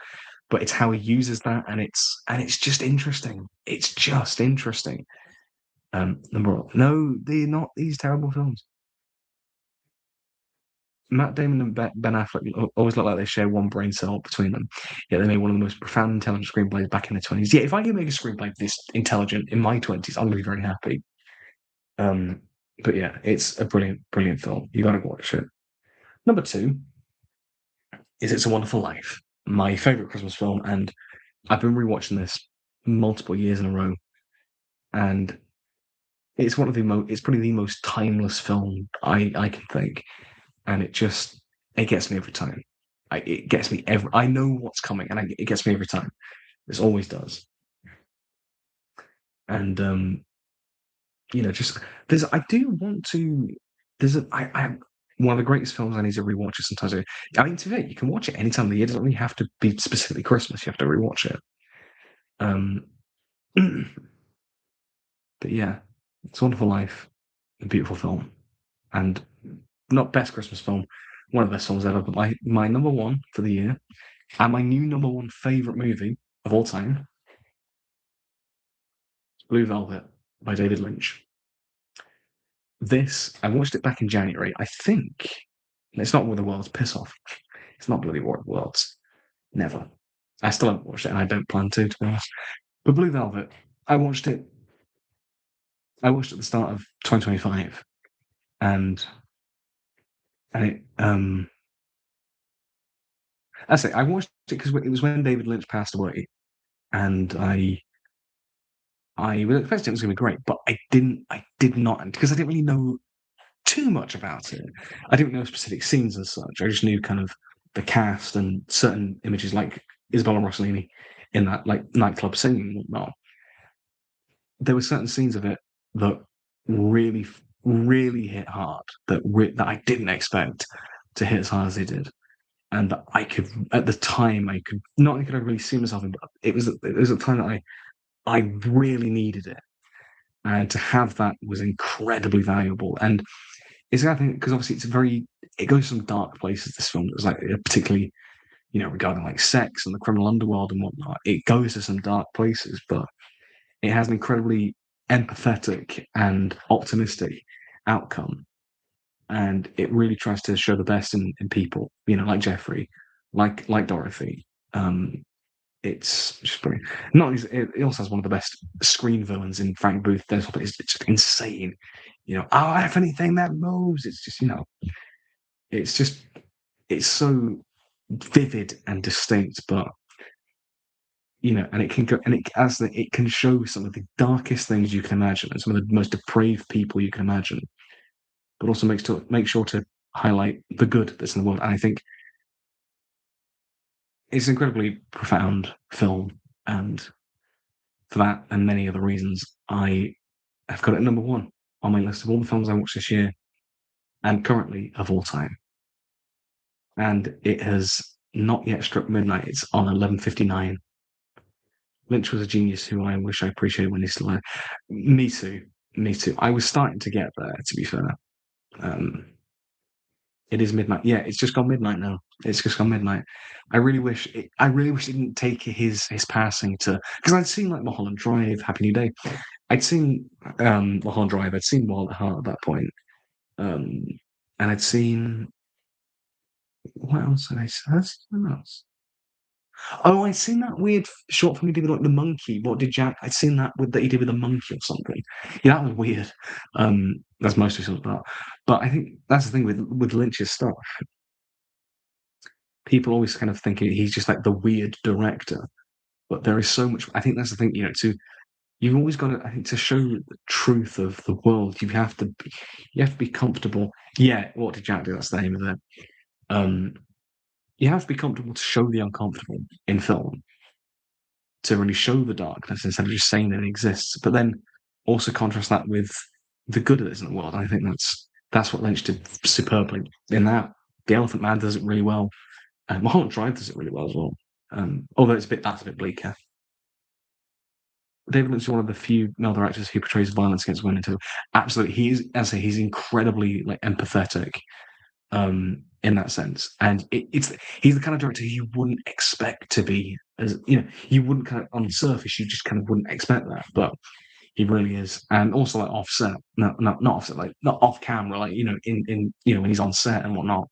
But it's how he uses that, and it's just interesting. It's just interesting. Number one, no, they're not these terrible films. Matt Damon and Ben Affleck always look like they share one brain cell between them. Yeah, they made one of the most profound, intelligent screenplays back in the 20s. Yeah, if I can make a screenplay this intelligent in my 20s, I'm going to be very happy. Um, but yeah, it's a brilliant film. You got to watch it. Number two is It's a Wonderful Life, my favorite Christmas film, and I've been rewatching this multiple years in a row, and it's one of the it's probably the most timeless film I can think, and it gets me every time. It gets me every. I know what's coming, and it gets me every time. This always does. And just there's. I do want to. There's a. I one of the greatest films I need to rewatch it sometimes. I mean, today you can watch it any time of the year. It doesn't really have to be specifically Christmas. You have to rewatch it. Um, but yeah, It's a Wonderful Life, a beautiful film, and not best Christmas film, one of the best films ever. But my number one for the year, and my new number one favorite movie of all time, Blue Velvet by David Lynch. This I watched it back in January. I think it's not War the Worlds. Piss off. It's not bloody War of the Worlds. Never. I still haven't watched it, and I don't plan to be honest. But Blue Velvet, I watched it. I watched it at the start of 2025, and it I say I watched it because it was when David Lynch passed away, and I was expecting it was going to be great, but I did not, because I didn't really know too much about it. I didn't know specific scenes as such. I just knew kind of the cast and certain images, like Isabella Rossellini in that like nightclub singing and whatnot. There were certain scenes of it that really, really hit hard. That I didn't expect to hit as hard as they did, and that I could at the time I could not only could I really see myself in, but it was a time that I really needed it. And to have that was incredibly valuable. And it's that thing because obviously it goes some dark places. This film is like particularly, regarding like sex and the criminal underworld and whatnot. It goes to some dark places, but it has an incredibly empathetic and optimistic outcome. And it really tries to show the best in people, like Jeffrey, like Dorothy. It's just brilliant. Not only it also has one of the best screen villains in Frank Booth. It's just insane. If anything that moves, it's just it's just it's so vivid and distinct, but and it can go and it can show some of the darkest things you can imagine and some of the most depraved people you can imagine, but also make sure to highlight the good that's in the world. And I think it's an incredibly profound film, and for that and many other reasons, I have got it at number one on my list of all the films I watched this year and currently of all time. And it has not yet struck midnight. It's on 11:59. Lynch was a genius who I wish I appreciated when he's still alive. Me too. Me too. I was starting to get there, to be fair. It is midnight. Yeah, it's just gone midnight now. It's just gone midnight. I really wish it didn't take his passing to, because I'd seen like Mulholland Drive, Happy New Day. I'd seen Mulholland Drive. I'd seen Wild at Heart at that point. And I'd seen what else had I seen? What else? Oh, I'd seen that weird short film he did with like the monkey. What did Jack? I'd seen that he did with the monkey or something. Yeah, that was weird. That's mostly sort of that. But I think that's the thing with Lynch's stuff. People always kind of think he's just like the weird director, but there is so much. I think that's the thing. You've always got to. I think to show the truth of the world, you have to be comfortable. Yeah, what did Jack do? That's the name of it. You have to be comfortable to show the uncomfortable in film, to really show the darkness instead of just saying that it exists. But then also contrast that with the good that is in the world. I think that's what Lynch did superbly in that. The Elephant Man does it really well. Mulholland Drive does it really well as well. Although that's a bit bleaker. David Lynch is one of the few male directors who portrays violence against women too. Absolutely, he's incredibly like empathetic in that sense, and he's the kind of director you wouldn't expect to be, as you wouldn't kind of on the surface you just kind of wouldn't expect that, but he really is. And also like offset, no, not offset, like not off camera, like in when he's on set and whatnot.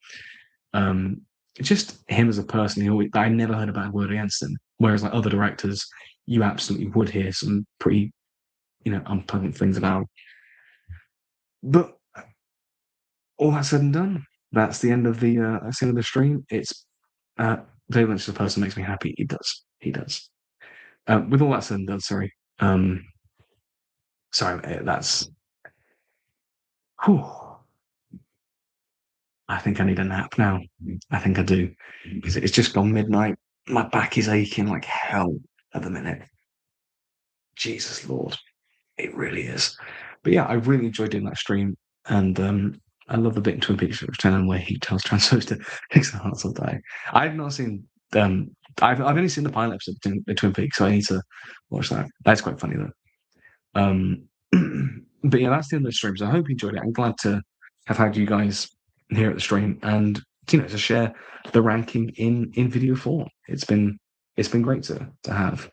Just him as a person, I never heard a bad word against him. Whereas like other directors, you absolutely would hear some pretty, unpleasant things about. But all that said and done, that's the end of the stream. It's David Lynch is a person who makes me happy. He does. He does. With all that said and done, sorry. That's. Whew. I think I need a nap now. I think I do. Because it's just gone midnight. My back is aching like hell at the minute. Jesus Lord. It really is. But yeah, I really enjoyed doing that stream. And I love the bit in Twin Peaks Return where he tells Transfers to fix the hearts will die. I've not seen I've only seen the pilot episode of Twin Peaks, so I need to watch that. That's quite funny though. But yeah, that's the end of the stream. So I hope you enjoyed it. I'm glad to have had you guys here at the stream and to share the ranking in video form. It's been great to have.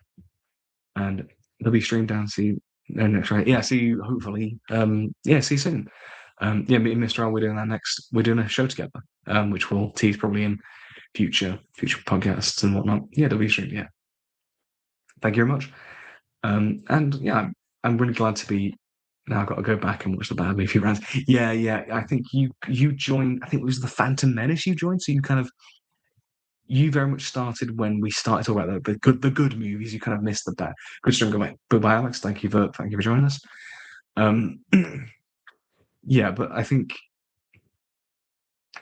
And they'll be streamed down. See you next, right? Yeah, see you hopefully. See you soon. Me and Mr. Al, we're doing a show together, which we'll tease probably in future podcasts and whatnot. Yeah, they'll be streamed. Yeah. Thank you very much. And yeah, I'm really glad to be. Now I've got to go back and watch the bad movie rounds. Yeah. I think you joined. I think it was the Phantom Menace you joined. So you very much started when we started talking about the good movies. You kind of missed the bad. Good stream. Goodbye, Alex. Thank you for joining us. Yeah, but I think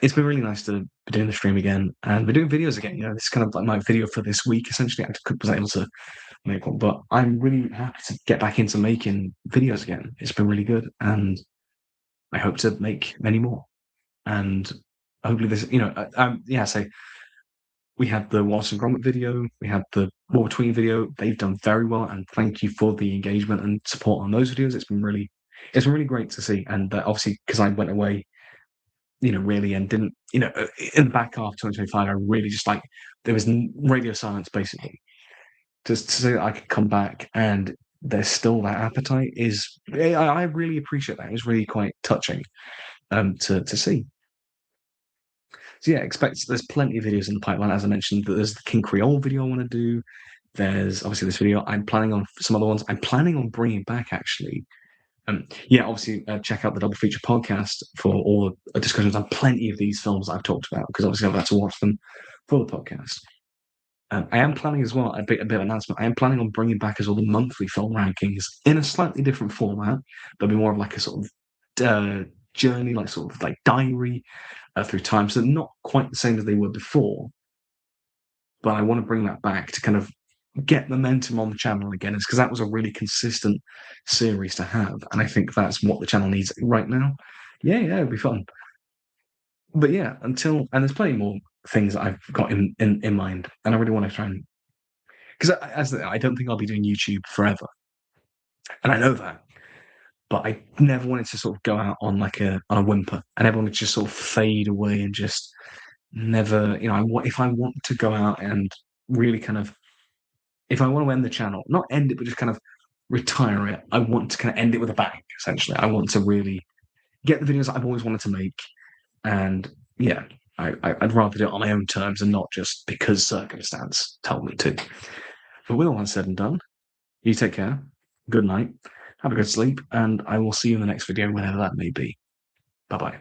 it's been really nice to be doing the stream again, and we're doing videos again. This is kind of like my video for this week. Essentially, I was able to make one, but I'm really happy to get back into making videos again. It's been really good, and I hope to make many more. And hopefully, this, so we had the Wallace and Gromit video, we had the War Between video. They've done very well, and thank you for the engagement and support on those videos. It's been really great to see, and obviously because I went away, really, and didn't, in the back half of 2025, I really just there was radio silence basically, just to say that I could come back and there's still that appetite I really appreciate that. It's really quite touching to see. So yeah, expect there's plenty of videos in the pipeline. As I mentioned, there's the King Creole video I want to do. There's obviously this video. I'm planning on some other ones. I'm planning on bringing back actually. Yeah, obviously check out the Double Feature podcast for all the discussions on plenty of these films that I've talked about because obviously I've had to watch them for the podcast. I am planning as well a bit of announcement. I am planning on bringing back as well the monthly film rankings in a slightly different format. There'll be more of like a sort of journey, like sort of like diary through time. So not quite the same as they were before, but I want to bring that back to kind of get momentum on the channel again. It's because that was a really consistent series to have, and I think that's what the channel needs right now. Yeah, it'd be fun. But yeah, and there's plenty more things that I've got in mind, and I really want to try and because I don't think I'll be doing YouTube forever, and I know that. But I never wanted to sort of go out on like on a whimper, and everyone would just sort of fade away and just never, if I want to go out and really kind of, if I want to end the channel, not end it, but just kind of retire it, I want to kind of end it with a bang, essentially. I want to really get the videos that I've always wanted to make. And yeah, I'd rather do it on my own terms and not just because circumstance told me to. But with all that said and done, you take care. Good night. Have a good sleep. And I will see you in the next video, whenever that may be. Bye bye.